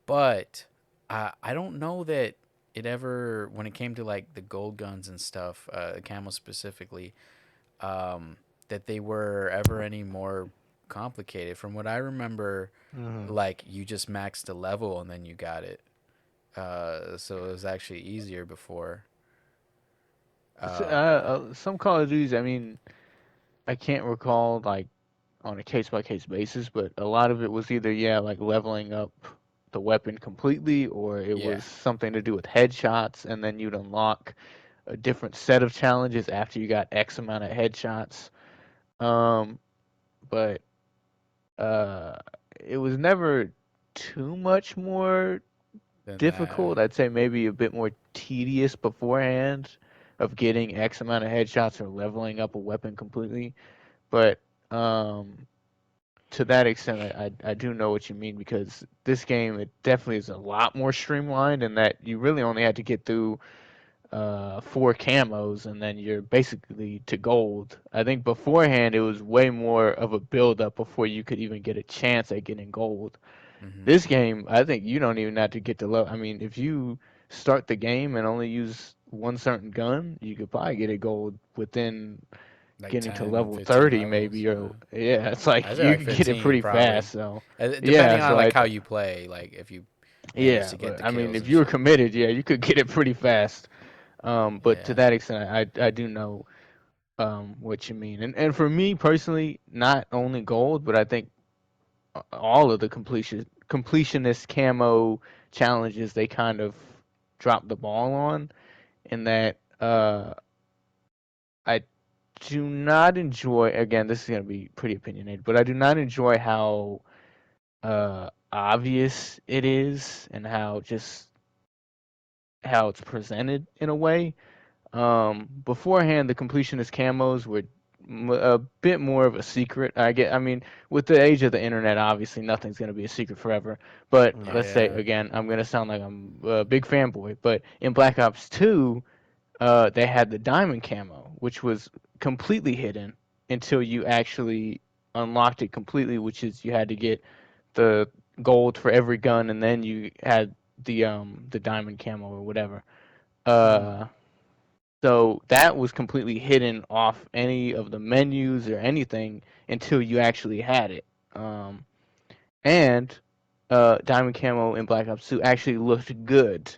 but I don't know that it ever when it came to like the gold guns and stuff, the camos specifically, that they were ever any more complicated. From what I remember, Hmm. like you just maxed the level and then you got it. So it was actually easier before. Uh, Some Call of Duties. I mean, I can't recall like on a case by case basis, but a lot of it was either like leveling up the weapon completely, or it yeah. was something to do with headshots, and then you'd unlock a different set of challenges after you got X amount of headshots. Um, but uh, it was never too much more than that. difficult. I'd say maybe a bit more tedious beforehand of getting X amount of headshots or leveling up a weapon completely. But um, to that extent, I do know what you mean because this game it definitely is a lot more streamlined in that you really only had to get through four camos and then you're basically to gold. I think beforehand it was way more of a build up before you could even get a chance at getting gold. Hmm. This game, I think you don't even have to get to level. I mean, if you start the game and only use one certain gun, you could probably get a gold within Like getting to 10, level 15 30 levels. maybe or yeah, it's like I say you like could get it 15 pretty probably. fast. So Depending yeah, on so like how you play, like if you manage yeah, to get but the I mean, kills if and you were shit. committed, yeah, you could get it pretty fast. But to Yeah. that extent, I do know what you mean. And for me personally, not only gold, but I think all of the completionist camo challenges they kind of dropped the ball on in that I do not enjoy again this is going to be pretty opinionated, but I do not enjoy how obvious it is and how just how it's presented in a way. Beforehand, the completionist camos were a bit more of a secret. I mean, with the age of the internet, obviously nothing's gonna be a secret forever. But Yeah. let's say Yeah. again, I'm gonna sound like I'm a big fanboy. But in Black Ops 2, they had the diamond camo, which was completely hidden until you actually unlocked it completely, which is you had to get the gold for every gun, and then you had the diamond camo or whatever. Mm. Uh, so that was completely hidden off any of the menus or anything until you actually had it. Um, and Diamond Camo in Black Ops 2 actually looked good.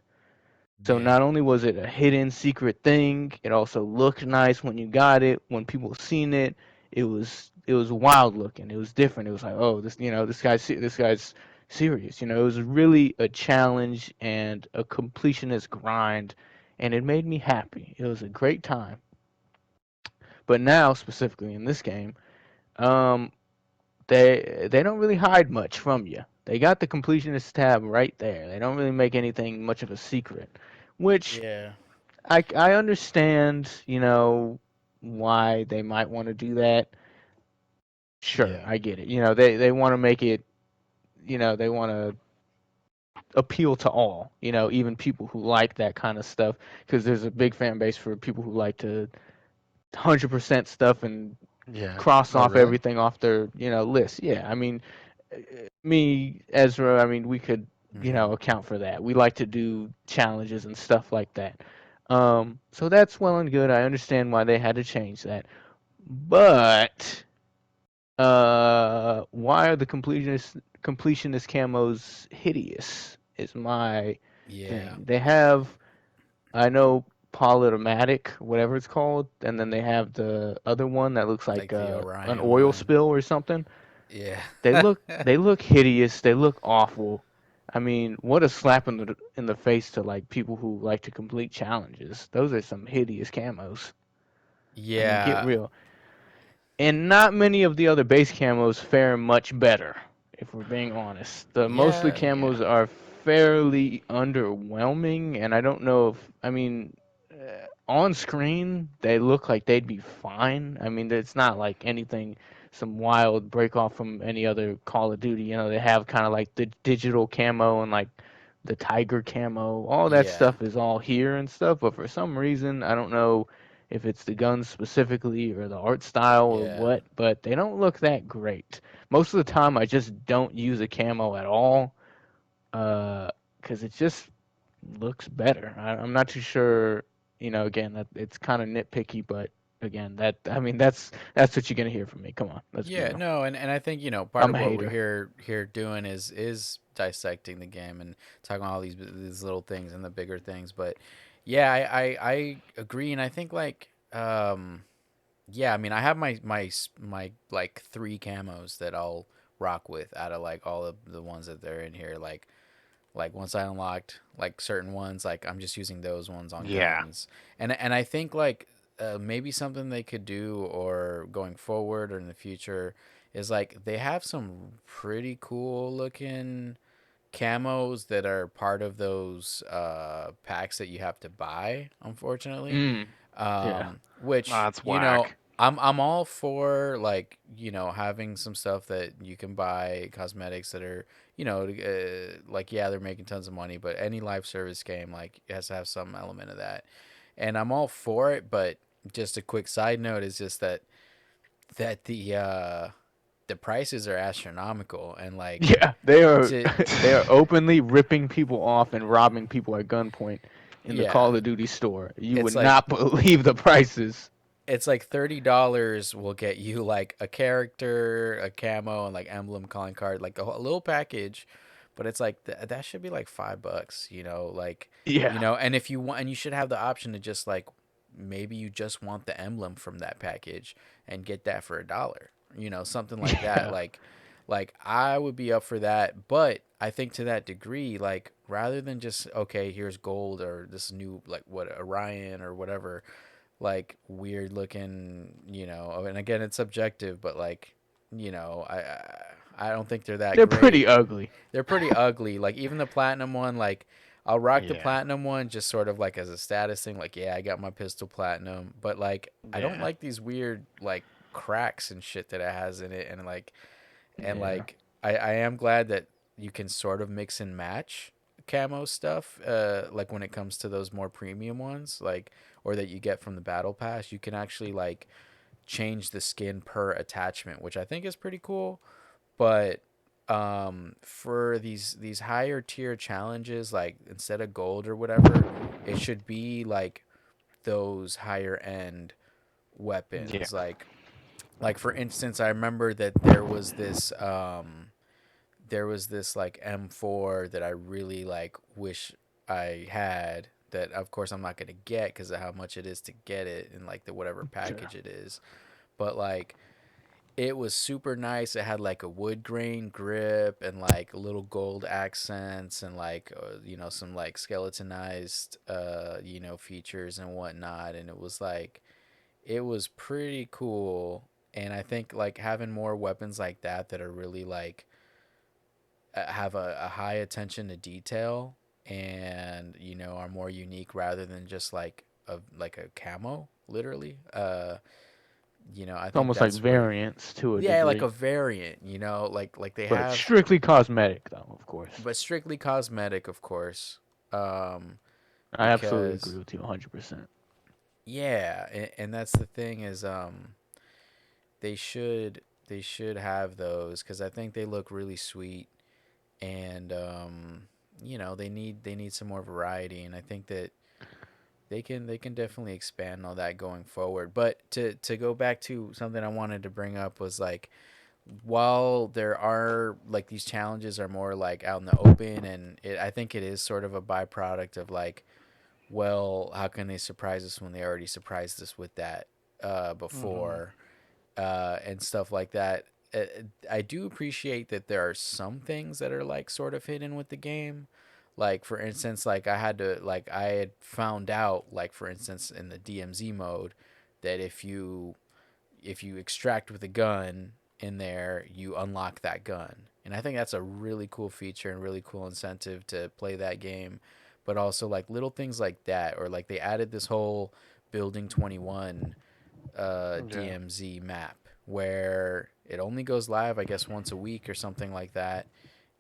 So Yeah. not only was it a hidden secret thing, it also looked nice when you got it. When people seen it, it was wild looking. It was different. It was like, oh, this guy's serious. It was really a challenge and a completionist grind, and it made me happy. It was a great time. But now, specifically in this game, um, they don't really hide much from you. They got the completionist tab right there. They don't really make anything much of a secret, which Yeah. I understand, why they might want to do that. Sure, Yeah. I get it. They want to make it, they want to appeal to all, even people who like that kind of stuff because there's a big fan base for people who like to 100% stuff and Yeah. cross Oh, off really? everything off their, list. Yeah, I mean, me, Ezra, I mean, we could, Hmm. account for that. We like to do challenges and stuff like that. So that's well and good. I understand why they had to change that. But why are the completionist camos hideous? Is my Yeah. thing. They have I know polytomatic, whatever it's called, and then they have the other one that looks like Like the an Orion oil one. spill or something. Yeah. They look hideous. They look awful. I mean, what a slap in the face to like people who like to complete challenges. Those are some hideous camos. I mean, get Yeah. real. And not many of the other base camos fare much better, if we're being honest. The most of the Yeah. camos are fairly underwhelming, and I don't know if I mean on screen they look like they'd be fine. I mean, it's not like anything, some wild break off from any other Call of Duty. They have kind of like the digital camo and like the tiger camo. All that Yeah. stuff is all here and stuff, but for some reason, I don't know if it's the guns specifically or the art style or Yeah. what, but they don't look that great. Most of the time, I just don't use a camo at all, because it just looks better. I'm not too sure. Again, that it's kind of nitpicky, but again, that I mean, that's what you're gonna hear from me. Come on, let's be Yeah, real. no, and I think part I'm of a what we're hater. here doing is dissecting the game and talking about all these little things and the bigger things. But yeah, I agree, and I think yeah, I mean I have my like three camos that I'll rock with out of like all of the ones that they're in here. Like once I unlocked like certain ones, like I'm just using those ones on Yeah. guns, and I think maybe something they could do or going forward or in the future is like they have some pretty cool looking camos that are part of those packs that you have to buy, unfortunately. Mm. Yeah. Ah, Which, it's you know, whack. I'm all for, like, you know, having some stuff that you can buy, cosmetics that are, you know, like, yeah, they're making tons of money, but any live service game, like, it has to have some element of that. And I'm all for it, but just a quick side note is just that the prices are astronomical, and like Yeah, they are to they are openly ripping people off and robbing people at gunpoint in the yeah, Call of Duty store. You would it's like not believe the prices. it's like $30 will get you like a character, a camo, and like emblem calling card, like a little package. But it's like that should be like $5, you know, like, you Yeah. know. And if you want, and you should have the option to just like, maybe you just want the emblem from that package and get that for $1, you know, something like that. Yeah. Like I would be up for that, but I think to that degree, like rather than just, okay, here's gold or this new, like, what, Orion or whatever, like weird looking, you know. And again, it's subjective, but like, you know, I don't think they're that They're great. pretty ugly. They're pretty ugly. Like even the platinum one, like I'll rock the Yeah, platinum one just sort of like as a status thing. Like, yeah, I got my pistol platinum, but like I don't yeah, like these weird like cracks and shit that it has in it, and Yeah. like I am glad that you can sort of mix and match camo stuff, like when it comes to those more premium ones, like, or that you get from the battle pass, you can actually like change the skin per attachment, which I think is pretty cool. But for these higher tier challenges, like instead of gold or whatever, it should be like those higher end yeah. weapons, like for instance, I remember that there was this like M4 that I really like wish I had, that of course I'm not going to get because of how much it is to get it and like the whatever Sure. package it is. But like it was super nice. It had like a wood grain grip and like little gold accents and like, you know, some like skeletonized you know, features and whatnot. And it was like, it was pretty cool. And I think like having more weapons like that are really like, have a high attention to detail, and you know, are more unique rather than just like a camo, literally. You know, I It's think almost like that's where, variants to a yeah, like a degree, variant, you know, like they but have, strictly cosmetic, though, of course. but strictly cosmetic, of course. um I absolutely agree because with you 100%. yeah, and that's the thing is, they should have those because I think they look really sweet. And you know, they need some more variety, and I think that they can definitely expand all that going forward. But to go back to something I wanted to bring up was like, while there are like these challenges are more like out in the open, and I think it is sort of a byproduct of like, well, how can they surprise us when they already surprised us with that Hmm. before, and stuff like that. Uh, I do appreciate that there are some things that are like sort of hidden with the game. Like for instance, like I had found out, like for instance in the DMZ mode, that if you extract with a gun in there, you unlock that gun. And I think that's a really cool feature and really cool incentive to play that game. But also like little things like that, or like they added this whole Building 21 Yeah. DMZ map where it only goes live, I guess, once a week or something like that.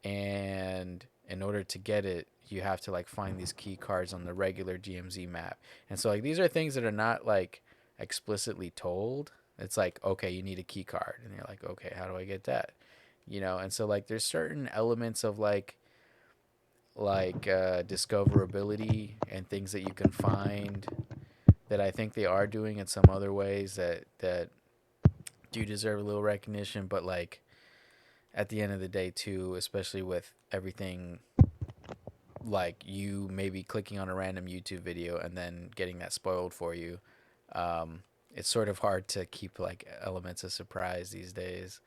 And in order to get it, you have to like find these key cards on the regular DMZ map. And so like these are things that are not like explicitly told. It's like, okay, you need a key card, and you're like, okay, how do I get that? You know, and so like there's certain elements of discoverability and things that you can find that I think they are doing in some other ways that do deserve a little recognition. But like at the end of the day, too, especially with everything, like you maybe clicking on a random YouTube video and then getting that spoiled for you, it's sort of hard to keep like elements of surprise these days.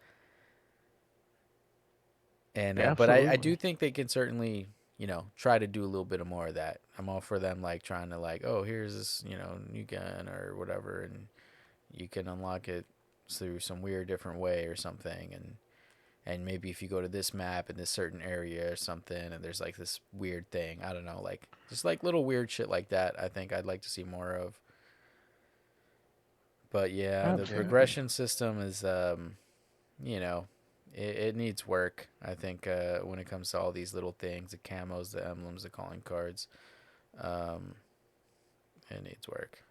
And but I do Absolutely. think they can certainly, you know, try to do a little bit of more of that. I'm all for them like trying to like, oh, here's this, you know, new gun or whatever, and you can unlock it through some weird different way or something. And and maybe if you go to this map in this certain area or something, and there's like this weird thing. I don't know, like just like little weird shit like that. I think I'd like to see more of. But yeah, the Yeah. Absolutely. progression system is, you know, it needs work. I think when it comes to all these little things, the camos, the emblems, the calling cards, um, it needs work.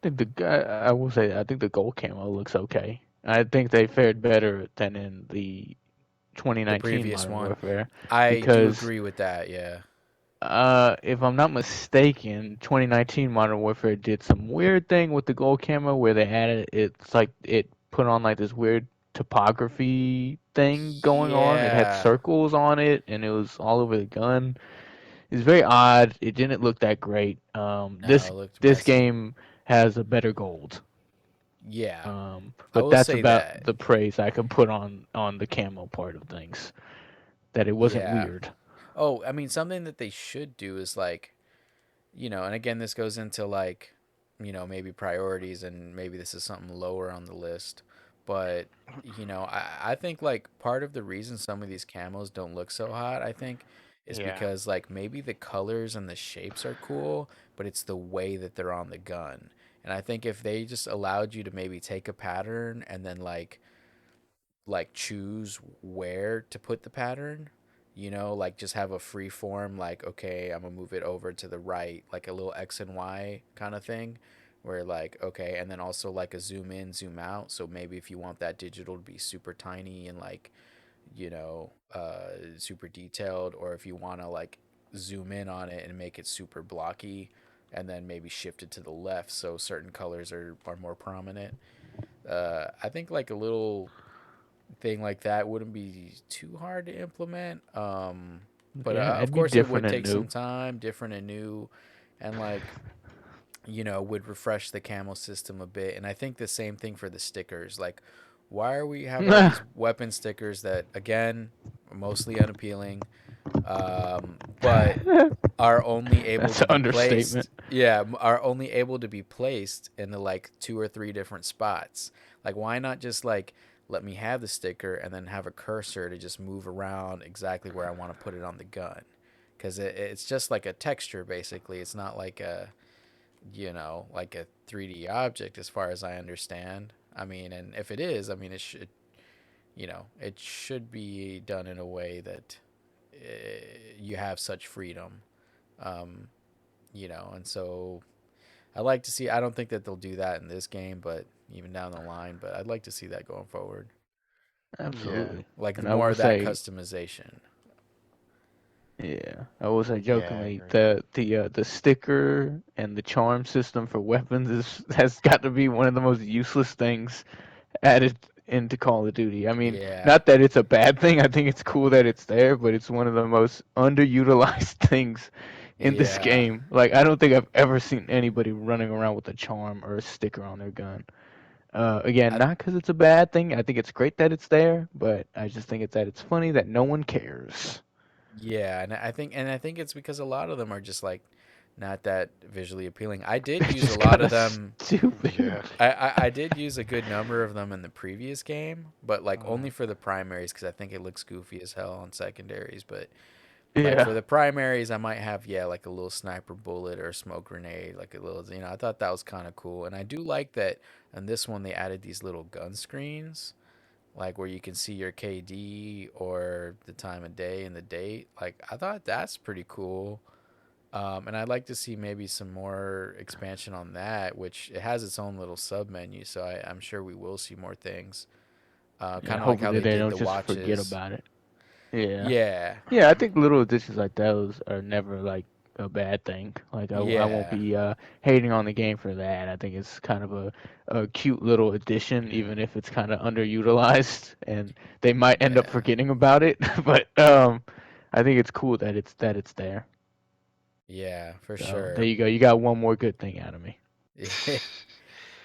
I think I will say I think the gold camo looks okay. I think they fared better than in the The 2019 previous Modern one, Warfare I do because agree with that. Yeah, if I'm not mistaken, 2019 Modern Warfare did some weird thing with the gold camo where they added it's like it put on like this weird topography thing going on. It had yeah. circles on it and it was all over the gun. It's very odd. It didn't look that great. No, it looked This messy. game has a better gold. Yeah, I But will that's say about that. the praise I could put on the camo part of things. That it wasn't Yeah. weird. Oh, I mean, something that they should do is like, and again, this goes into like, maybe priorities, and maybe this is something lower on the list. But, I think like part of the reason some of these camos don't look so hot, I think, is Yeah. because like maybe the colors and the shapes are cool, but it's the way that they're on the gun. And I think if they just allowed you to maybe take a pattern and then like choose where to put the pattern, like just have a free form, like, okay, I'm gonna move it over to the right, like a little X and Y kind of thing, where like, okay, and then also like a zoom in, zoom out. So maybe if you want that digital to be super tiny and like, super detailed, or if you want to like zoom in on it and make it super blocky, and then maybe shift it to the left so certain colors are more prominent. I think like a little thing like that wouldn't be too hard to implement. But Yeah, of it'd be course, it different would and take some new. time, different and new, and like, would refresh the camo system a bit. And I think the same thing for the stickers. Like, why are we have all these weapon stickers that again are mostly unappealing, but are only able That's to an be understatement. placed, yeah, are only able to be placed in the like two or three different spots. Like, why not just like let me have the sticker and then have a cursor to just move around exactly where I want to put it on the gun? Because it's just like a texture, basically. It's not like like a 3D object as far as I understand. I mean, and if it is, I mean, it should be done in a way that you have such freedom. Um, and so I like to see. I don't think that they'll do that in this game, but even down the line. But I'd like to see that going forward, Yeah. Absolutely. like the And I more will of that say, customization. yeah, I will say Yeah, I jokingly, agree. the sticker and the charm system for weapons is has got to be one of the most useless things added into Call of Duty. I mean, Yeah, not that it's a bad thing. I think it's cool that it's there, but it's one of the most underutilized things in this yeah, game. Like, I don't think I've ever seen anybody running around with a charm or a sticker on their gun. Again, I, not because it's a bad thing. I think it's great that it's there, but I just think it's funny that no one cares. yeah, and I think it's because a lot of them are just like not that visually appealing. I did It's use a just lot kind of of them. stupid. Yeah. I did use a good number of them in the previous game, but like only Mhm. for the primaries because I think it looks goofy as hell on secondaries. But like for Yeah. the primaries, I might have, yeah, like a little sniper bullet or a smoke grenade, like a little, I thought that was kind of cool. And I do like that in this one they added these little gun screens, like where you can see your KD or the time of day and the date. Like I thought that's pretty cool. And I'd like to see maybe some more expansion on that, which it has its own little sub menu. So I'm sure we will see more things. Yeah. Kind of like how Hopefully they they did don't the just forget watches. about it. Yeah. Yeah, Yeah, I think little additions like those are never like a bad thing. Like I won't yeah, be hating on the game for that. I think it's kind of a cute little addition, even if it's kind of underutilized, and they might end up yeah, forgetting about it. But I think it's cool that it's there. yeah, for So there sure. you go. You got one more good thing out of me.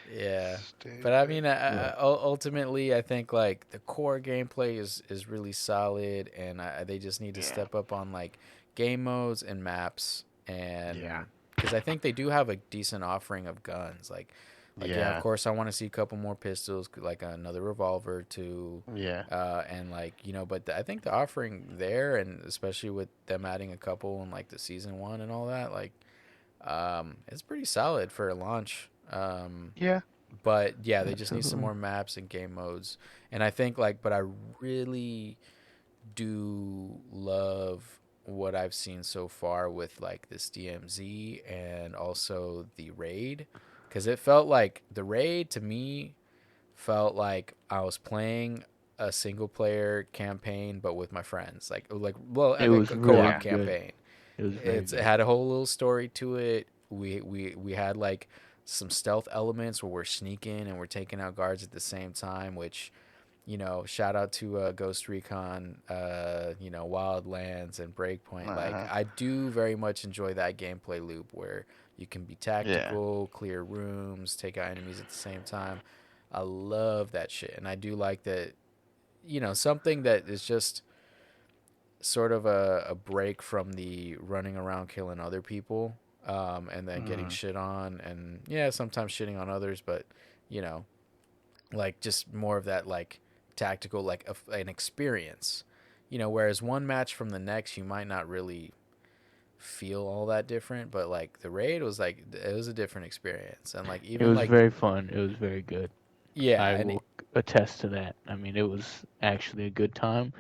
Yeah, but I Stupid. mean, Look, ultimately, I think like the core gameplay is really solid, and they just need to Yeah. step up on like game modes and maps, Yeah. and because I think they do have a decent offering of guns. Like Like, yeah, of Yeah. course, I want to see a couple more pistols, like another revolver too, Yeah. and like but I think the offering there, and especially with them adding a couple in like the season one and all that, like, it's pretty solid for a launch. Yeah. But yeah, they just need some Absolutely. more maps and game modes, and I think like, but I really do love what I've seen so far with like this DMZ and also the raid, because it felt like the raid to me felt like I was playing a single player campaign but with my friends, like well, It like was a really co-op Yeah. good. campaign. It was very It good. had a whole little story to it. We had like some stealth elements where we're sneaking and we're taking out guards at the same time, which, shout out to Ghost Recon, Wildlands and Breakpoint. Like, Uh-huh. I do very much enjoy that gameplay loop where you can be Yeah. tactical, clear rooms, take out enemies at the same time. I love that shit, and I do like that. Something that is just sort of a break from the running around killing other people, and then getting Mm. shit on, and yeah, sometimes shitting on others, but you know, like just more of that like tactical, like an experience. Whereas one match from the next, you might not really feel all that different, but like the raid was like it was a different experience, and like It even was like very fun. It was very good. yeah, I and will attest to that. I mean, it was actually a good time.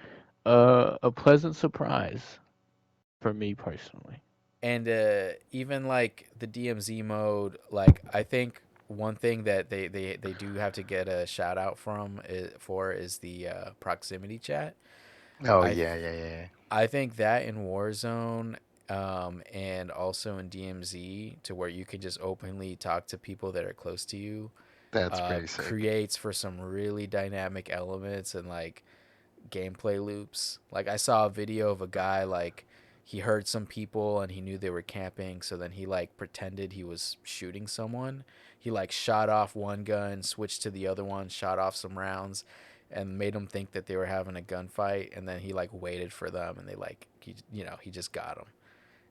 A pleasant surprise for me personally. even like the DMZ mode, like I think one thing that they do have to get a shout out is the proximity chat. Oh I th- yeah, yeah, yeah, yeah. I think that in Warzone, and also in DMZ, to where you can just openly talk to people that are close to you, That's pretty sick. creates for some really dynamic elements and like gameplay loops. Like, I saw a video of a guy, like, he heard some people and he knew they were camping, so then he like pretended he was shooting someone. He like shot off one gun, switched to the other one, shot off some rounds, and made them think that they were having a gunfight, and then he like waited for them, and they like he just got them.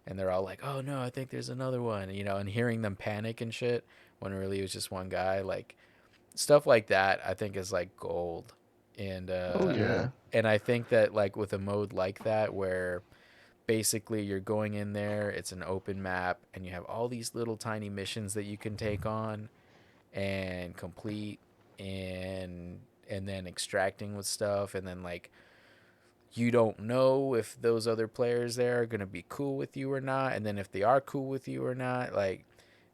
And they're all like, "Oh no, I think there's another one," and hearing them panic and shit when really it was just one guy, like stuff like that, I think is like gold. And Oh Yeah. yeah. I think that like with a mode like that where basically you're going in there, it's an open map, and you have all these little tiny missions that you can take on and complete, and then extracting with stuff, and then like you don't know if those other players there are going to be cool with you or not, and then if they are cool with you or not, like,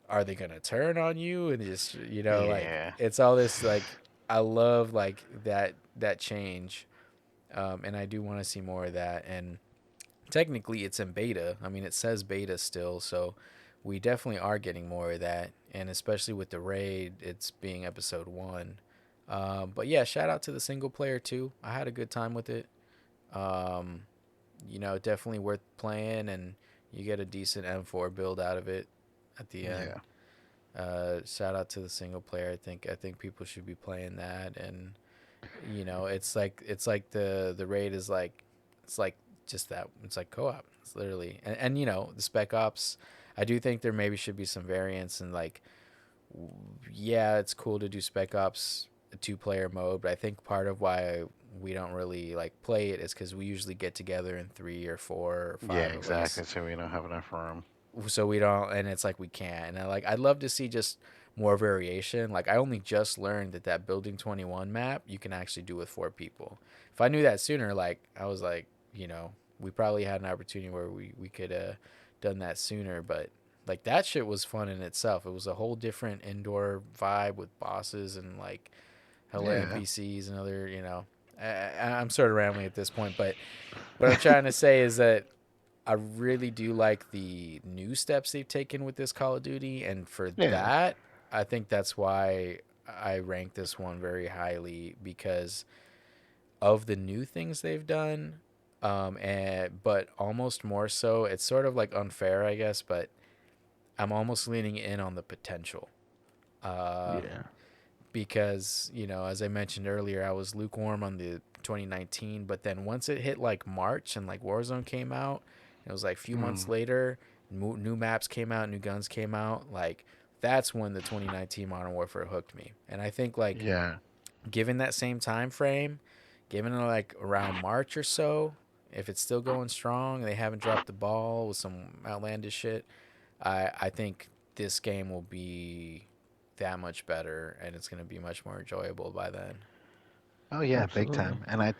are they gonna turn on you, and just like Yeah. it's all this like I love like that change, and I do want to see more of that. And technically it's in beta. I mean, it says beta still, so we definitely are getting more of that, and especially with the raid, it's being episode one. But yeah, shout out to the single player too. I had a good time with it. um, Definitely worth playing, and you get a decent M4 build out of it at the end. Yeah. Shout out to the single player. I think people should be playing that, and it's like the raid is like it's like just that. It's like co-op. It's literally, and the Spec Ops. I do think there maybe should be some variants, and like yeah, it's cool to do Spec Ops a two-player mode, but I think part of why we don't really like play it is because we usually get together in three or four or Yeah, five of us, exactly. So we don't have enough room. so we don't, and it's like we can't. And I'd love to see just more variation. Like, I only just learned that building 21 map you can actually do with four people. If I knew that sooner, like I was like, we probably had an opportunity where we could done that sooner. But like that shit was fun in itself. It was a whole different indoor vibe with bosses and like hella Yeah. NPCs and other, I'm sort of rambling at this point, but what I'm trying to say is that I really do like the new steps they've taken with this Call of Duty, and for Yeah. that, I think that's why I rank this one very highly, because of the new things they've done. But almost more so, it's sort of like unfair, I guess, but I'm almost leaning in on the potential. Uh, Yeah. because as I mentioned earlier, I was lukewarm on the 2019, but then once it hit like March and like Warzone came out, it was like a few months Mm. later, new maps came out, new guns came out, like that's when the 2019 Modern Warfare hooked me. And I think like Yeah. given that same time frame, given like around March or so, if it's still going strong, they haven't dropped the ball with some outlandish shit. I think this game will be that much better, and it's gonna be much more enjoyable by then. Oh yeah, big Absolutely. time. And I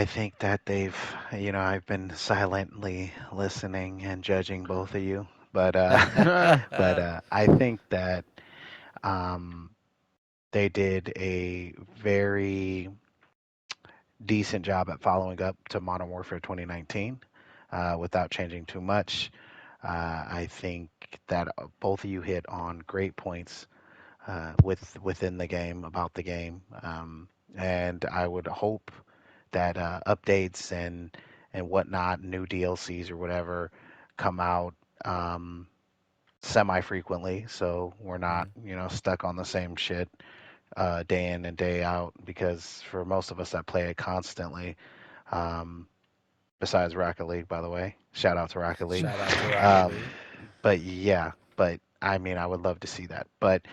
think that they've, I've been silently listening and judging both of you, but I think that um, they did a very decent job at following up to Modern Warfare 2019 without changing too much. I think that both of you hit on great points within the game about the game, and I would hope that updates and whatnot, new DLCs or whatever, come out semi frequently, so we're not Mhm. stuck on the same shit day in and day out. Because for most of us that play it constantly, um, besides Rocket League, by the way, shout out to Rocket League. Shout out to Rocket Um, League. but yeah, but I mean, I would love to see that. But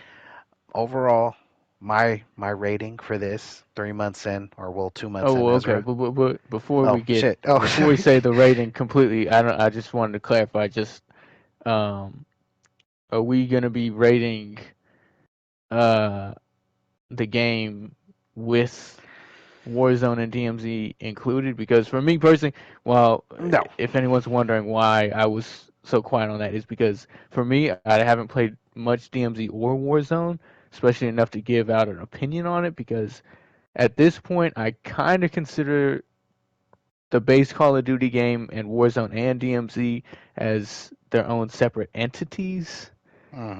overall, my rating for this 3 months in, or well, 2 months Oh, in, okay. Ezra. But before Oh we get shit. Oh, before we sorry. say the rating completely, I don't. I just wanted to clarify. Just um, are we gonna be rating uh the game with Warzone and DMZ included? Because for me personally, well, No. if anyone's wondering why I was so quiet on that, is because for me, I haven't played much DMZ or Warzone, especially enough to give out an opinion on it. Because at this point, I kind of consider the base Call of Duty game and Warzone and DMZ as their own separate entities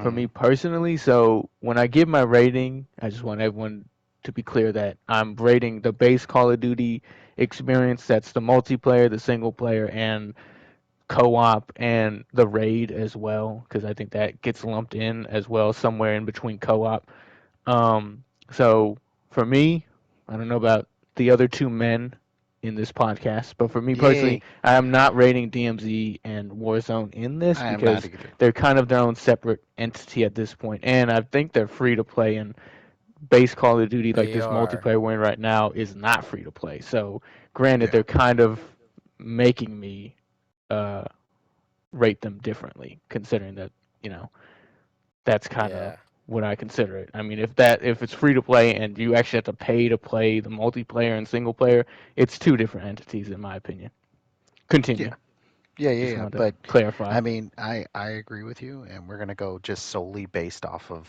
for Hmm. me personally. So when I give my rating, I just want everyone to be clear that I'm rating the base Call of Duty experience. That's the multiplayer, the single player, and co-op, and the raid as well, because I think that gets lumped in as well somewhere in between co-op. So for me, I don't know about the other two men in this podcast, but for me personally, Yay. I am not rating DMZ and Warzone in this I am not because either. they're kind of their own separate entity at this point, and I think they're free to play. And base Call of Duty, like They this are. multiplayer we're in right now, is not free to play. So, granted, Yeah. they're kind of making me uh, rate them differently, considering that you know that's kind of Yeah. what I consider it. I mean, if it's free to play and you actually have to pay to play the multiplayer and single player, it's two different entities in my opinion. Yeah. Continue. Yeah. Yeah. Just Yeah. wanted to But clarify. I mean, I agree with you, and we're gonna go just solely based off of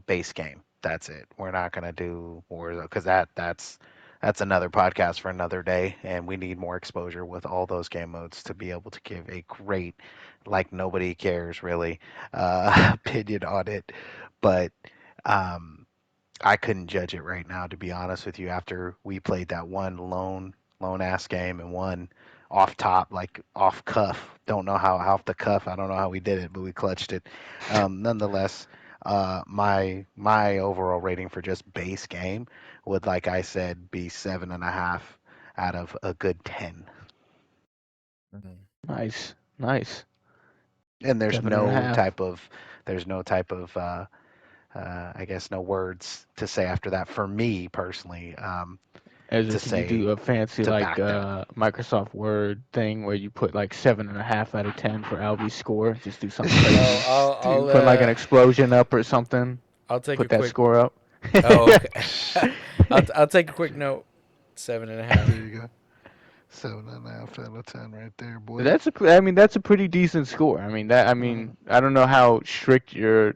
base game. That's it. We're not gonna do Warzone because that's another podcast for another day, and we need more exposure with all those game modes to be able to give a great, like nobody cares really, opinion on it. But um, I couldn't judge it right now, to be honest with you. After we played that one lone ass game and one off top, like off cuff. Don't know how off the cuff. I don't know how we did it, but we clutched it. Nonetheless, my overall rating for just base game would, like I said, be 7.5 out of a good 10. Mhm. Nice, nice. And there's Seven and a no half. type of there's no type of I guess no words to say after that for me personally, Ezra, to can you do say a fancy to like back that. Microsoft Word thing where you put like 7.5 out of 10 for Albie's score? Just do something Oh, crazy. Put like an Stupid. explosion up or something. I'll take a Put that quick. score up. Oh, okay. I'll take a quick note. Seven and a There half. you go. 7.5 out of 10 right there, boy. I mean, that's a pretty decent score. I mean, Hmm. I don't know how strict your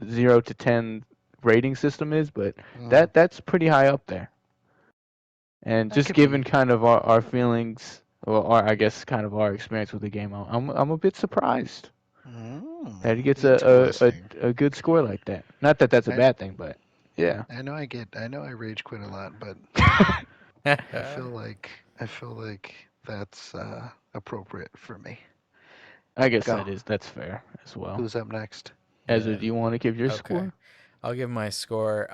0 to 10 rating system is, but Hmm. that's pretty high up there. And That just could be. given kind of our feelings, or our, I guess kind of our experience with the game, I'm a bit surprised that he gets Interesting. a good score like that. Not that that's a I bad thing, but yeah. I know I rage quit a lot, but I feel like I feel like that's appropriate for me. I guess Go. that's fair as well. Who's up next? Ezra, Yeah. do you want to give your Okay. score? I'll give my score.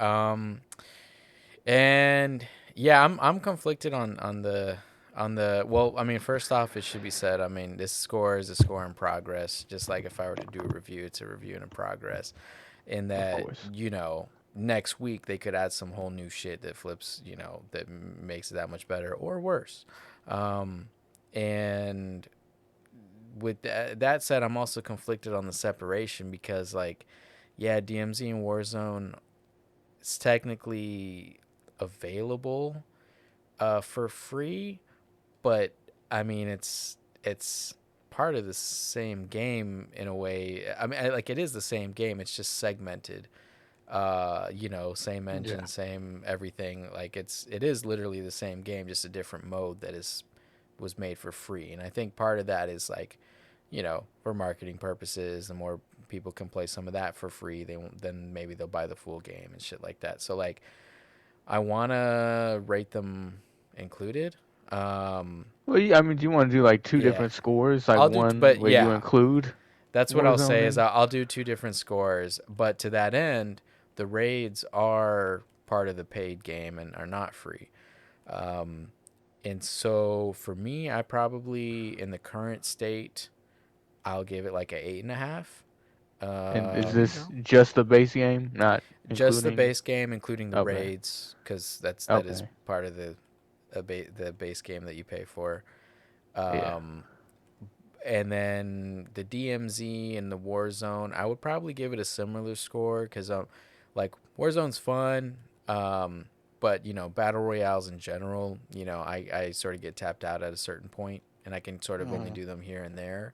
And yeah, I'm conflicted on the On the well, I mean, first off, it should be said. I mean, this score is a score in progress. Just like if I were to do a review, it's a review in progress. In Of that, course. next week they could add some whole new shit that flips, that makes it that much better or worse. Um, and with that said, I'm also conflicted on the separation because, like, yeah, DMZ and Warzone, it's technically available for free, but I mean, it's part of the same game in a way. I mean, like it is the same game. It's just segmented. Same Yeah. engine, same everything. Like it is literally the same game, just a different mode that is was made for free. And I think part of that is like, for marketing purposes, the more people can play some of that for free, then maybe they'll buy the full game and shit like that. So like, I wanna rate them included. Um, Well, I mean, do you want to do like two yeah, different scores, like I'll do, one but where you yeah, include that's what I'll Warzone say is in? I'll do two different scores. But to that end, the raids are part of the paid game and are not free. Um, and so for me, I probably in the current state, I'll give it like a 8.5. And is There you Um, this go. just the base game, not just the including? base game, including the Okay. raids, because that is Okay. part of the base game that you pay for. Yeah. Um, and then the DMZ and the Warzone, I would probably give it a similar score because like Warzone's fun, but battle royales in general, I sort of get tapped out at a certain point, and I can sort of only Mhm. do them here and there.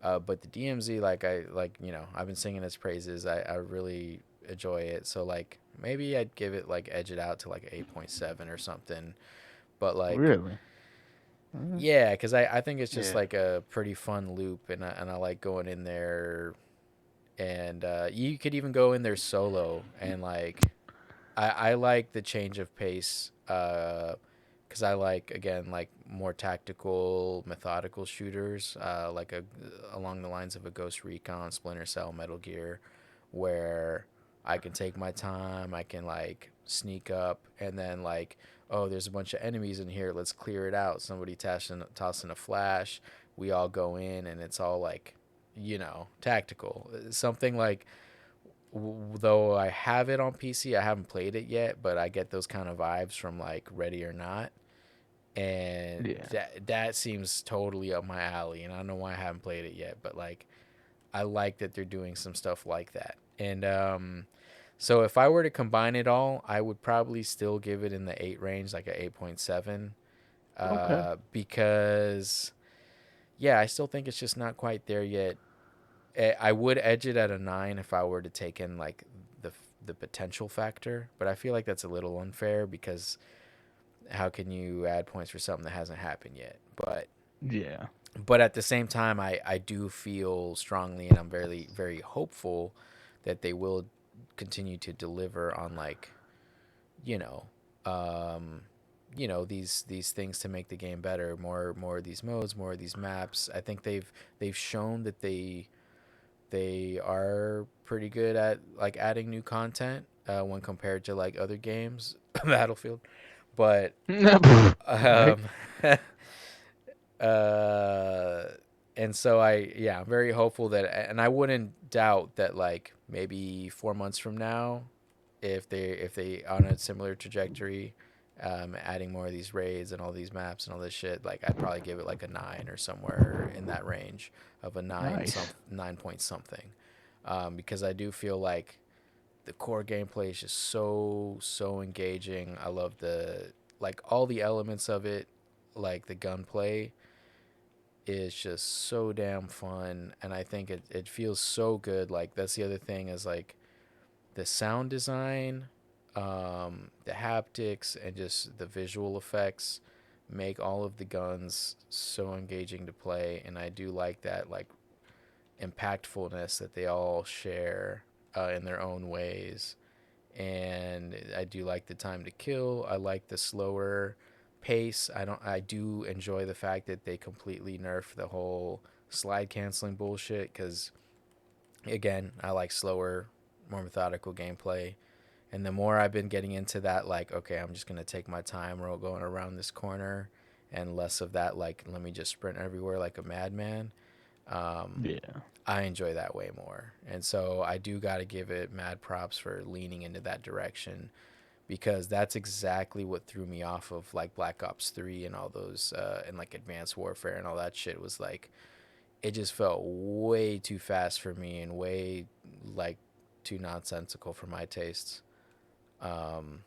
But the DMZ, I've been singing its praises. I really enjoy it. So like maybe I'd give it like edge it out to like 8.7 or something. But like Really? Mm. yeah, because I think it's just Yeah. like a pretty fun loop, and I like going in there, and you could even go in there solo, and like I like the change of pace, because I like again like more tactical, methodical shooters, along the lines of a Ghost Recon, Splinter Cell, Metal Gear, where I can take my time, I can like sneak up, and then like, oh, there's a bunch of enemies in here, let's clear it out. Somebody tossing a flash, we all go in, and it's all like, tactical. Something like, though I have it on PC, I haven't played it yet, but I get those kind of vibes from like Ready or Not, and Yeah. that seems totally up my alley. And I don't know why I haven't played it yet, but like I like that they're doing some stuff like that. And so if I were to combine it all, I would probably still give it in the 8 range, like a 8.7, Okay. because yeah, I still think it's just not quite there yet. I would edge it at a 9 if I were to take in like the the potential factor, but I feel like that's a little unfair because how can you add points for something that hasn't happened yet? Yeah. But at the same time, I do feel strongly, and I'm very very hopeful that they will continue to deliver on like, you know um these things to make the game better, more of these modes, more of these maps. I think they've shown that they are pretty good at like adding new content, when compared to like other games, Battlefield. But Right. um, uh, and so I'm very hopeful that, and I wouldn't doubt that like maybe 4 months from now, if they on a similar trajectory, adding more of these raids and all these maps and all this shit, like I'd probably give it like a 9 or somewhere in that range of a Nice. 9 point something, because I do feel like the core gameplay is just so engaging. I love the like all the elements of it, like the gunplay is just so damn fun, and I think it feels so good. Like that's the other thing is like the sound design, the haptics, and just the visual effects make all of the guns so engaging to play, and I do like that like impactfulness that they all share, in their own ways. And I do like the time to kill. I like the slower pace. I do enjoy the fact that they completely nerfed the whole slide canceling bullshit, cuz again, I like slower, more methodical gameplay. And the more I've been getting into that, like, okay, I'm just going to take my time going around this corner and less of that like let me just sprint everywhere like a madman. Um, Yeah. I enjoy that way more, and so I do got to give it mad props for leaning into that direction because that's exactly what threw me off of like Black Ops 3 and all those and like Advanced Warfare and all that shit was like it just felt way too fast for me and way like too nonsensical for my tastes. Um,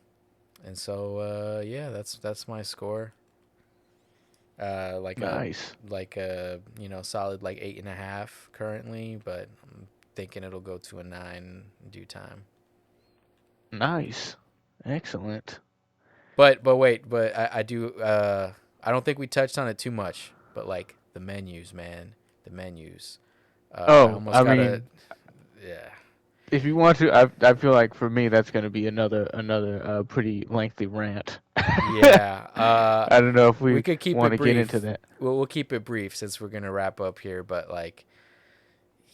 and so yeah, that's my score. Like a Nice. solid like 8.5 currently, but I'm thinking it'll go to a 9 in due time. Nice. Excellent. But wait, but I do I don't think we touched on it too much, but like the menus, man, the menus. I Oh, almost I gotta mean, yeah if you want to, I feel like for me that's going to be another pretty lengthy rant. yeah. I don't know if We we could keep want it to get into brief. that. We'll keep it brief since we're gonna wrap up here. But like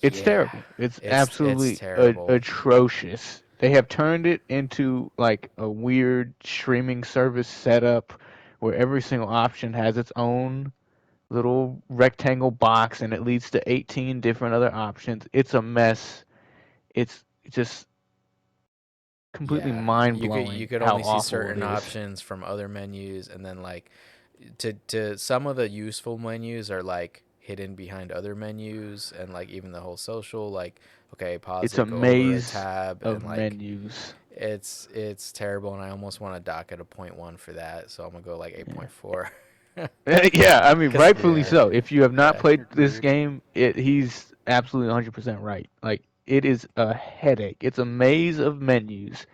It's yeah, terrible. It's it's absolutely terrible. atrocious. They have turned it into like a weird streaming service setup where every single option has its own little rectangle box and it leads to 18 different other options. It's a mess. It's just completely Yeah, you mind-blowing could how only see awful it certain is. options from other menus, and then like to some of the useful menus are like hidden behind other menus, and like even the whole social like okay pause It's a it, go over a maze tab, and of like menus. it's terrible, and I almost want to dock at a point one for that, so I'm gonna go like Yeah. 8.4. Yeah, I mean, Cause rightfully Yeah, so. If you have not yeah played this game, he's absolutely 100% right. Like, it is a headache. It's a maze of menus.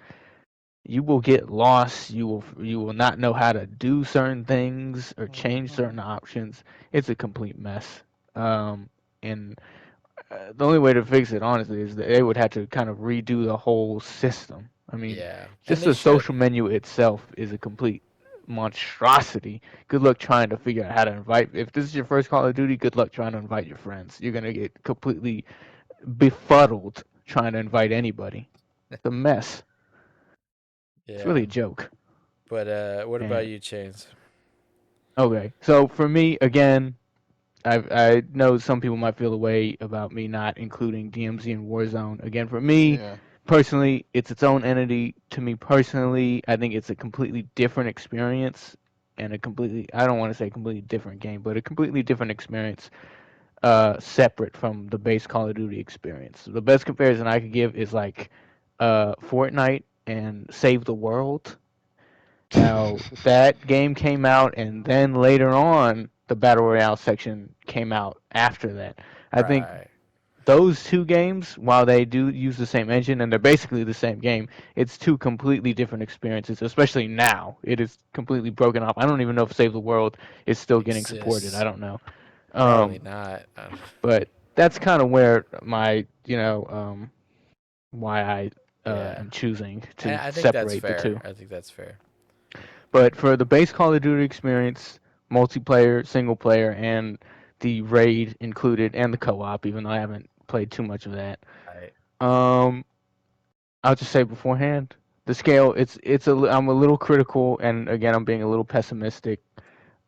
You will get lost. You will not know how to do certain things or change certain options. It's a complete mess. And the only way to fix it, honestly, is that they would have to kind of redo the whole system. I mean, yeah, and just they the should. social menu itself is a complete monstrosity. Good luck trying to figure out how to invite. If this is your first Call of Duty, good luck trying to invite your friends. You're gonna get completely befuddled trying to invite anybody. It's a mess. It's Yeah, really a joke. but what about And you, Chains? okay, so for me, again, I know some people might feel a way about me not including DMZ and Warzone. Again, for me yeah. personally, it's its own entity. To me personally, I think it's a completely different experience and a completely, I don't want to say completely different game, but a completely different experience, separate from the base Call of Duty experience. The best comparison I could give is like Fortnite and Save the World. Now, that game came out, and then later on, the Battle Royale section came out after that. I think Right. those two games, while they do use the same engine and they're basically the same game, it's two completely different experiences, especially now. It is completely broken off. I don't even know if Save the World is still getting supported. I Exists. don't know. Probably Um, not. but that's kind of where my, why I Yeah. am choosing And to I think that's separate the fair. two. I think that's fair. But for the base Call of Duty experience, multiplayer, single player, and the raid included, and the co-op, even though I haven't played too much of that. Right. Um, I'll just say beforehand, the scale, I'm a little critical, and again, I'm being a little pessimistic.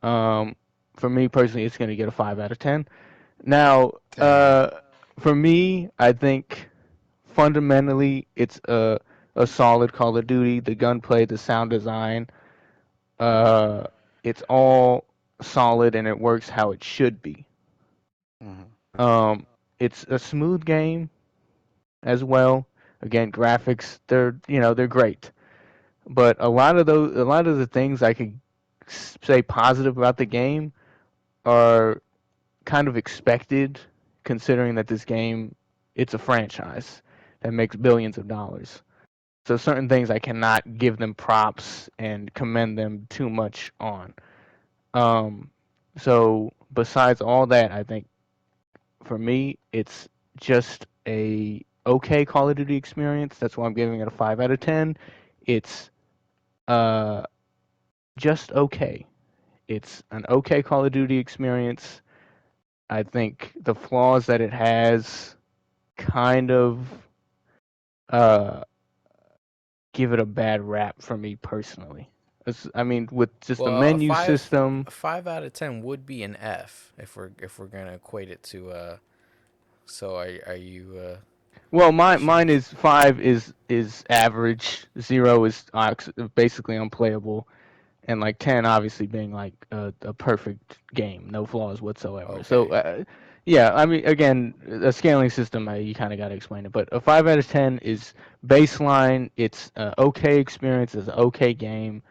Um, for me personally, it's going to get a 5 out of 10. Now, Dang. for me, I think fundamentally it's a solid Call of Duty. The gunplay, the sound design, uh, it's all solid and it works how it should be. Hmm. Um, it's a smooth game as well. Again, graphics, they're great. But a lot of the things I could say positive about the game are kind of expected, considering that this game, it's a franchise that makes billions of dollars. So certain things I cannot give them props and commend them too much on. Um, so besides all that, I think for me, it's just a okay Call of Duty experience. That's why I'm giving it a 5 out of 10. It's uh just okay. It's an okay Call of Duty experience. I think the flaws that it has kind of uh give it a bad rap for me personally. I mean, with just the Well, menu system. a 5 out of 10 would be an F if we're gonna equate it to So are you Well, mine shoot? is 5 is average, 0 is basically unplayable, and like 10 obviously being like a perfect game, no flaws whatsoever. So Okay. yeah, I mean again, a scaling system, you kind of got to explain it, but a 5 out of 10 is baseline. It's okay experience, it's an okay game.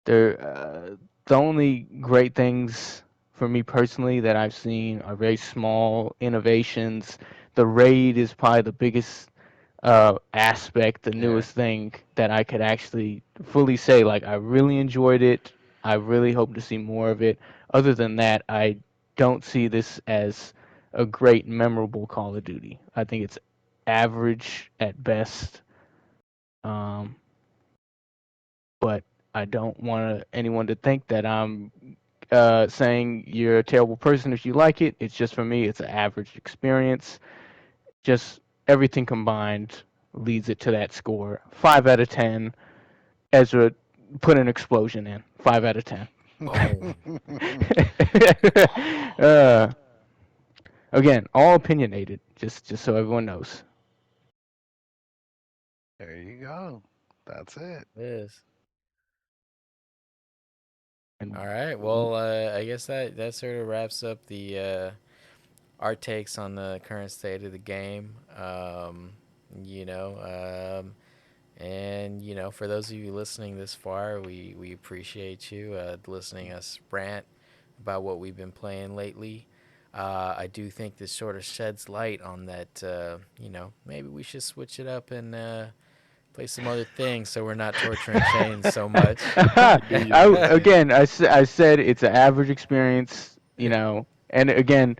There, the only great things for me personally that I've seen are very small innovations. The raid is probably the biggest aspect, the Yeah. newest thing that I could actually fully say, like, I really enjoyed it. I really hope to see more of it. Other than that, I don't see this as a great, memorable Call of Duty. I think it's average at best. Um, but I don't want anyone to think that I'm saying you're a terrible person if you like it. It's just for me, it's an average experience. Just everything combined leads it to that score. 5 out of 10. Ezra put an explosion in. 5 out of 10. Boom. uh, again, all opinionated. Just so everyone knows. There you go. That's it. It is. All And right. Well, I guess that sort of wraps up the our takes on the current state of the game. You know, and for those of you listening this far, we appreciate you listening us rant about what we've been playing lately. I do think this sort of sheds light on that. Maybe we should switch it up and play some other things so we're not torturing Shane so much. Indeed. I said it's an average experience, and again,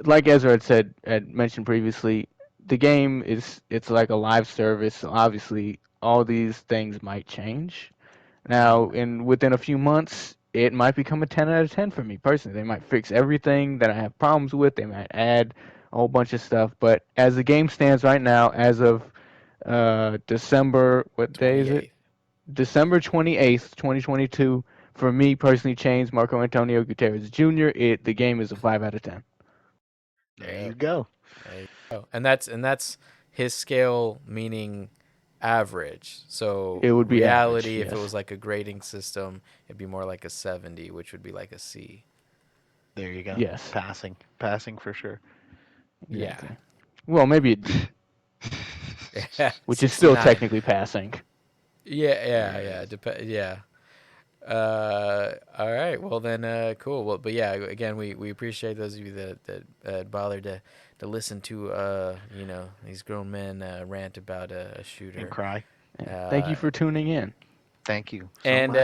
like Ezra had mentioned previously, the game it's like a live service. So obviously, all these things might change. Now, within a few months, it might become a 10 out of 10 for me personally. They might fix everything that I have problems with. They might add a whole bunch of stuff. But as the game stands right now, as of December, what day is it? 28th. December 28th, 2022. For me personally, Chains Marco Antonio Gutierrez Jr. The game is a 5 out of 10. There Yep. you go. There you go. And that's his scale meaning average. So It would be average, reality, if it yes. was like a grading system, it'd be more like a 70, which would be like a C. There you go. Yes, Passing. Passing for sure. Yeah. exactly. Well, maybe a D, Yeah. which is still 69. technically passing. Yeah, yeah, yeah. Yes. Yeah. All right. Well then, cool. Well, but yeah, again, we appreciate those of you that bothered to listen to these grown men rant about a And shooter. cry. Yeah. Thank you Uh, for tuning in. Thank you so and much.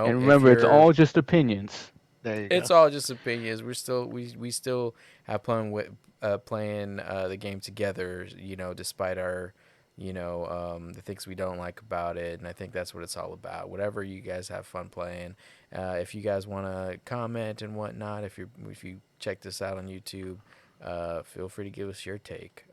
And if remember, it's you're, all just opinions. There you go. it's all just opinions. We still have playing the game together. Despite our the things we don't like about it, and I think that's what it's all about. Whatever you guys have fun playing. If you guys want to comment and whatnot, if you check this out on YouTube, feel free to give us your take.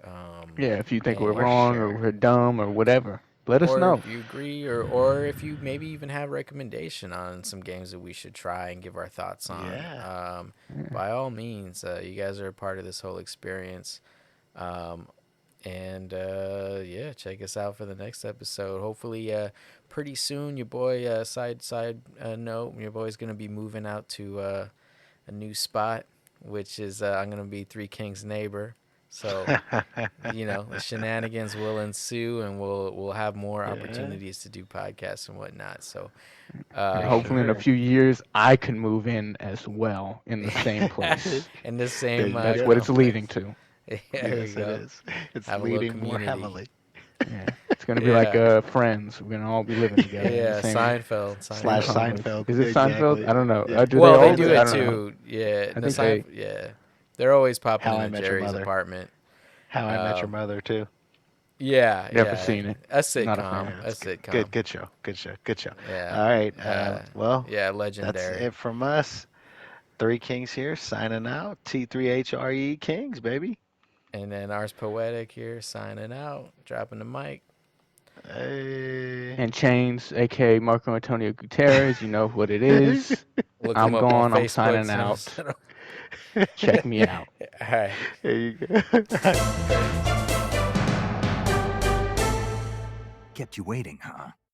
Yeah, if you think we're For And wrong or sure. we're dumb or whatever, let us or know. if you agree, or if you maybe even have recommendation on some games that we should try and give our thoughts on. Yeah. Yeah. By all means, you guys are a part of this whole experience. Um, and yeah, check us out for the next episode. Hopefully, pretty soon, your boy, side note, your boy's gonna be moving out to a new spot, which is I'm gonna be Three Kings' neighbor. So the shenanigans will ensue, and we'll have more Yeah. opportunities to do podcasts and whatnot. So, And For um, hopefully, in a sure. few years, I can move in as well in the same place. in the There same you That's what go. it's leading complex. to. There we Yes, it go. is. It's Have a little leading more community. heavily. Yeah, it's gonna be like Yeah, Friends. We're gonna all be living together in the yeah. same Slash Seinfeld. complex. Seinfeld. Is it Seinfeld? Exactly. I don't know. Yeah. Do they Well, they all do do? I it don't know. too. Yeah, I the think they. Seinfeld. Yeah, they're always popping How in I the Met Your Jerry's Mother. apartment. How I Met Your Um, Mother too. yeah, Never yeah. seen it. A Not a sitcom. Yeah, fan. A it's good. sitcom. Good. Good show. Good show. Good show. Yeah. All right. Uh, Well, yeah. that's Legendary. it from us. Three Kings here, signing out. T3HRE Kings, baby. And then Ars Poetic here signing out, dropping the mic. Hey. And Chains, aka Marco Antonio Gutierrez, you know what it is. Look him I'm up on gone. I'm Facebook. signing out. Check me out. All right. There you go. Peace. Kept you waiting, huh?